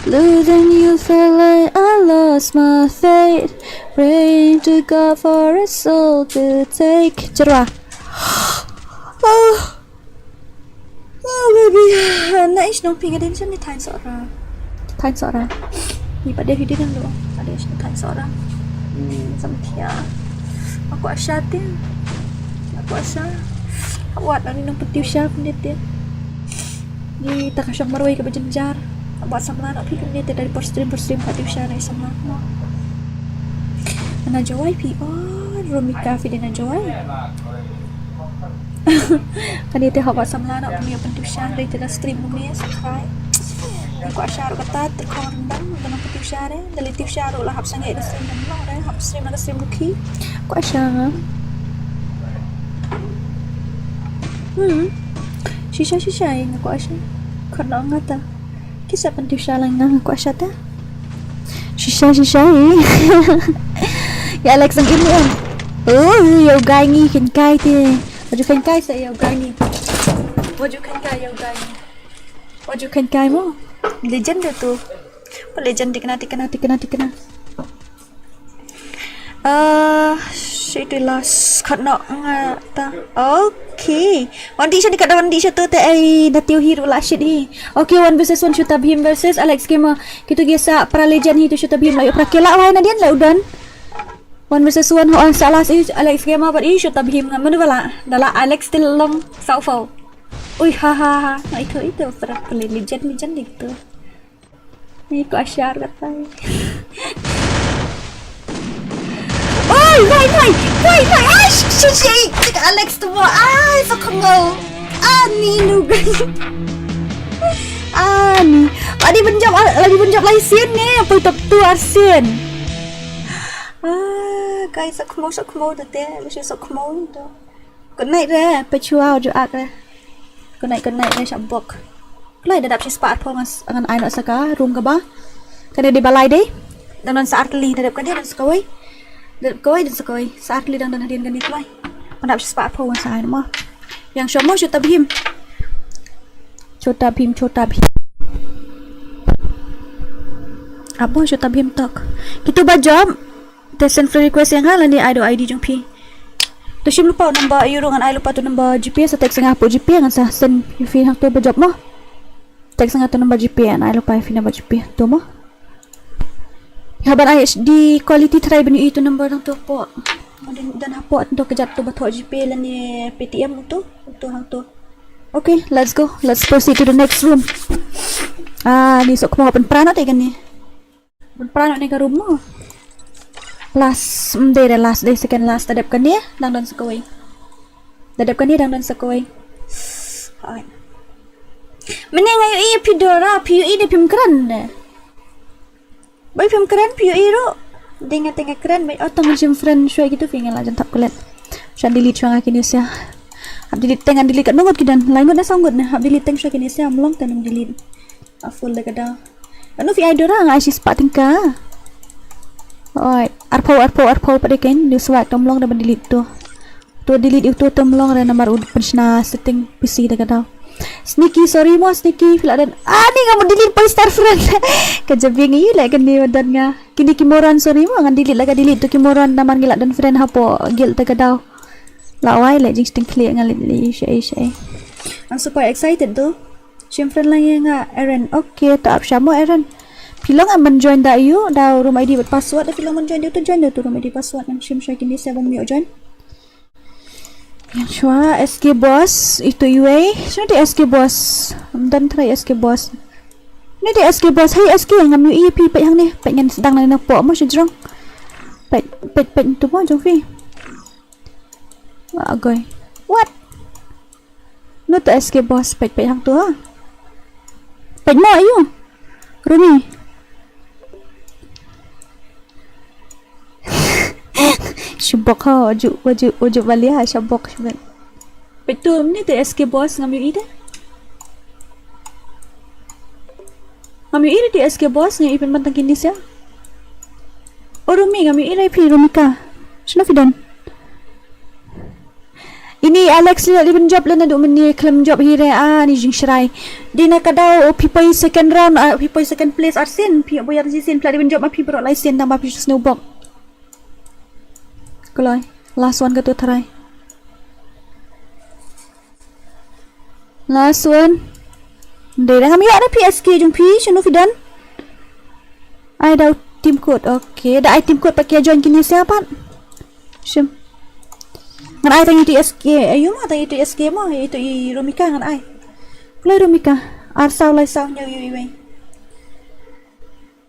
Losing you felt like I lost my faith. Praying to God for a soul to take. Cerah. Oh baby, nãy nó ping attention đi thành sợ ra. Ni pada dia kan lo. Ada thành sợ ra. Sampai aku asyatin. Aku asa. Awat ani nang petiu syar pun dia. Ni tak kasyang marwai ke berjenjar. Buat sama anak pi kan dia dari per stream petiu syar ai sama aku. Ana jawai pi. Oh, Romika fi dia na jawai. Kan dia buat sama anak punya petiu syar dari dalam stream ni subscribe. Aku asyar kata terkau rendam dengan petiu syar dari petiu syar ulah hab sangai di stream dan long dah hab stream ada stream luki. Aku asyar. Shisha yang aku asyar. Karena ngata. Kisah petiu syar lang nang aku asyar ta. Shisha ya Alex ang imo. Oh, yêu gai nghi khen cai thì. Waju khen cai sa yêu gai nghi. Waju khen cai yêu gai nghi. Waju khen cai mo. Legend tu. Apa legend dikena. Itu last karena ngata. Okay. Wandi siya dekat wandi siya tu te ay natiu hero lah shit hi. Okay, 1 vs 1 Shota Bhim versus Alex Gamer. Kita gesa para legend hi tu Shota Bhim layu prakela wai na dian la udan. 1 vs 1 ho salah si Alex Gamer but i Shota Bhim ngam mana bala. Dala Alex still long saufau. Ui ha. Nah itu para legend itu. Ni ko asyar kata. Oi, wait. Ay, shit. Alex tu mo. Ay, sa kamo. Ani nu. Ani. Lagi benjam lagi sien ni. Apa top tu arsen. Guys, sa kamo tu te. Mesti sa kamo tu. Good night re. Pechuao jo ak re. Good night re syabok. Lai dadap si spat po ngan ai nak saka room ka ba. Kada di balai deh. Dan saat li dadap ka dia dan sekawai. Dan sekoi saat lidang dan hadian ganit lai pandap sepak po wan sai mo yang shomo Shota Bhim apa Shota Bhim tak kita bajam test and free request yang halan di ID jong pi tu sim lupa nombor euro ngan ai lupa tu nombor GPS tek sengah po GPS ngan sa sen fi hak tu bajam mo tek sengah tu nombor GPS ai lupa fi nombor GPS tu mo haban ay di quality try bani itu number nang tu po dan hapo at to kejap tu bato GP lan ni PTM tu hang tu. Okay, let's proceed to the next room. Ni sok mo pen prano te gani pen prano ni ka room mo last day second last dadap kan dia dang dan sekoi hai mene ngayo i pidora piu i de pim kran ne Baik film keren piu iro. Dengar keren baik atau macam friend show gitu film lah jangan tak kulit. Saya delete show kini saya. Hab delete kan nungut kidan. Lain got na sanggut na hab delete show kini saya melong tanam delete. Full dah kada. Anu fi idora ngai si spot tingka. Oi, arpau pada kain dia swag tomlong dah delete tu. Tu delete itu tomlong ada nomor pensna setting PC dah kada. Sneaky, sorry mo Sneaky fila dan ni kamu delete pa star friend kajabing iyo lah kan ni wadan nga kini kimoran sorry mo ngan delete laga delete tu kimoran naman gila dan friend hapo gil taga daw lawai lah jing sting clear nga li syai ang super excited tu sim friend lang nga Aaron okay taap siya mo Aaron pilang man join da iyo daw room ID but password pilang man join tu room ID password ng sim siya kini siya bang join yang cua SK Boss itu UA so di SK Boss dan try SK Boss ni di SK Boss hai SK yang ngam EP pe yang ni pe ngan sedang na po mo sejrong pe tu mo jong fi agoy what no to SK Boss pe yang tu ha pe mo ayo Rumi syabok ha waju balik ha syabok betul ni tu SK Boss ngam ide di SK Boss ni ipen bantang kini siya Rumi ngam ide pi Rumika sino fidan Ini Alex lihat liban job lan adu meni claim job hire ni jing shrai. Di nak kadau people second round people second place arsin pi boyar jisin pla liban job ma pi bro license namba pi snowboard. Kolai last one katu try. Last one. Dei dah kami ada PSK jung pi chunu fidan. I dah team code. Okay, dah I team code pakai join kini siapa? Shim. Ngan ai tang TSK, ayo ma tang TSK mo, itu I Romika ngan ai. Klai Romika, arsau lai sau nyau yu iwe.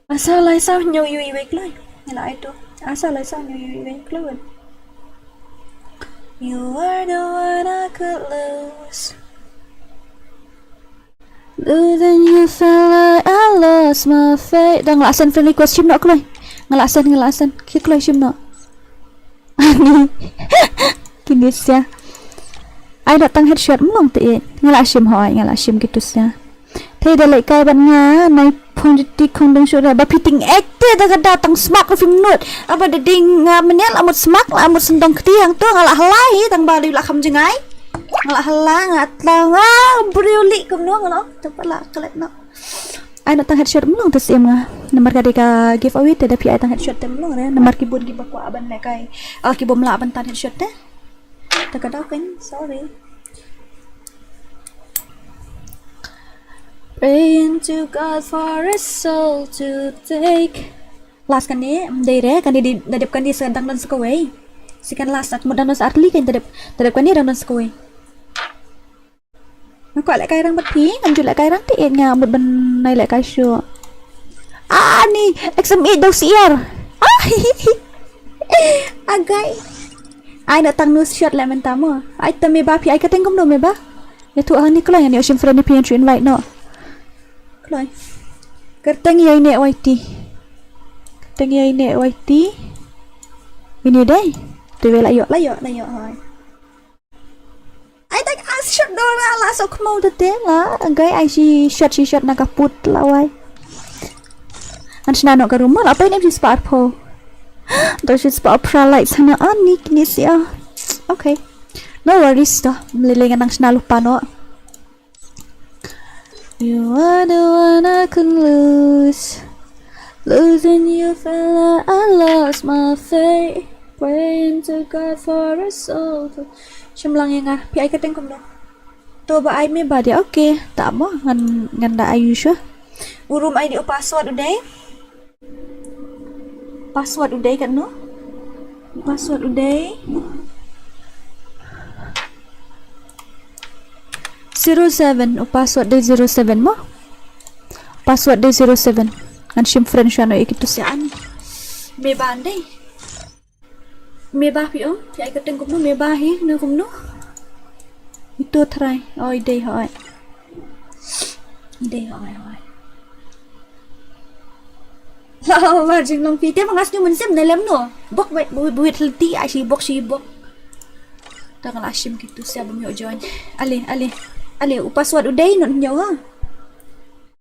Arsau lai sau nyau yu iwe klai. Ngan ai tu, arsau lai sau nyau yu iwe klai. You are the one I could lose. Losing you felt like I lost my faith. Dah ngelasan friendly question nak klai. Ngelasan. Kita klai sim nak. Ani. Kini sia. Ai datang headshot mong te ngala sim hoi ngala sim gitu sia. Thei da lai kai ban nga nai phong ti khong dong sura ba fitting acte da datang smak film nut. Aba da ding nga menel amut smak la amut sendong ketiang tu ngala halai tang ba la kham jengai. Ngala halang atla nga briuli kum no ngalo tepat la kelet no. Ai datang headshot mong te sim nga. Nomor ka giveaway te da pi ai tang headshot te mong re. Nomor kibun gi bakwa ban lai kai. Kibum la ban tan headshot te. Takadakin, sorry. Praying to God for a soul to take. Last kan ni, dere kan di dadap kan di sedang dan sekawai. Sikan last at mudan dan arli kan dadap kan ni dan sekawai. Aku lek kai rang bati, kan julek kai rang tien nga mud ban nai lek kai syo. Ni XM8 daw siar. Agay. Ai datang news shot le mentamo. Ai tame ba pi ai kateng kom no me ba. Ya tu ani klai ani ocean friend pi entry invite no. Klai. Kerteng yai ne YT. Kerteng yai ne YT. Ini dai. Tu ve layo hai. Ai tak as shot dora la so kmo de te la. Gai ai si shot na kaput la wai. An snano ka rumah apa ini si sparpo. There's just about lights sana ani kini siya. Okay. No worries to. Melilingan ng sinalupa no. You are the one I could lose. Losing you felt like I lost my faith. Praying to God for a soul to... Siyam lang yung nga. Pi ay kateng kum no. To ba ay may ba di? Okay. Tama. Nganda ayu siya. Urum ay di o password uday. Password uday kan no? Password uday 07 o password day 07 mo? Password day 07 kan sim friend siya no ikito siya ani may banday may bahi o ay kateng kum no may bahi no kum no ito try oh iday hoy Virgin long pite mangas nyo mansem na lam no bok buwit halti ay si bok tangan asim gitu siya bumyo join ali password uday no nyo ha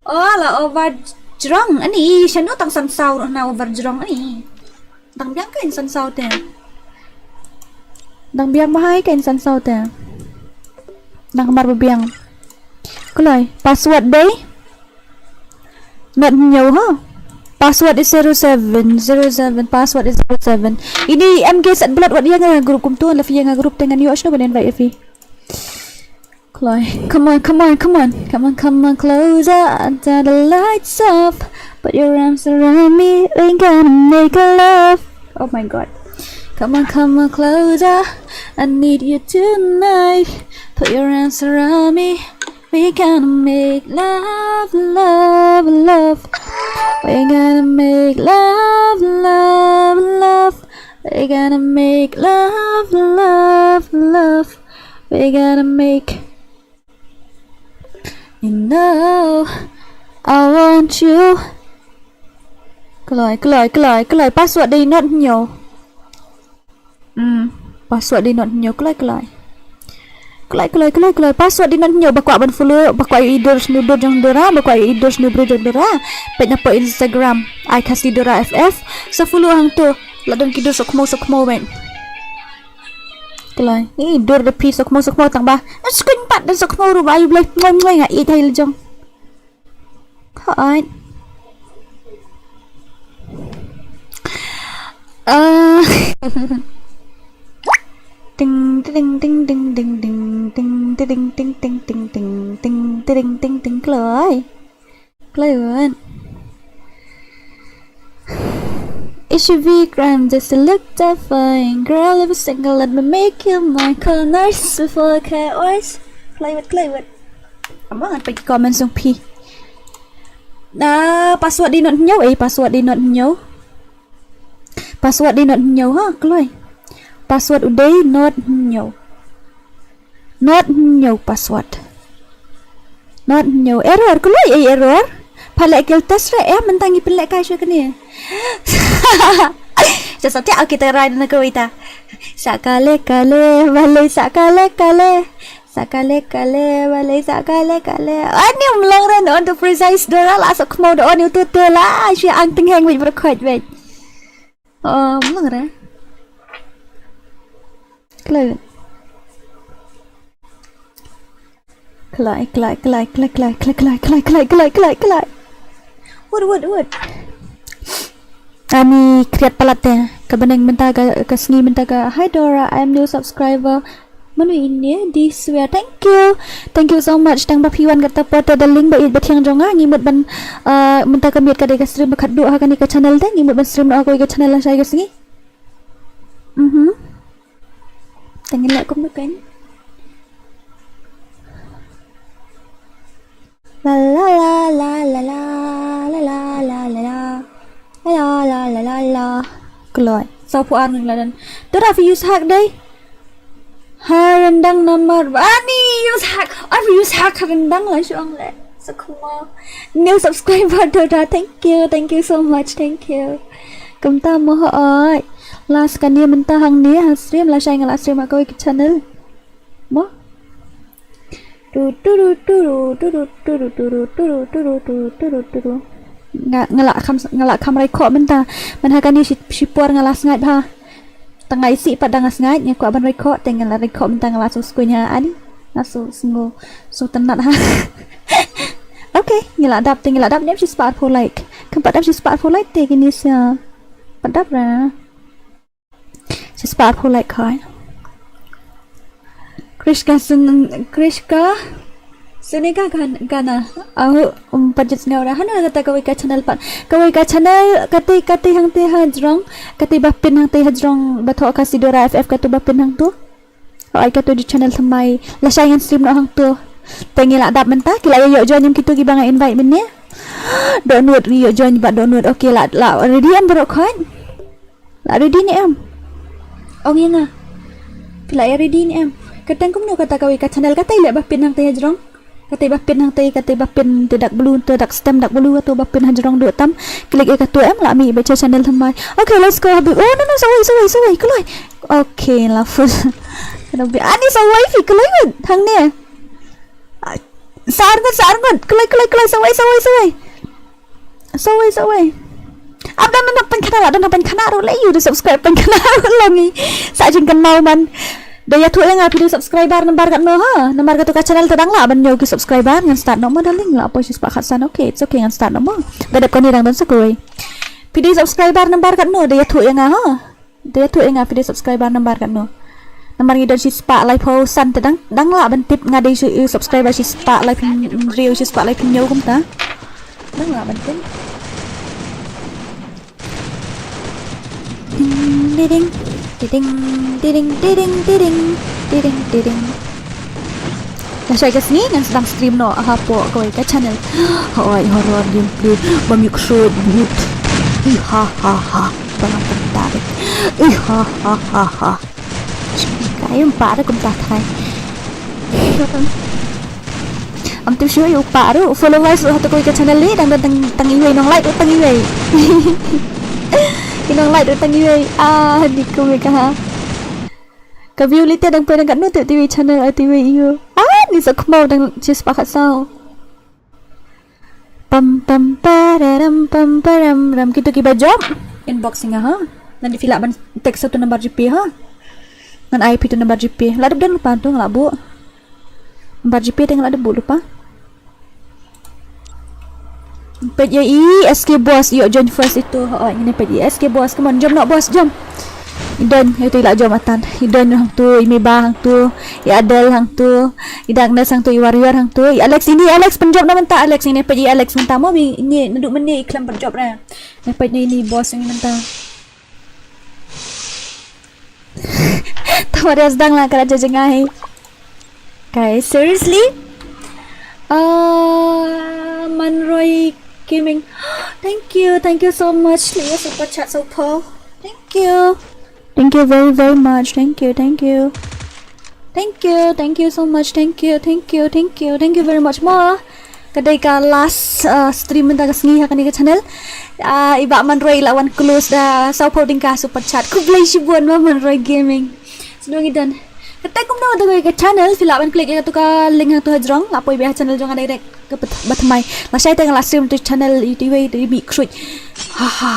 oh la overdrang ani siya no tang sansaw na overdrang ani tang biang kain sansaw te tang biang mahay kain sansaw te nang kamar babiang kulay password day not nyo ha. Password is 07 password is 07 ini MG at blood what dia nga group kumto la fiya nga group dengan yo asno ban invite fi Chloe come on closer until the lights off put your arms around me we gonna make a love oh my god come on closer I need you tonight put your arms around me we gonna make love we're gonna make love we're gonna make love we're gonna make you know I want you Kelai password đi not nhiều password đi not nhiều kelai password di nanyo bakwa ban follow bakwa idors nudo jang dora bakwa idors nudo jang dora pet na po Instagram I kasi dora ff sa follow hang to ladon kido sokmo men Kelai. Ni dur de pri sok mau tang ba. Screen pat dan sok mau ru ba yu blai ngoi nga i thai jong. Khai. Ding ding ding ding ding ding ding ding ding ding ding ding ding ding ding ding Kelai. Kelai wan. HUV gram just to look that fine. Girl, if a single, let me make you my color nice before I care always. Play with. Abang pergi komen sung pi. Password đi not nhau password đi not nhau. Password đi not nhau ha, Chloe. Password udah not nhau. Not nhau password. Not nhau error, Chloe error. Palek kel tes re mentangi pelek kai syu kene. Sesuatu kita ride na kawita. Sakale kale balai sakale kale. Sakale kale balai sakale kale. Ani umlang ran on to precise dora la sok mau on itu tela syu ang ting hang wit berkhot wit. Umlang ra. Klai. What? Ani create palatnya kebeneng mentaga kesni mentaga. Hi Dora, I am new subscriber. Manu ini di swear thank you so much. Tang bapiwan kata foto the link ba it bathiang jonga ngimut ban mentaga miat kada ka stream bakat doa kan ka channel tang ngimut ban stream no aku ka channel la saya kesni. Tangin la kum kan. La la la la la la la la la la la Keloi. Sau puan ng ladan. Dora use hack day. Ha rendang nomor. Ani use hack. Use hack rendang lah syong le. Sakuma. New subscriber Dora. Thank you so much. Thank you. Kamta mo hoy. Last kan dia mentah hang dia stream lah saya ngala stream aku ke channel. Mo. Ngelak kam record mentah menhakan ni sipuar ngalas ngat ha tengah isi pada ngas ngat nya ku aban record tinggal record mentah ngalas uskunya ani nasu sengo so tenat ha. Okay ngelak dap ni si spot for like kempat dap si spot for like te kini sia padap ra si spot for like kai Krishka Sunika gana aku pajet ngora hana kata kawai ka channel kati hang te hajrong kati bapin hang te hajrong bato ka si Dora FF katu bapin hang tu ai katu di channel thamai la sayan stream no hang tu tengila dap mentah kila yo join yam kitu gibanga invite minnya download yo join ba download okay la ready am bro kan la ready ni am ong yang kila ready ni am katang kum no kata kawai ka channel kata ila bapin hang te hajrong kata bapin tidak blue tidak stem tak blue atau bapin hajrong dua tam klik katu em lah mi baca channel thamai. Okay let's go habib. Oh no sawai kelai. Okay lah full kenapa ani sawai fi kelai hang ni sarngan kelai sawai abang nak pen kanal ro lei udah subscribe pen kanal lami sajing kenal man daya tu yang video subscriber nomor kat no ha nomor kat ka channel tadang lah ban yogi subscriber ngan start nomor darling lah apa sih sepakat san okay it's okay ngan start nomor dadap ko ni dang dan sakoi video subscriber nomor kat no daya tu yang video subscriber nomor kat no nomor ni dan si sepak live posan tadang dang lah ban tip ngadai si subscriber si sepak live real si sepak live nyo kum ta dang lah ban tip ding lah saya ke sini yang sedang stream no apa kau ke channel hoi horror gameplay bamyuk shoot but ha bangat tertarik ha kayak para kum tak thai am tu sure you paru followers atau kau ke channel ni dan tangi wei nong like tangi wei Kinang like datang ni di ko ka ka view lite dang pwede kat no TV channel TV iyo ni sa kmau dang just pakat sao pam param ram kita ki job unboxing ha nanti fill up ban text satu nomor GP ha ngan IP tu nomor GP la dan lupa tu ngala bu nomor GP tengok ada bu lupa PJI SK Boss yuk join first itu ini PJI SK Boss come on jom nak bos jom Idon itu ilak jom atan Idon hang tu Imiba hang tu Adel hang tu Agnes hang tu Warrior hang tu Alex ini Alex penjob nak mentah Alex ini PJI Alex mentah mau ini duduk meni iklan penjob dah PJI ini bos yang mentah tahu dia sedang lah kerja jengai guys seriously Manroy Gaming thank you so much Leo super chat so Paul thank you very much thank you so much thank you very much ma kadai ka last stream mentang sengi akan di channel iba Manroy lawan close da sau poding ka super chat ku play si buan ma Manroy Gaming sedang idan katai kum na da ka channel filaban klik ka tu ka link tu hajrong lapoi be channel jong direct ke batmai la sai tang last stream tu channel itu di mi khrui ha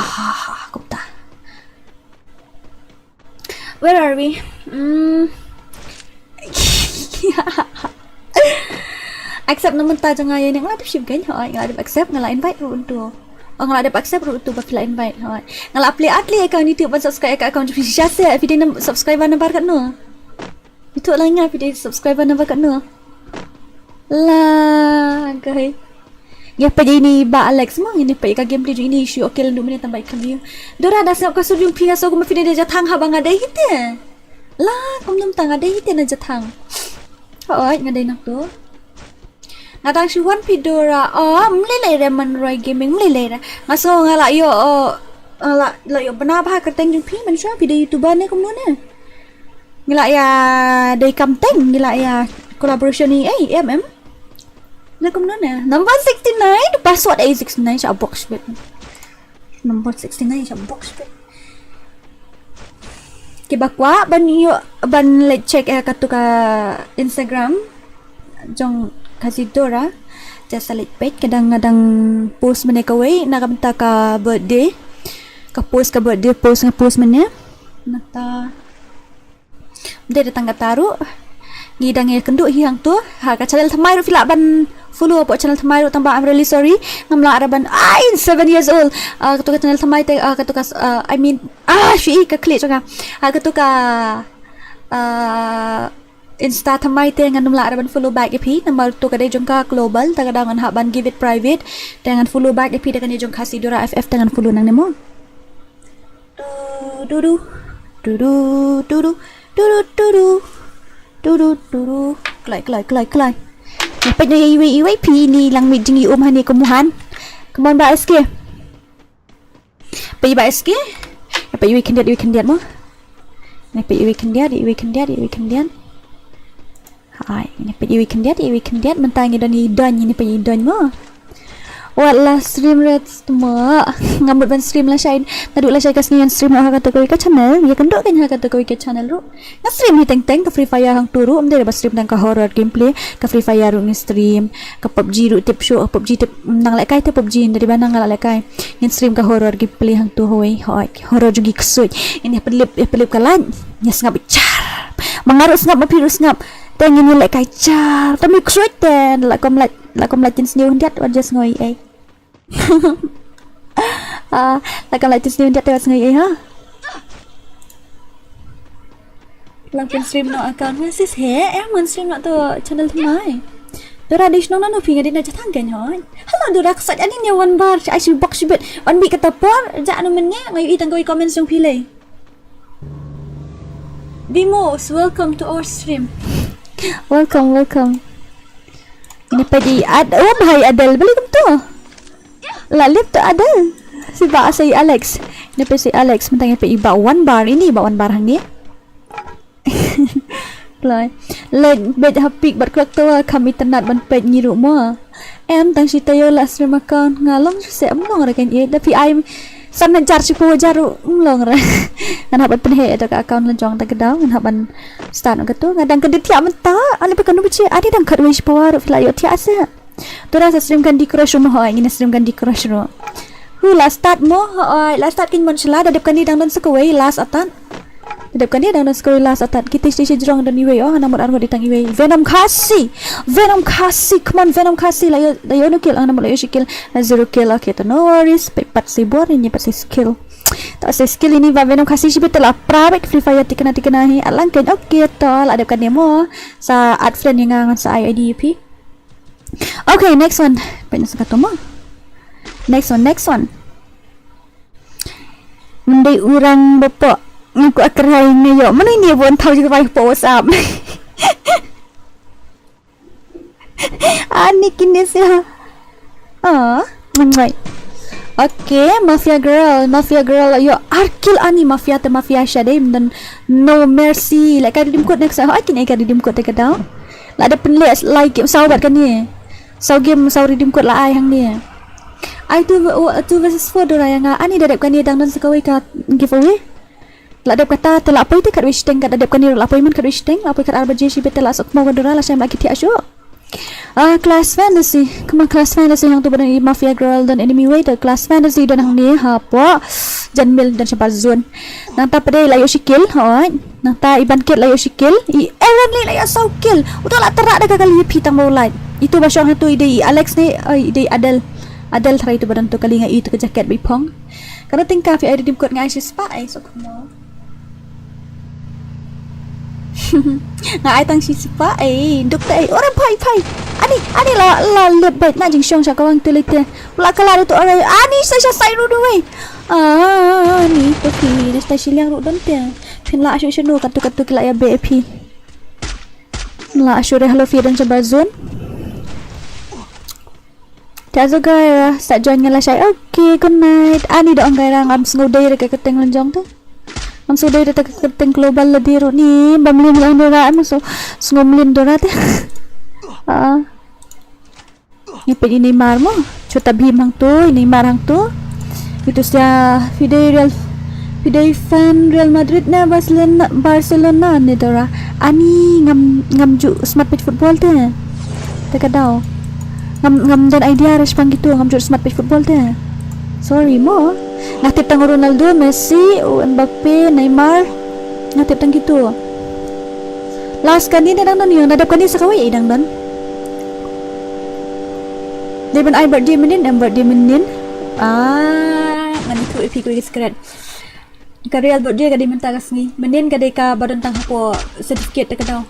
kupta where are we accept naman ta jang ay nang ladip ship gan hoy ngadip accept ngala invite ru untu ngala dip accept ru tu ba fila invite hoy ngala apply atli account YouTube ban subscribe account fi shase video nam subscriber number kat no itu lah ingat video subscriber number kat no lah guys ya pada ini ba Alex mah ini pa ka gameplay ini issue okay landu menit tambah ikan dia dora dah siap ka studio pinga so ko mafide dia jatang habang ada hite lah kom tang ada hite na jatang hoy ngadai nak tu ngadang si one pidora mlelai re Manroy Gaming mlelai re ngaso ngala yo la yo bana ba ka teng jung pi man sha video youtuber ne kom no ne ngila ya dai kam teng ngila ya collaboration ni na kom no ne number 69 password A69 sa box bit number 69 sa box bit kibakwa ban yo ban let check ka tu ka Instagram jong kasidora jasa let page kadang-kadang post mene ka way nakamta ka birthday ka post mene nata dia datang ka taru ngidang ya kenduk hiang tu ka channel thamai ru fila ban follow po channel thamai ru tambah I'm really sorry ngamla araban 7 years old ka tu ka channel thamai te ka tu ka I mean shi ka click ka ka tu ka Insta thamai te nganumla araban follow back epi number tu ka dai jongka global ta kadangan haban give it private dengan follow back epi dengan jongka sidora FF dengan follow nang nemo Kelai. Dapat na iwi pi ni lang mit jingi hani kumuhan. Kemon ba SK? Pa ba SK? Pa iwi kendiat mo. Na pa iwi kendiat. Hai, ini pa iwi kendiat mentangi dan ini pa idon mo. Wala stream red semua ngambil ban stream lah Syain taduk lah Syain kasnian stream lah kata kau ke channel ya kenduk kan kata kau ke channel ru na stream ni teng ke Free Fire hang turu am dia stream tang ka horror gameplay ke Free Fire ru ni stream ke PUBG ru tip show PUBG tip nang lek kai te PUBG dari mana ngal lek kai ni stream ka horror gameplay hang tu hoi horror jugi kesui ini pelip kalan nyas ngap bicar mengarut ngap mapirus ngap tengin ni lek kai car tapi kesui ten lakom latin sendiri hendak just ngoi lakom latin sendiri hendak tewas ngoi ha langsung stream no account sis man stream no tu channel thamai dora dish no pinga din aja tanggen hoi halo dora ksat ani ni one bar I should box bit one bit kata por ja anu mennya ngai itang koi comment jong pilih Dimos, welcome to our stream. Welcome. Ini pagi bahai Adel balik tu. Lalip tu Adel. Si ba say Alex. Ini pa si Alex mentang pa iba one bar ini iba one bar hang ni. Lai. Let bet hapik berkelak tu kami tenat ban pet nyiru mo. Em tang si tayo last stream account ngalong se among ra kan ye tapi I'm sana jar si po jaru long ra kan haban penhe ada ka account lanjong ta gedau kan haban start ka tu ngadang kedit ya menta ali pe kanu bici adi dang kad wish power fly yo ti asa tu rasa stream kan di crush mo ho ingin stream kan di crush ro hu last start mo last start kin mon sela da dep kan di dang dan sekawai last atan Dadap kan dia dang sekolah satat kita station jurang dan iwe namur argo ditang iwe Venom kasi come on Venom kasi layo no kill ang namur layo kill na 0 kill okay to no worries pat si boring ni pat si skill tak si skill ini va Venom kasi si betul private free fire tikana alang kan okay to adap kan dia mo sa add friend yang ngangan sa IIDP. Okay, next one penas kata mo next one Mendai urang bapak ngaku akarai ngayo mana ini buat tahu juga baik po WhatsApp ani kini sih mangai okay mafia girl yo arkil ani mafia syadem dan no mercy like kadi dimkot next kini kadi dimkot te kadau la ada penlek like sahabat kan ni game dimkot la ai hang ni I 2 versus 4 dora yang ani dadap kan ni dang dan sekawai ka giveaway la dap kata tela apa itu kat wish tank kat dap kan ni la apa iman kat wish tank apa kat arba jeshi betel la sok mau dora la syam lagi ti asyo class fantasy kemang class fantasy yang tu badan mafia girl dan enemy waiter class fantasy dan hang ni ha po janmil dan siapa zone nang ta pada layo shikil hoi nang ta iban kit layo shikil ewan ni layo sau kill udah la terak dah kali pitang mau light itu basyong tu ide Alex ni ide Adel try itu badan tu kali ngai itu ke jaket bipong karena tingkah fi ada dimkot ngai spa ai sok mo ngai tang spa ai doktor ai orang pai ani la let bait na jing syong sa kawang telite pula kala tu orang ani saya sai ru doi ni tu fi na station yang ru don te pin la asyo shenu katu kila ya BP la asyo re hello fi dan sabazon Tazo gaira sa join ngala siya okay good night ani do ang gaira ngam sngoday re keteng lenjong tu ang suday re keteng global ladiro ni bamlin lang dora am so snomlin dora te ni pe Neymar mo chota bhim hang tu Neymar hang tu itu sia Fidel fan Real Madrid na Barcelona ni dora ani ngam ju smart pitch football te kadao ngam dan idea respon gitu ngam jur smart pitch football teh sorry mo ngatip tang Ronaldo Messi Mbappe Neymar ngatip tang gitu last kali ni dang don yo nadap kani sakawai dang don Deben I birthday menin ngani tu epi ko secret ka real birthday ka di menta kasni menin ka de ka badan tang hapo certificate ta kadau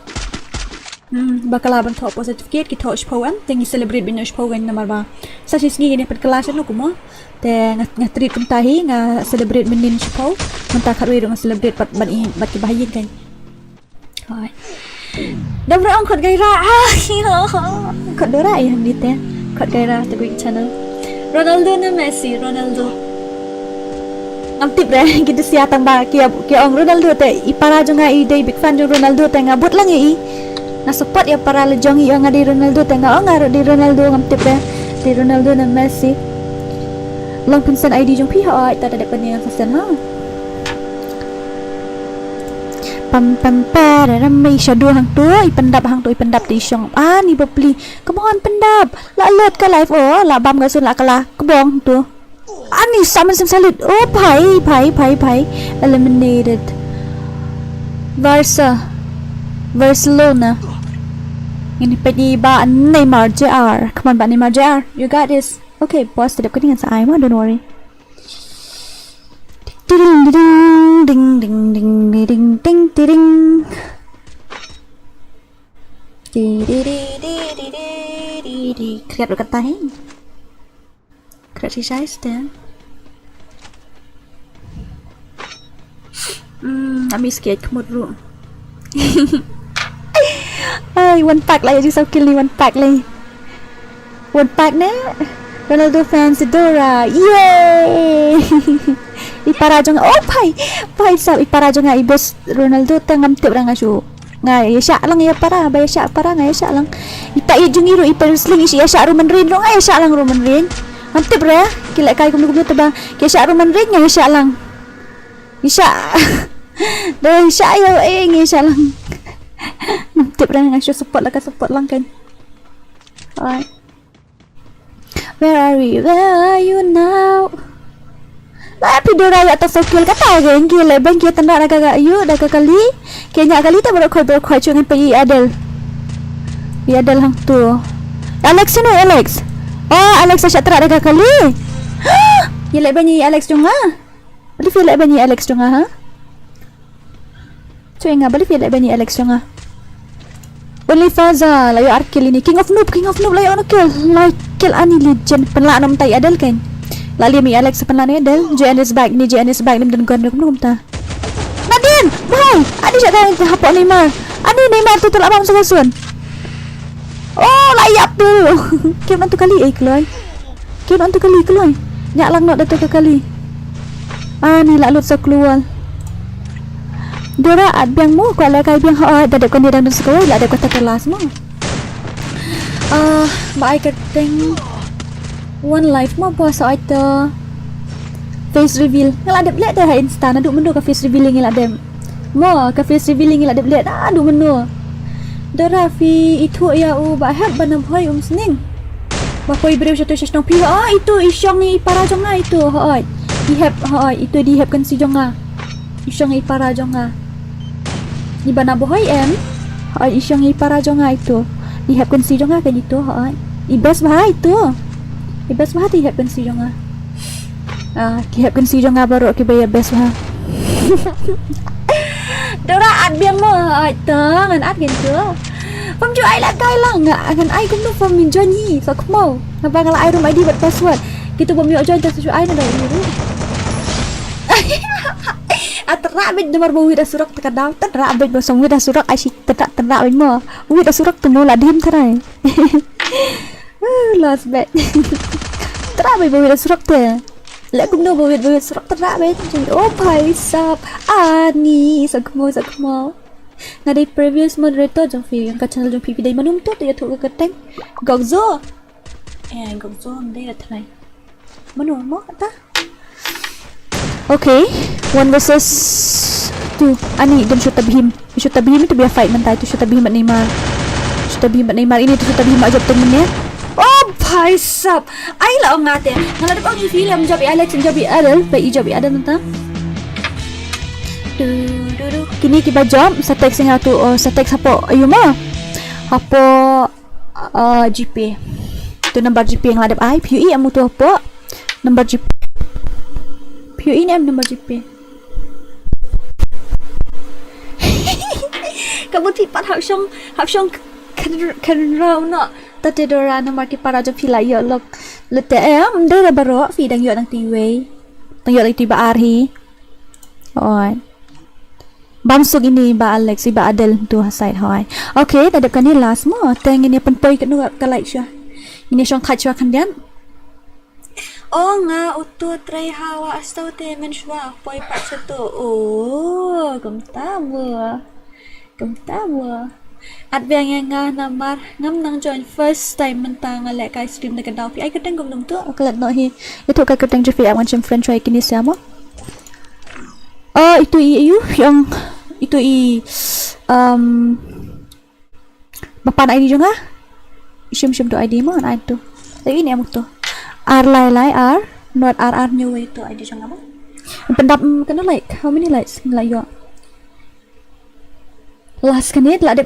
bakal abang thok po certificate ki thok shpoan tengi celebrate bin shpoan namar ba sa sisgi ni pat kelas no kumo te ngatri kum tahi nga celebrate menin shpo menta kharwe ro celebrate pat bat ki bahayin kan hai dabra ang khot gaira khot dora ai hang dit khot gaira te quick channel Ronaldo na Messi Ronaldo ang tip re gitu siatang ba ki ong Ronaldo te ipara jo nga i day big fan jo Ronaldo te nga but lang i na support ya para lejong yang di Ronaldo tengah ngar di Ronaldo ngamtip ya di Ronaldo dan Messi long pinsan ID jong pihak ai tak ada pening pesan ha pam ramai shadow hang tu ipendap di syong ni beli kemohon pendap la lot ka live la bam ga sun la kala kebong tu ani saman sim salit pai eliminated Barcelona ini peniba Neymar JR come on ba Neymar JR you got this okay boss tidak keningan sa ai mo don't worry ding kreat berkata kreat si size dan ami skate kemud ru ay one pack lah jadi kill ni one pack na Ronaldo fans Dora yay ipara jo nga pai sa ipara jo nga ibes Ronaldo tangam tip ra nga syu nga ya lang ya para ba ya para nga ya lang ita ijung iro ipersling ya Roman Reigns nga ya lang Roman Reigns antip ra kila kay kum ba ya Roman Reigns nga ya lang ya dah ya ya lang tip ra nga syu support lang kan alright where are you now Tapi Dora ya tak fakir kata geng gila bang kita tanda agak ayu dah kali kayaknya kali tak berkhoi cungan pergi Adel hang tu Alex ni Alex oh Alex asyik terak agak kali gila banyi Alex junga beli feel banyi Alex junga ha cuy ngah beli feel banyi Alex junga Only Faza layu arkil ini king of noob layu ono kill ani legend penlak nom tai Adel kan Lali mi Alex penlan Adel JN is back ni dan gondok num ta Nadine boy adi jak dah hapok Neymar adi Neymar tu telak bang sagasun oh layap tu kim tu kali keloy kim tu kali keloy nyak lang nok datu kali ni lak lut so keluar Dora at biang mu ko la kai biang ha da de kon dia dang sekolah la de ko ta kelas mu ba ai keteng one life mo pa sa ito face reveal ngala de let dah insta na duk mendo ka face revealing ngala dem mo ka face revealing ngala de let duk mendo Dora fi itu ya u ba hab banam hoy sning ba koi breu satu sesnong pi itu isyong ni para jonga itu hoy itu di have kan si jonga isyong ni para jonga ni bana boy isyong ni para jonga itu di have kan si jonga kan itu hoy ibas ba itu ibas ba di have kan si jonga di have kan si jonga baru ke bayar best ba Dora ad biang mo itu ngan ad gitu Pam ju ai la kai lang ngan ai cũng no pam min join so kmo ngapa ngala ai room ID buat password gitu pam yo join tas ju ai na dai ni atrak bit nomor bawi dah surak tekan daw atrak bit bosong wi dah surak ai sik tetak terak bit mo wi dah surak temu la dim tarai last bet terak bit bawi dah surak te lek cũng no bawi surak terak bit oh bhai sab ani sakmo na di previous moderator jong fi yang ka channel jong pp dai manum to ya thu ka teng gokzo dai la thlai manu mo ta okay 1 versus 2 ani dan shoot tabhim itu biar fight mentai tu shoot tabhim Neymar ini tu shoot tabhim ajab temen ya oh bhai sab ai la ngate ngala de bang film jabi Alex jabi Adel bai jabi Adel nanta kini kita jump sa text nga tu sa text hapo ayo mo hapo GP tu number GP yang ladap ai PUE amu tu hapo number GP PUE ni am number GP kamu tipat hak syong kan raw no tate Dora number ki para jo pila yo lok lete am de baro fi dang yo nang tiwe tang yo tiba arhi oi Bamsug ini ba Alex ba Adel tu side hoy okay tadi kan ni last mo teng ini penpoi ke nu ka like sya ini syong khacha kan dian oh nga utu try hawa astau te men shwa poi part satu oh gumta bo at biang nga namar ngam nang join first time mentang lek kai stream de kadau pi ai keteng gum num tu kalat no hi itu ka keteng je fi am macam friend try kini siamo itu yang itu bapak ID juga shim tu ID mo na itu tapi ini amu tu R lai R not R new itu ID juga mo pendap kena like how many likes like yo last kanit ladep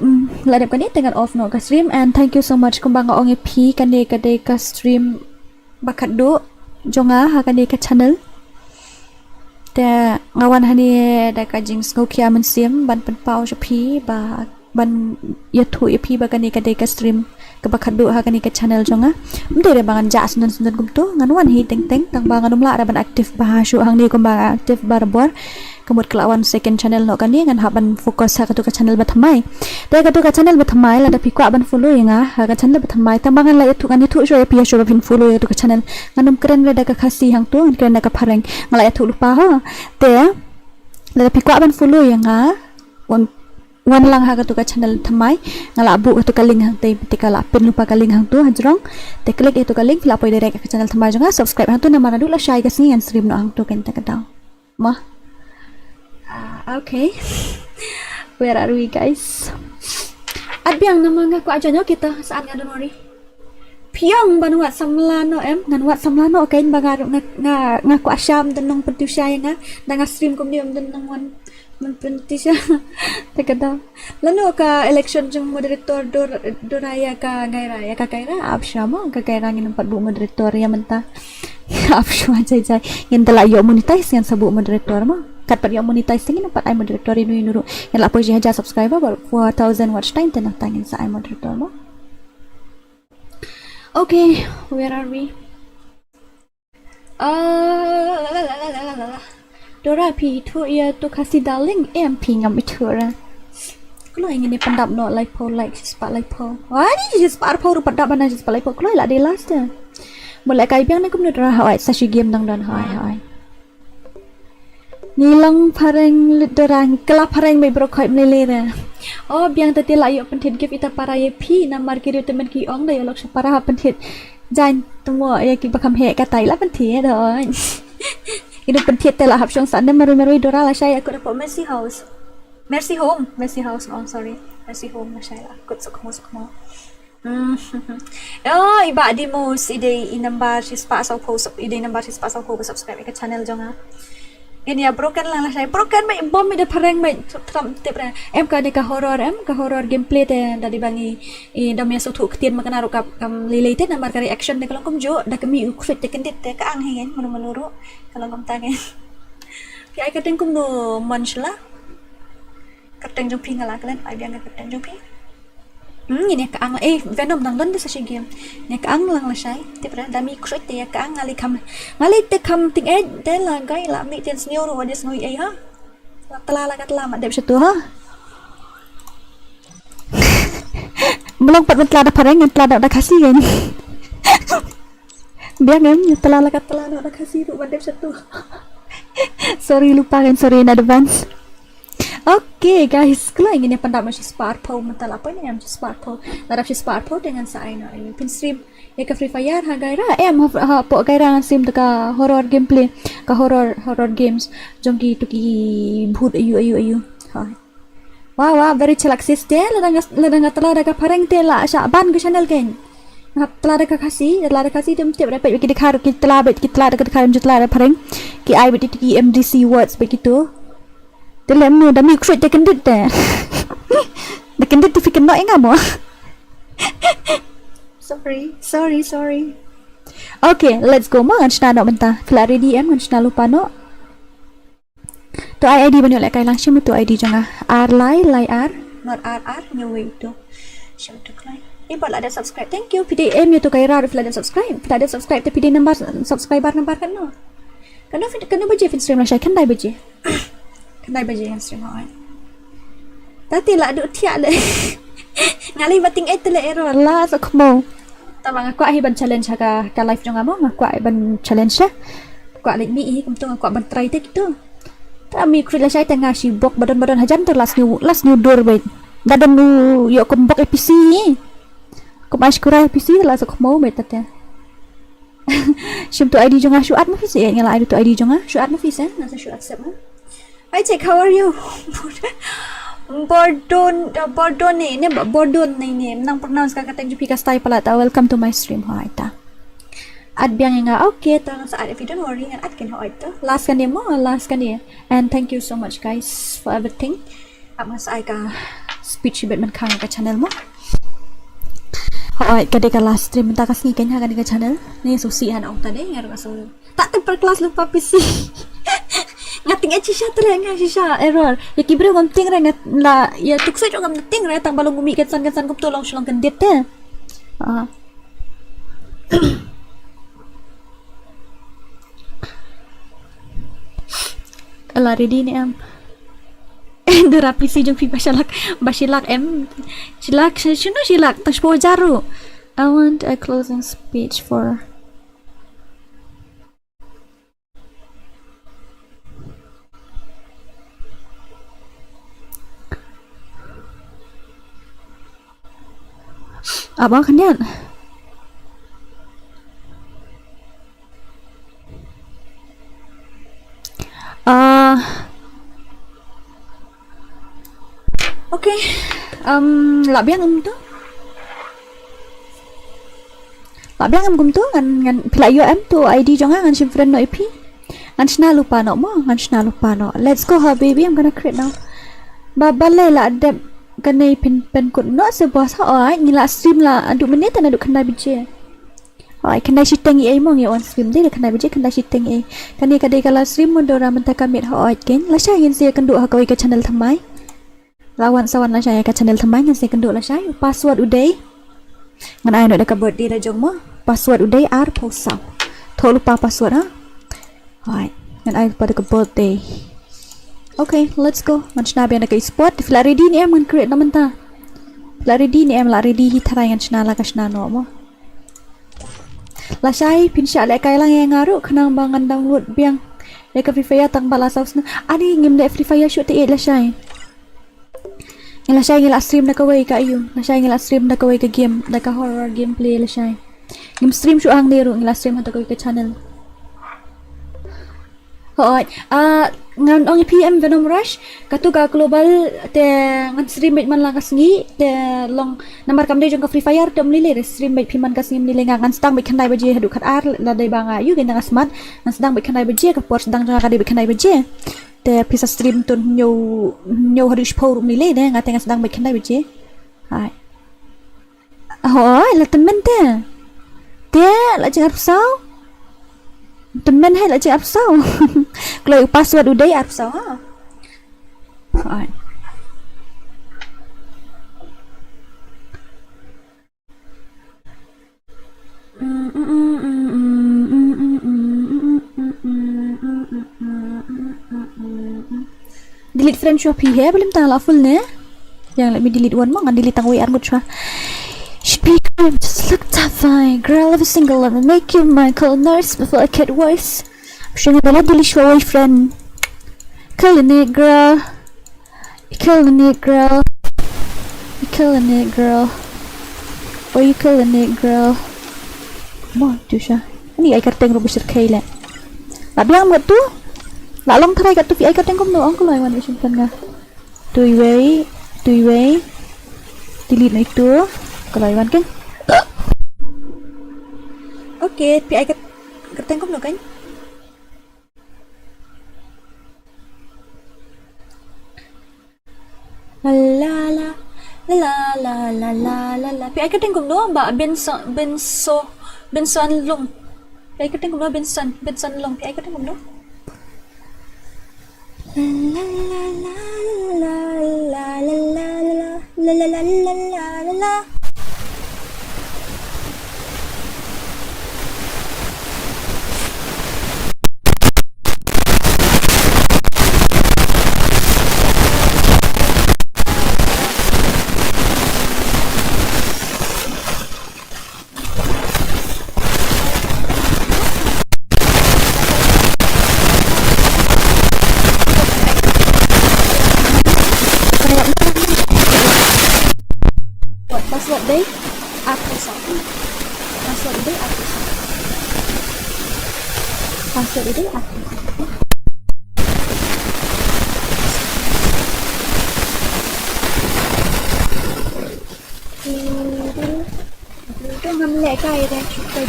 kanit dengan off no ka stream and thank you so much kumbang ong EP kade ka stream bakat do jonga ha kade ka channel te ngawan hani da ka jings ngokia men sim ban pen pau shapi ba ban yathu epi ba kani ka de ka stream ka bakhadu ha kani ka channel jonga mde re bangan ja sunan gum tu nganwan hi teng tang bangan umla ra ban aktif ba shu hang ni kum ba aktif barbor kemut kelawan second channel no kani ngan haban fokus ha ka tu ka channel bathamai te ka tu ka channel bathamai la da pi kwa ban follow nga ha ka channel bathamai tambangan la yathu kani thu sho pi sho bin follow ya tu ka channel nganum keren da ka khasi hang tu keren da ka phareng ngala yathu lupa ha te la pi kwa ban follow nga wan lang ha ka tu ka channel thamai ngala bu ka tu ka link hang te te ka la pin lupa ka link hang tu hajrong te klik itu ka link la poi direct ka channel thamai jonga subscribe hang tu na mana du la share ka sini and stream no hang tu kan ta ka daw ma okay where are we guys at biang nama nga ko aja nyo kita saat nga donori piang banuat samlano nganuat samlano kain bangar nga ko asyam denong pentusya nga nga stream kum diam denong man pentusya tagada lano ka election jung moderator doraya ka gaira absyama ka gaira ngin 4 bu moderator ya menta absyama jai ngin tala yo monetize ngin sabu moderator ma kat par yo monetize ngin 4 ai moderator inu nuru ngin la poji haja subscriber 4000 watch time tenang tangin sa ai moderator ma. Okay, where are we? Dora pi tu ia tu kasih darling MP ngam itu orang. Kalau ingin ni pendap no like po like spot like po. Wah ni spot po ru pendap mana spot like po. Kalau lah di last dah. Mulai kai biang ni kum dora hawai sashi game dang dan hawai. Nilang pareng dorang kelap pareng mai brokoi melele. Oh biang tadi lah yuk pentit give ita para ye pi namar kiri temen ki ong dah yolok para pentit jan temu ya ki bakam he katai lah pentit dah. Ini pentit telah hap syong sana meru dora lah saya aku dapat Mercy Home oh sorry Mercy Home lah saya aku sukmo. Oh iba di mus ide inambar sispa asal post ide nambar sispa asal post subscribe ke channel jonga. Ini ya broken lah saya broken mai bom mi de pareng mai tram tip ra em ka de ka horror gameplay te dari bangi dam ya sotu ketien makana ro ka related nambar ka reaction de kalau kum jo da kami ukfit de kendit te ka ang hengen menuru kalau kum tangen pi ai ka teng kum no manchla kateng jong ping ala kalen ai biang ka kateng jong ping ini ka ang venom nang don de sa game ne ka ang lang la sai tip ra dami ukfit te ka ang ali te kam ting de la gai la mi ten snio ro wadis ngoi ha tala la kat lama de situ ha belum pat tela da pareng tela da kasih kan biang tela la kat tela da kasih ro wadis situ sorry lupa kan sorry in advance. Okay guys, kalau ingin pandap masih sparpo mental apa ini yang sparpo, larap sparpo dengan saya ini pin stream ya ke Free Fire ha gaira ha po gaira stream ka horror gameplay ka horror games jongki tuki bhut ayu ha wah very chelak siste ladang tela daga pareng tela ban ke channel kan ngap tela daga kasih dem tip dapat ki dikhar ki tela daga dikhar tela pareng ki ai bit ki MDC words begitu. Dalam nu dah mix dia kendit dah. Dah kendit tu fikir nak ingat mo. Sorry. Okay, let's go. Mo ngan nak mentah. Flat ready ngan lupa no. Tu ID banyak lek kai langsung tu ID jangan. R R not R nyawa itu. Siapa tu klien? Import lah ada subscribe. Thank you. PDM tu kai rar flat dan subscribe. Flat dan subscribe tapi PD number subscriber number kan no. Kena baje fin stream lah saya kan dai baje. Kenai baje yang stream hoi. Tadi lah duk tiak le. Ngali bating le error lah so kemo. Tamang aku ai ban challenge ka live jong amo aku ai ban challenge ya. Aku ai mi kum tu aku ban try te gitu. Tami create lah saya tengah sibuk badan hajan ter last new door baik. Dadan nu yo kumbok EPC. Ku maskura EPC lah so kemo baik tata. Shim tu ID jong syuat mo fis ya ngala ID tu ID jong syuat mo fis nasa syuat sep mo. Hi Jack, how are you? Bordon ni nang pronounce ka kateng jupi ka style pala ta. Welcome to my stream ha ita. Ad biang nga okay ta sa ad if you don't worry and ad kin ha ita. Last kan dia. And thank you so much guys for everything. At mas ay ka speech bit man kang ka channel mo. Hoy kade ka last stream ta kasi kanya ka channel. Ni susi han ang tade ngar ka so. Tak temper kelas lupa PC. Ngating shisha terang shisha error ya kibre ngonting ra ngat la ya tukse jong ngating ra tang balong umi kan kum tolong shlong kan det te ala ready ni am dora PC jong pi basilak em silak tas po jaru. I want a closing speech for apa kan dia? Okay. Labian tu. Pak bilang em gum tu ngan pila yo em tu ID jonga ngan sim friend no IP. Ngan shna lupa no mo, ngan shna lupa no. Let's go habibi, I'm gonna create now. Babale la adep kanai pen kun no se bos ha oi ngila stream la adu menit adu kena bije. Oi kena shiteng ai mo ngi on stream de kena bije kena shiteng ai. Kani kadai kala stream mo dora menta kamit ha oi ken. La sha yin se kendu ha koi ke channel thamai. Lawan sawan la sha ke channel thamai ngan se kendu la sha password udai. Ngan ai no da ka birthday da jong mo. Password udai ar posau. Tho lupa password ha. Oi ngan ai pada ke birthday. Okay, let's go. Ngan shna bian ka spot. Fila ready ni em ngan create naman ta. La ready ni em la ready hi tharai ngan shna la ka shna no mo. La shai pin sha le kai lang yang ngaru khnang bangan download biang. Le ka Free Fire tang bala saus na. Ani ngim le Free Fire shoot te la shai. La shai ngila stream na ka way ka ayu. La shai ngila stream na ka way ka game, na ka horror gameplay la shai. Ngim stream shu ang niru ngila stream ha ta ka way ka channel. Hoy, ngan ong PM Venom Rush katuga global te ngan stream bit man lang kasngi te long nambar kam de jong ka Free Fire dom lile stream bit piman kasngi nile ngan stang bit khandai baje hadu khat ar la dai banga yu gen ngasmat ngan stang bit khandai baje ka por stang jong ka de bit khandai baje te pisa stream ton nyo hadu shpor nile ne ngate ngan stang bit khandai baje hai hoy la temen te la jangan sao temen hay là chị áp sao lời password udah áp sao ha rồi delete friend Shopee ya belum tahu full ne yang let me delete one more ngan delete tang WR mut shwa speaker just look that fine girl of a single and make you my cold nurse before I get worse shouldn't have delete your boyfriend killing it girl killing it girl killing it girl why you killing it girl mo tu sha ni ai karteng ro besar kaila la biang mo tu la long thrai ka tu fi ai karteng kom no ong ko lai wan simpan nga tui wei delete na itu kalau iwan kan oke pi ai kerteng kom no kan la la la la la la la la pi ai kerteng kom no ba benson long pi ai kerteng kom no benson long pi ai kerteng kom no la la la la la la la la la la la la la password day aku satu password day aku satu password day aku itu ngambil kai deh cukai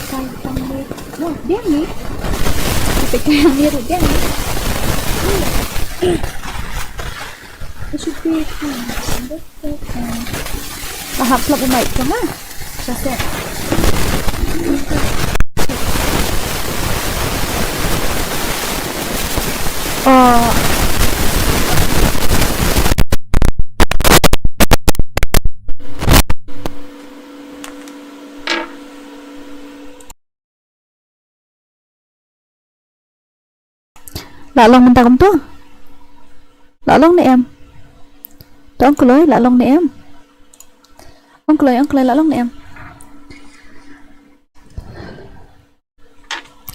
kai tambah wah dia nih cukai yang dia tuh dia nih it should be tahap lebih baik kan lah selesai oh lạ lông mình ta cũng tốt lạ lông này em đó ông lối lạ lông này em ông cười lạ lông này em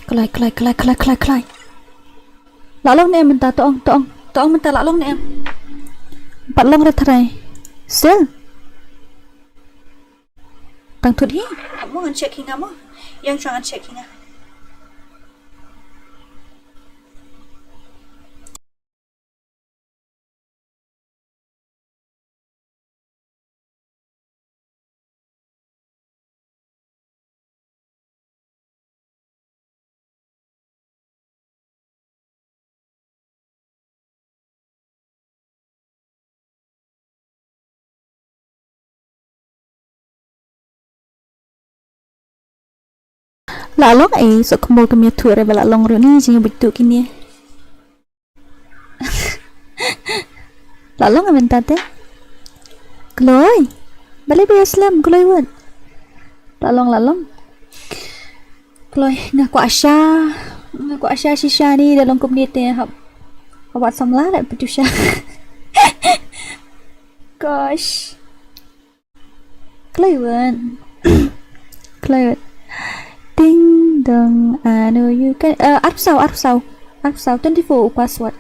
cười lạ lông này em mình ta to ông mình ta lạ lông này em bạn lông ra thay sel tăng thuật hi kamu ngan checking kamu yang jangan checking lạ lắm ấy sợ không bao cái miệt thua rồi và lạ lòng rồi ní chỉ bị tụ kia nè lạ lắm mình ta thế Chloe balik biar Islam Chloe buat lạ lắm Chloe ngaku Asha Shisha ni dalam komuniti hab buat samlah lại Patricia gosh Chloe buat Chloe buat ding dong I know you can áp sau 24 password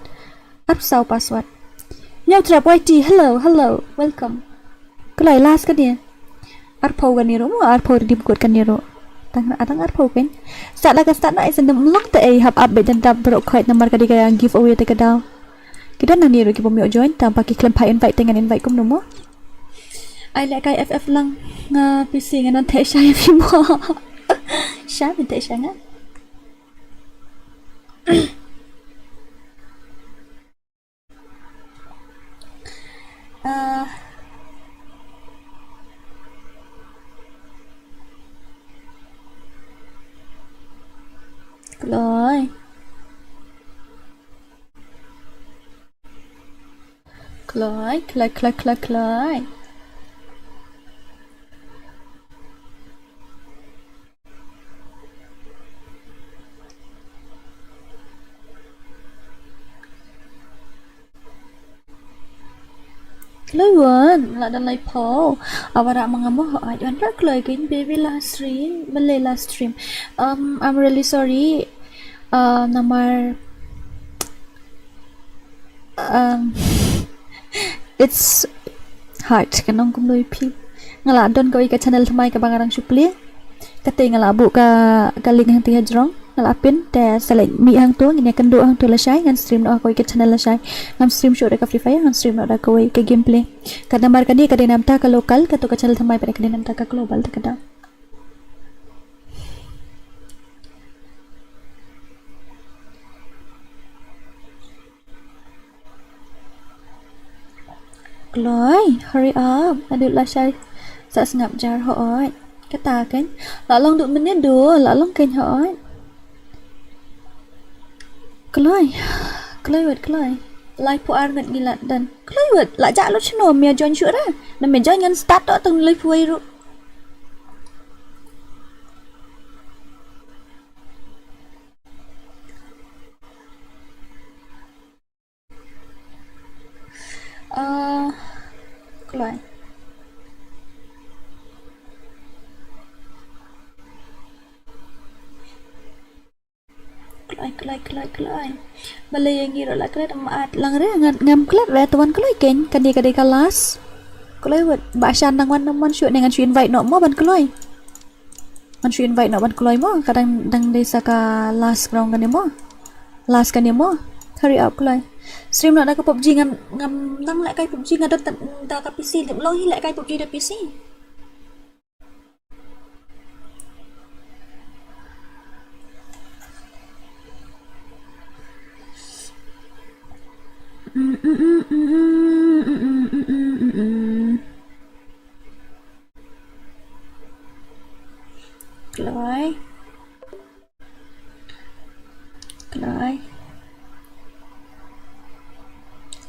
nhau trap YT hello welcome Chloe last kan dia arpo kan niro mo arpo di buat kan niro tang arpo kan start na isendem lock te hab update dan tab bro khait nomor ka diga yang giveaway te kadau kita na niro ki pemio join tanpa ki claim invite dengan invite kum no mo ai lại cái FF lang nga PC nga non thể sai phim mo sai mình thể sai á Chloe Chloe là dan lai po awara mangamo ho ajon ra Chloe kin baby last stream I'm really sorry nomor it's hard kanong kum loi pi ngala don ko ika channel thamai ka bangarang supli kate ngala bu ka link hang ti hajrong ngala pin te select mi hang tu ngine kan do hang tu la sai ngan stream no ko ika channel la sai ngam stream show ka free fire ngan stream no da ko ka gameplay ka namar ka ni ka dinam ta ka local ka to ka channel thamai pa ka dinam ta ka global ta ka da Chloe, hurry up. Aduk lah Syai. Sak sengap jar hoot. Kata kan. Lak long duk menit do, lak long kan hoot. Chloe. Lai pu ar ngat gilat dan. Chloe, lak jak lo chno mia join syuk dah. Na mia join ngan start tok teng live way ru. Chloe. Balai yang giro lah kalian maat langre ngam kalian retuan kalian ken kadi kelas kalian buat bahasan nang syuk dengan syuk invite no mo ban kalian man syuk invite no ban kalian mo kadang dang desa ka last ground kan mo last kan mo hurry up kalian stream nak ke PUBG ngam nang lại cái PUBG ngam ta ka PC tem lo hi lại cái PUBG da PC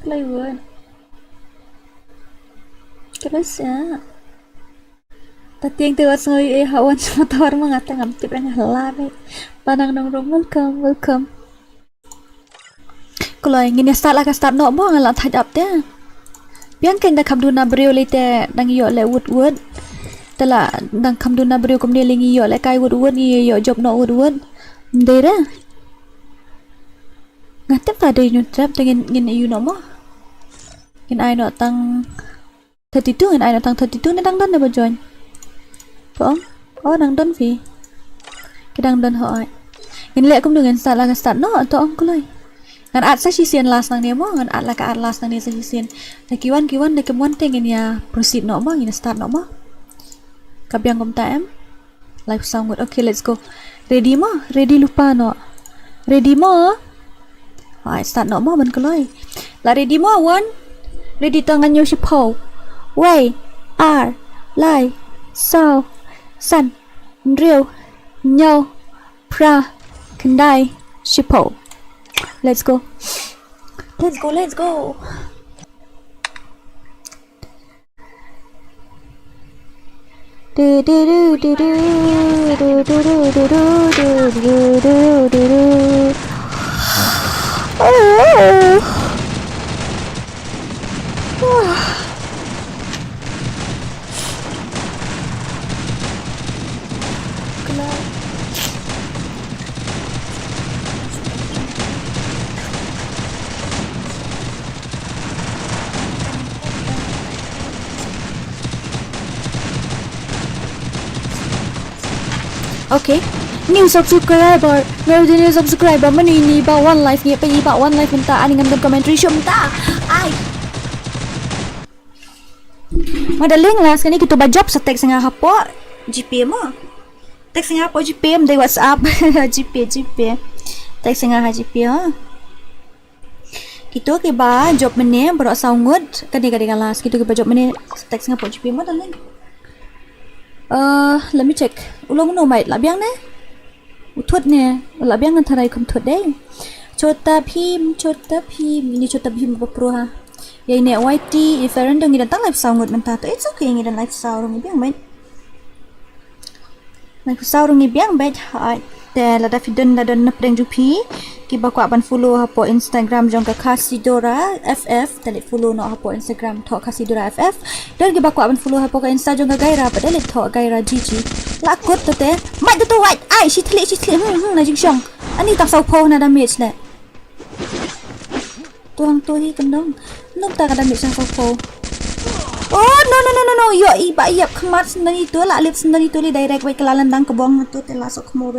Chloe buồn terus ya tadi yang tewas ngoi hawan motor mengata ngamtip yang halal panang nong welcome kalau ingin start lah start no mo ngalat hide up dia biang keng dah kamduna brio lite dang yo le wood tala dang kamduna brio komne lingi yo le kai wood ni yo job no wood dera ngatep ta dei nyutrap dengan ngin you no mo ngin ai no tang 32 ngin ai no tang 32 ni dang don ba join Không? Đang đơn phí cái đang đơn hỏi ngin lệ cũng được ngin start là start no to ông có lời ngan at sa sisian last nang nemo ngan at la ka at last nang ni sa sisian na kiwan na kemuan tengen ya proceed no mo ngin start no mo kabyang kom ta em live sound good okay let's go ready mo ready lupa no ready mo hai start no mo ban ko loi la ready mo one ready tangan yo si po way r lai sao san real nhau pra kendai shipo. Let's go. Let's go. Do do do do do do do do do do do do do do. Oh. Okay, new subscriber. Meron din yung subscriber man ini ba one life niya pa iba one life minta aning ang commentary show minta. Ay. Madaling las kani kita ba job sa text nga hapo. GP mo. Text nga po GP mo day WhatsApp. GP. Text nga ha GP ha. Kito ke ba job mene bro saungud kani las kito ke ba job mene text nga po GP mo daling. Let me check. Ulong no mai labiang ne. Uthut ne. Labiang nan tharai kum thut dei. Chota phim ini chota phim ba pro ha. Yai ne YT if random ngidan tang live sound man ta to it's okay ngidan live sound ngi biang mai. Live sound ngi biang bai ha. Te la da fidon la don napdeng jupi ki ba kwa ban follow ha po Instagram jong ka Kasidora FF tele follow no ha po Instagram tho Kasidora FF dan ki ba kwa ban follow ha po ka Insta jong ka gaira pa dele tho gaira GG la kot to te mai to white ai shi thli na jing shong ani tak sau po na damage ne tuang to hi kan dong nung ta ka damage sa sau po. Oh no yo iba yap khamat sendiri tu la lip sendiri tu li direct wai kelalan dang kebong tu te la sok khmo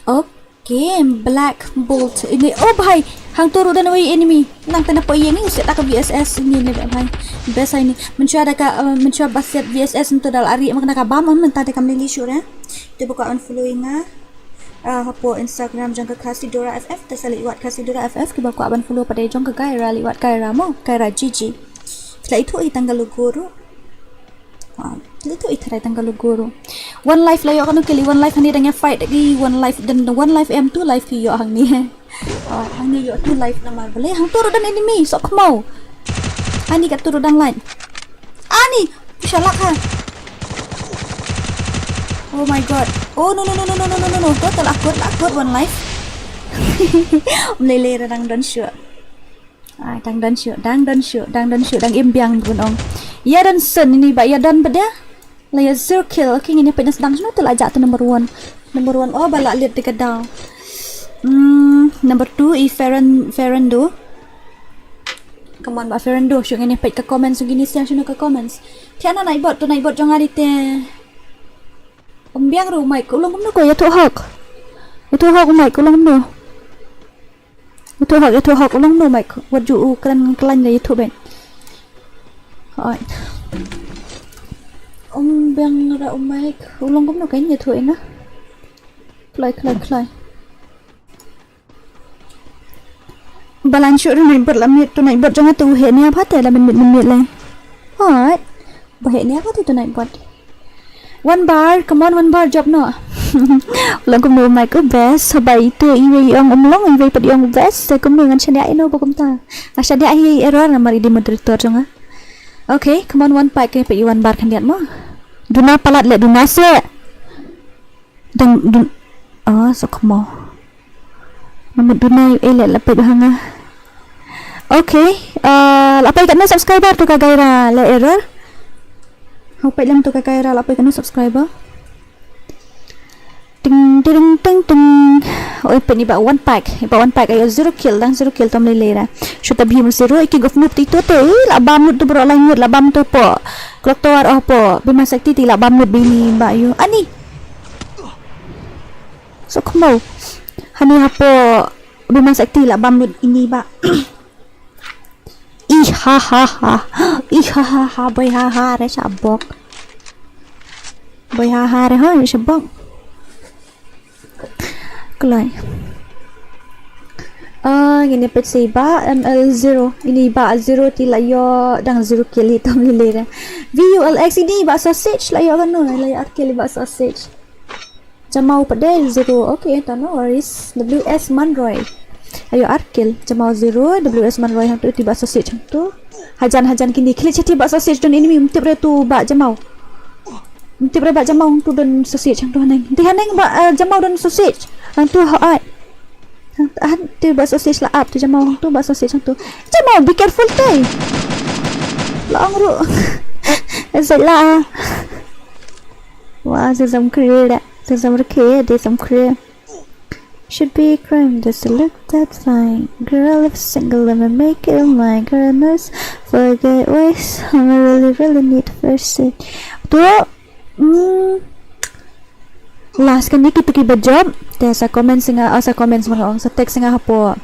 Okay, Black Bolt ini. Oh bhai, hang turu dan wei enemy. Nang tana po ini usik tak VSS ini le bhai. Biasa ini mencuba mencuba baset VSS untuk dal ari makna ka bam mentade kam lili sure. Tu buka unfollowing hapo Instagram jang ka Kasidora FF tasali wat Kasidora FF ki buka unfollow pada jang ka gaira liwat gaira mo, gaira GG. Setelah itu i tanggal guru. Itu itarai tanggal guru. One life layo kan kili one life hani dengan fight lagi one life dan one life M2 life yo hang ni. Hang ni yo 2 life na mar boleh hang turu dan enemy sok mau. Ani kat turu dan line. Ani syalak ha. Oh my god. Oh no. Total akut one life. Lele dang don shoot. Dang don shoot dang imbiang pun ong. Ya dan sen ini ba ya dan beda. Laya circle king ini penas dang semua tu ajak tu number 1 oh balak lihat dekat down. Number 2 i Ferrando. Come on ba Ferrando syung ini pet ke comments gini siang syung ke comments. Tiana naik bot jong hari te. Ombiang ru mic ulong kumno ko ya tu hak. Itu hak mic ulong kumno. Itu hak ulong kumno mic. Wat ju klan le YouTube ben. Alright. Biang ra mic ulong kumno kain ya tu ina. Klai. Balan syuk naik bot lamit tu naik bot jangan tu he ni apa te la minit le. Alright. Bahe ni apa tu naik bot. One bar, come on one bar job no. Ulang kumno mic ko best sabay tu iwi ang umlong iwi padi ang best sa kumno ngan syada ino ba kumta. Syada hi error na mari di moderator janga. Okay, come on one pack ke pi one bar kan diat mo. Duna palat le duna se. Dun sok mo. Namut duna ele la pe hanga. Okay, lapai kan subscriber tu ka gaira le error. Hopay lang tu ka gaira lapai kan subscriber. Ting. Oi pani ba one pack ayo 0 kill tom lelera. Shota bhim 0 iki gof nut itu te la bam nut tu bro lang nut la bam tu po. Klok toar po bima sakti ti la bam nut bini ba yo. Ani. So kemo. Hani hapo bima sakti la bam nut ini ba. Ih ha boy ha re sabok. Boy ha re ha sabok. Kelai. Gini pet si ba ML0 ini ba 0 ti layo dang 0 kill hitam lilera. VULX ini ba sausage layo kan no layo kill ba sausage. Jamal pada 0. Okay, no worries. WS Manroy. Ayo Arkil. Jamal 0. WS Manroy hang tu tiba sausage hang tu. Hajan kini. Kili cati bak sausage dan enemy mtip re tu bak Jamal. Mtip re bak Jamal hang tu dan sausage hang tu haneng. Ti haneng bak Jamal dan sausage. Hang tu hot. Hang tu bak sausage lah up tu Jamal hang tu bak sausage hang tu. Jamal be careful tay. Long ru. Sai la. Wow, sesam kere dah. Sesam reke dia sesam kere. Should be a crime just to look that fine. Girl, if single, let me make it mine. Girl, nurse, forget ways. I really need first aid. Tu, last kali kita kiba job. Dia sa comment singa, sa comments mga ong sa text singa hapo.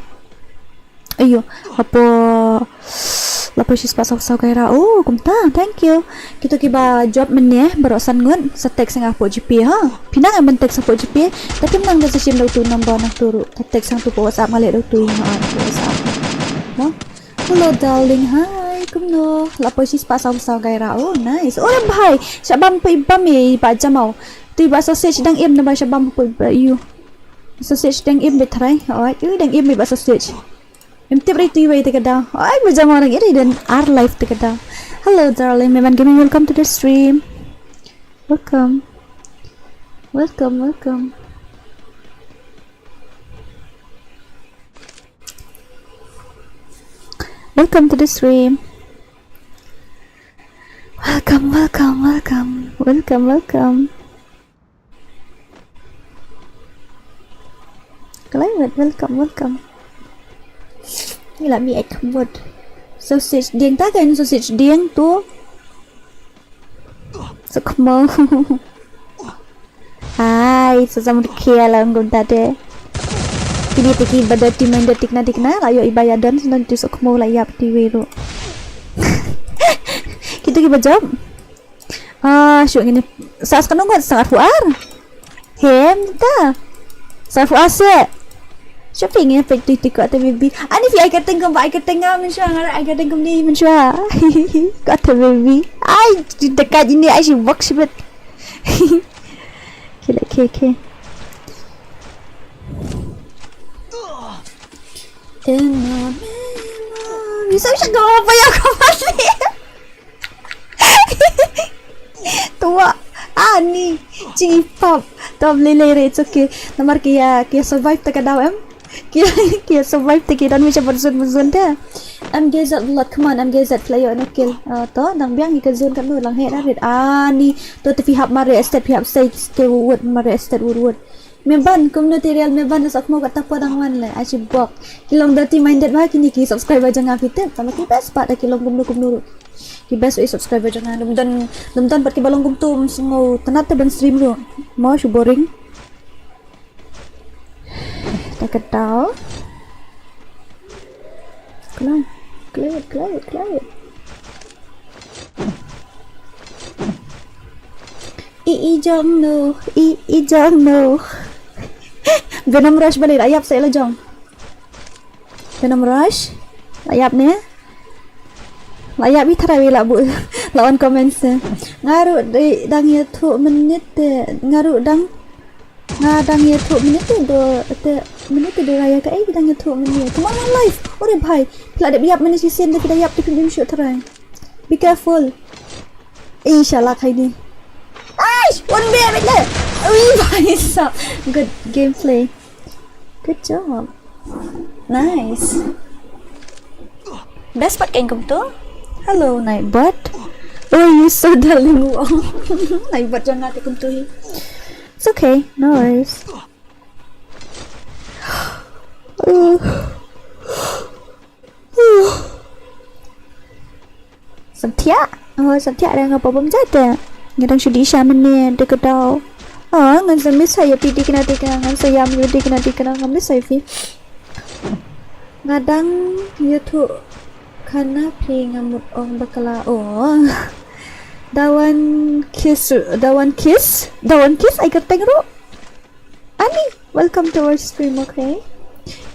Ayo, hapo. Lapo sis pasal kaya oh kumta thank you kita kiba job menye barosan ngun sa text nga po GP ha pinang ang text sa po GP tapi nang sa sim daw tu number nak turu ta text ang tu po WhatsApp mali daw tu ha WhatsApp no hello darling hi kumno lapo sis pasal kaya oh nice oh bhai syabam pa ibam eh pa jamau tiba sausage dang im na ba syabam pa you sausage dang im betray oh you dang im ba sausage Mtip ray tu way tikada. Ay majama orang ini dan our life tikada. Hello darling, Mevan Gaming, welcome to the stream. Welcome. Welcome. Welcome to the stream. Welcome. Climate, welcome. Như là bị ếch một sausage điên ta cái sausage điên tu sok mo hai sesama kia lah ngom tade kini tiki pada timan detik na layo ibayadan senang tu sok mo layap di weru kita ki bajam syuk ini saas kanong buat sangat fuar hem ta sangat fuar se shopping ya pek tu tikok tu baby ani fi ai kateng kom ai kateng ngam insya ai kateng kom ni insya kata baby ai dekat ini ai si box bet okay bisa kau apa yang kau balik tua ani cipap tom lele it's okay nomor kia survive tak ada Kia survive tiki dan macam berzun dah. MGZ lot come on MGZ player no kill. To nang biang ika zone kan lang head red. Ni to ti hab mare estate hab say ke wood mare estate wood. Meban community real meban nak mau kata padang wan le aci bok. Kilong dirty minded ba kini ki subscribe aja ngafit sama ki best part kilong gumnu. Ki best subscribe aja ngam dan pat ki balong gum tu semua tenat dan stream lu. Mau boring. Tahu clear I jong no Venom Rush balik ayap saya lah jong Venom Rush ayap ni ayap ni tarawih lah bu lawan komen se ngaru dang ya tu menit ngaru dang ngadang ya tu menit do raya ka ai dang ya tu menit come on live ore bhai pila de biap mani sisen de kita yap de film shoot try be careful inshallah khai ni aish one be le ui bhai so good gameplay good job nice best part keng kum tu hello Nightbot oh you so darling Nightbot jangan kum tu it's okay, no worries. Satya dah ngapa bom jada. Ngadang sudi shaman ni dekat tau. Ngan sambil saya pidi kena ngan saya ambil kena ngambil saya fi. Ngadang tu kana pli ngamut ong bakala Dawan kiss I got ro Ani welcome to our stream okay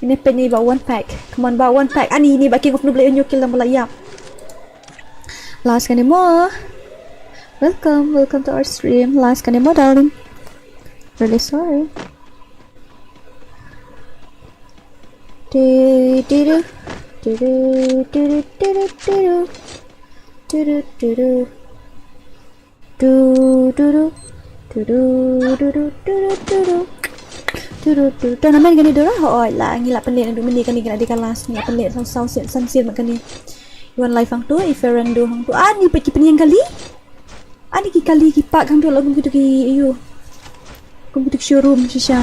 ini penny ba one pack come on ba one pack ani ini ba king of noble on your kill number layap last kani mo welcome to our stream last kani mo darling Really sorry. Do do do do do do do do do do do do tao nói cái này đó hỏi là nghĩ là vấn đề là mình đi cái này cái kelas ni vấn đề sau sen makan ni Iwan live hang tu iferando hang tu ni peci peniang kali ni ki kali ki pak hang tu lagu gitu ki iyo komputer showroom shisha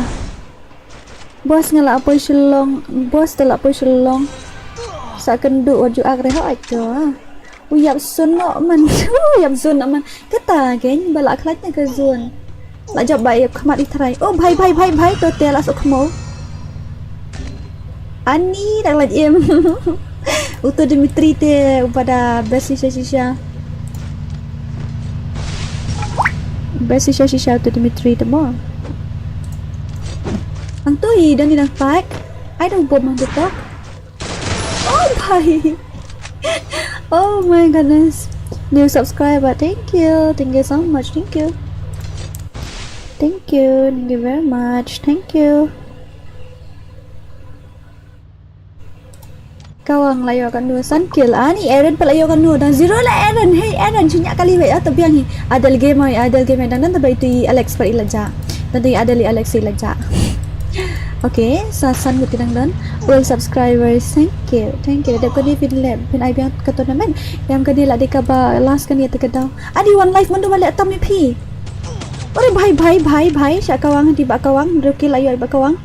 bos ngala apa selong bos telak apa selong sa kenduk waju agre ho aja uyap sun no man uyap sun man kata gen balak klatnya ke zon nak jawab baik khamat di try oh bhai to tela sok khmo ani dak laj em uto Dimitri te pada best shisha uto Dimitri te mo ang tu hi dan nang pack I don't bom mang TikTok oh bhai oh my goodness new subscriber thank you so much thank you very much thank you kawang layo kan dua san kill ni Aaron pelayo kan dua dan zero lah Aaron hey Aaron banyak kali baik tapi yang ni adal game dan tabai tu Alex per ilaja dan tu adal Alex ilaja okay san gut tinang dan all subscribers thank you dak ko ni pin ai biang ka tournament yang kadi la deka ba last kan ya tekadau adi one life mandu balik tam ni pi ore bhai syakawang di bakawang rukil ayo bakawang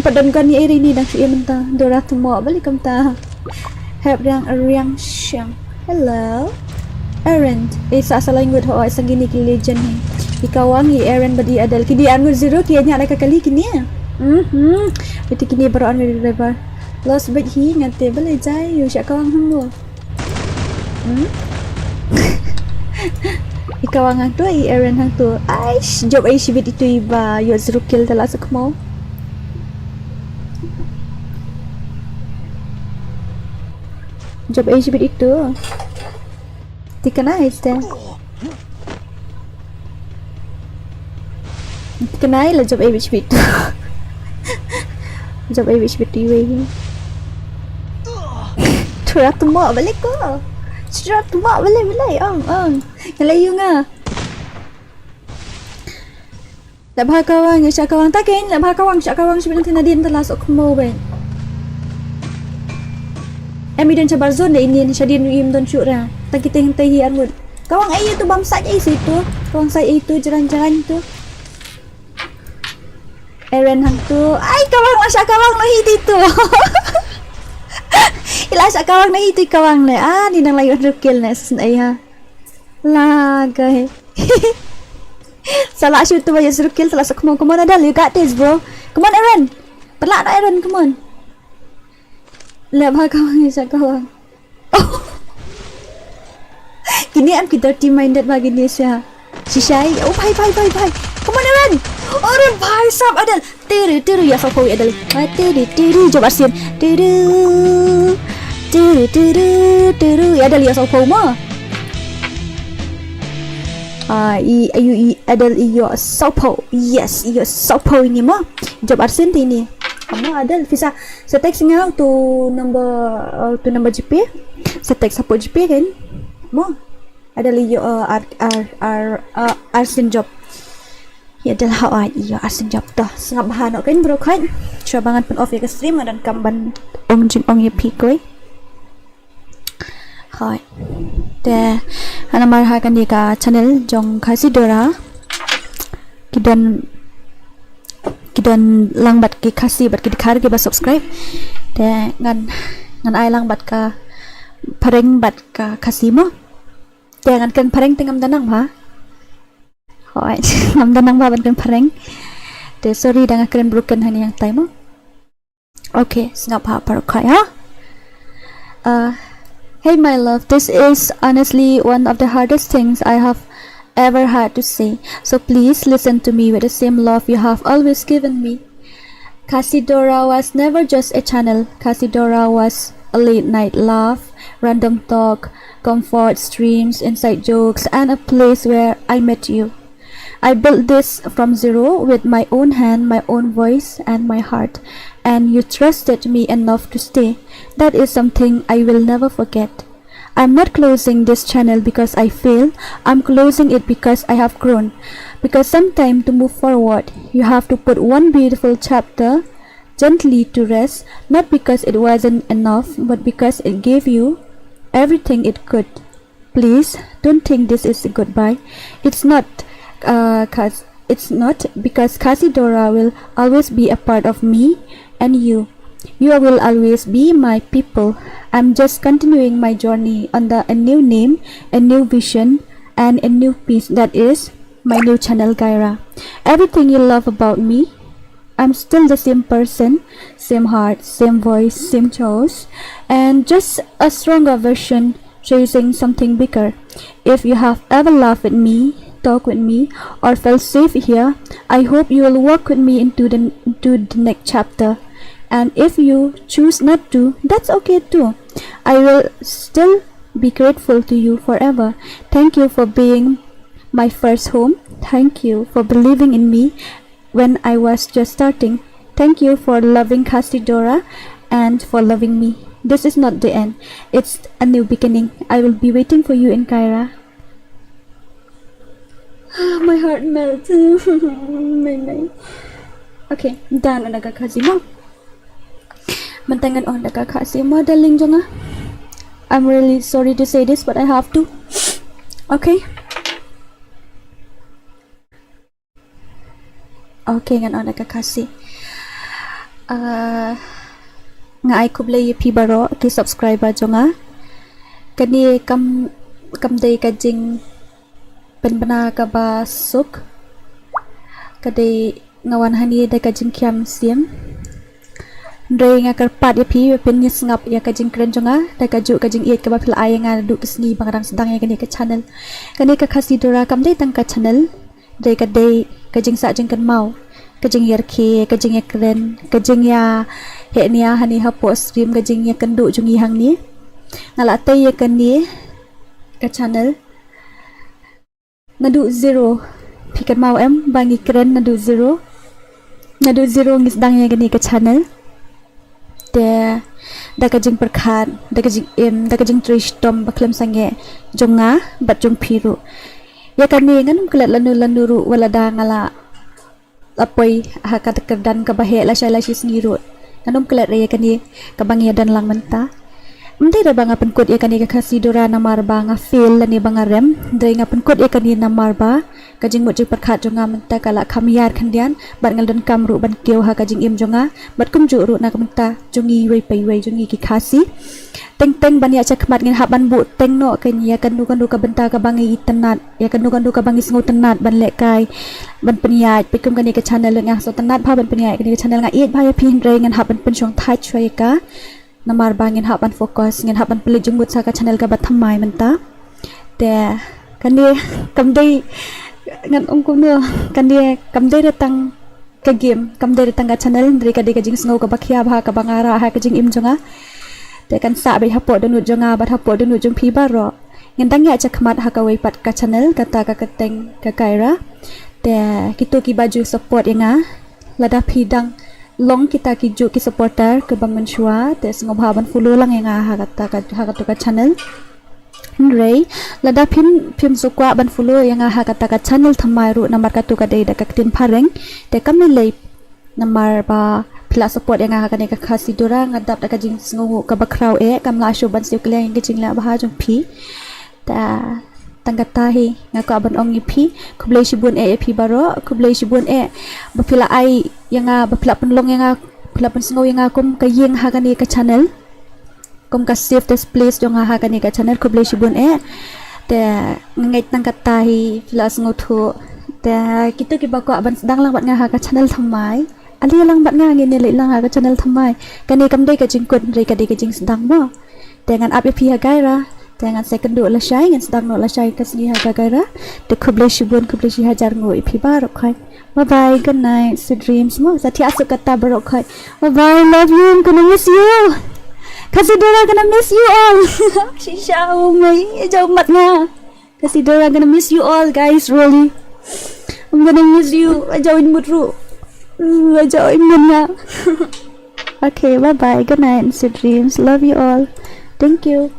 padon kan ni eri ni dak si menta dora tumo balik kamta have riang syang hello Aaron isa salang gut ho sagini ki legend ni ikawang ni Aaron badi adal kidi anu zero kianya la kali kini Beti kini baru anu driver lost bet hi ngate bale jai yu syakawang hangmo ikawangan tu Aaron hang tu aish job ai sibit itu iba yo zero kill telah sekmo job ai sibit itu tikana este tikana la job ai sibit job ai sibit iwe turak tu mo balik ko Strap tu mak boleh Ngalayu nga Lab hakawang syakawang takin lab hakawang syakawang sebenarnya tinadin telah sok mo ben Emi dan cabar zon ini syadin im don syura tak kita yang tahi armud kawang ayo tu bamsat ai situ kawang saya itu jalan-jalan tu Aaron hang tu ai kawang masa kawang no hit itu ila sa kawang na ito kawang na ni nang layo rukil na sa ay ha lagay salah shoot to ba yes rukil salah sa come on Adal you got this bro come on Aaron perla na Aaron come on lab ha kawang sa kawang kini am kita team minded bagi ni siya si Shai oh bye come on Aaron Aaron bhai sab Adal tiru ya sa ko Adal tiru coba sin tiru ya ada lihat sopo mah ada iyo sopo yes iyo sopo ini mah job arsen ini kamu ada visa setek singa tu number GP setek sapo GP kan mah ada iyo arsen job ya adalah iyo arsen job dah sangat bahan kan bro kan coba banget pen off ya ke stream dan kamban ong ya pikoi Hi. Te ana marha kan di ka channel jong khasi dora kidon langbat ki khasi bat ki dikhar ke ba subscribe te ngan ai langbat ka pareng bat ka khasi mo te ngan kan pareng tengam danang ha Hi. Ngam danang ba ban kan pareng te sorry dengan keren broken hani yang time mo okay singap ha par khai ha Hey my love, this is honestly one of the hardest things I have ever had to say. So please listen to me with the same love you have always given me. Casidora was never just a channel. Casidora was a late night laugh, random talk, comfort streams, inside jokes, and a place where I met you. I built this from zero with my own hand, my own voice, and my heart. And you trusted me enough to stay. That is something I will never forget. I'm not closing this channel because I fail. I'm closing it because I have grown. Because sometime to move forward, you have to put one beautiful chapter gently to rest, not because it wasn't enough, but because it gave you everything it could. Please don't think this is a goodbye. It's not, because Casidora will always be a part of me and you. You will always be my people. I'm just continuing my journey under a new name, a new vision, and a new peace. That is my new channel, Kyra. Everything you love about me, I'm still the same person, same heart, same voice, same choice, and just a stronger version chasing something bigger. If you have ever laughed with me, talked with me, or felt safe here, I hope you will walk with me into the next chapter. And if you choose not to, that's okay too. I will still be grateful to you forever. Thank you for being my first home. Thank you for believing in me when I was just starting. Thank you for loving Casidora and for loving me. This is not the end. It's a new beginning. I will be waiting for you in Kyra. My heart melts. Okay, done on Kasimo. Mantangan on Kasimo, darling Jonga. I'm really sorry to say this, but I have to. Okay. Okay, ngan on kasi. Nga ay kublay pi baro ki subscriber Jonga. Kani kam day kajing penbana ka ba suk. Kadai ngawan hani day kajing kiam siem. Ndre nga karpat ya pi pen ngap ya kajing keren Jonga. Day kaju kajing iet ka ba pila ay nga du kesni bangrang sedang ya kani ka channel. Kani ka Casidora kam day tang ka channel. Day kadai kajing sa jeng kan mau. Kajing yarki, kajing ya keren, kajing ya heknia hani hapo stream, kajing ya kendu jungi hang ni. Ngalatay ya kan ni ka channel. Nadu zero. Pikan mau em bangi keren nadu zero. Nadu zero ngisdang ya gani ka channel. Da kajing perkhan, da kajing da kajing trish tom baklem sange jonga bat jong piru. Ya kan ni nganum kelat lanu ru wala da ngala apoy hakat kerdan kabahe la shay singirut nanum kelat raya kani kabangi dan lang menta mende ra banga penkut ya kani ka Casidora namar banga feel lani banga rem dai nga penkut ya kani namar ba kajing mujik perkhat jonga menta kala khamyar khandian bat ngal dan kamru ban keu ha kajing im jonga bat kumju ru na menta jongi wei pai wei jongi ki khasi teng ban ya chakmat ngin haban bu teng no kan ya kan du ka benta ka bangi tenat ya kan du ka bangi sngo tenat ban le kai ban penyai pikum kan ni ka channel nga so tenat pha ban penyai kan ni ka channel nga iet bha ya pin re ngan haban pen chong thai choi ka namar bangin haban focus ngin haban peli jumut sa ka channel ka bat thamai menta te kan ni kam dei ngan ongku no kan ni kam dei datang ka game kam dei datang ka channel ndri ka de ka jing sngo ka bakhia bha ka bangara ha ka jing im jonga te kan sa be hapo danu jonga bat hapo danu jong pi baro ngin tang ya chakmat ha ka wei pat ka channel kata ka keteng ka Kyra te kitu ki baju support yang lada pidang long kita ki ju ki supporter ke bang menshua te sngobha ban fulo lang yang ha kata ka channel Nrei lada phim sukwa ban fulo yang ha kata ka channel thamai ru namar ka tu ka dei da ka tin phareng te kam ni lei namar ba pila support yang ha kani ka Casidora ngadap da ka jing sngu ka bakrau kam la shu ban siu kleng ke jing la ba jong phi ta tanggatahi ngaku aban ong ipi kublai shibun pi baro kublai shibun bapila ai yang bapila penlong yang pila pensengau yang kum kayeng ha kani ka channel kum ka save this place jong ha kani ka channel kublai shibun te ngai tanggatahi pila sengau thu te kitu ki bako aban sedang lang bat nga ha ka channel thamai ali lang bat nga ngin le lang ha ka channel thamai kani kam dei ka jingkut re ka dei ka jing sedang mo dengan ap pi ha Kyra dengan second do la shay ngan sedang no la shay kasni ha Kyra de kublai shibun kublai shi hajar ngo ipi barok khai bye bye good night sweet dreams mo sathi asuk kata barok khai bye bye love you I'm gonna miss you Casidora gonna miss you all she show me jauh mat nga Casidora gonna miss you all guys really I'm gonna miss you. Ajarin mo ru. Ajarin mo na. Okay, bye bye. Good night and sweet dreams. Love you all. Thank you.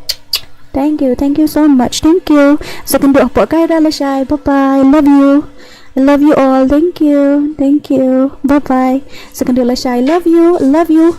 Thank you so much. Thank you. Second do po kay Rala Shy. Bye bye. Love you. I love you all. Thank you. Bye bye. Second do La Shy. Love you.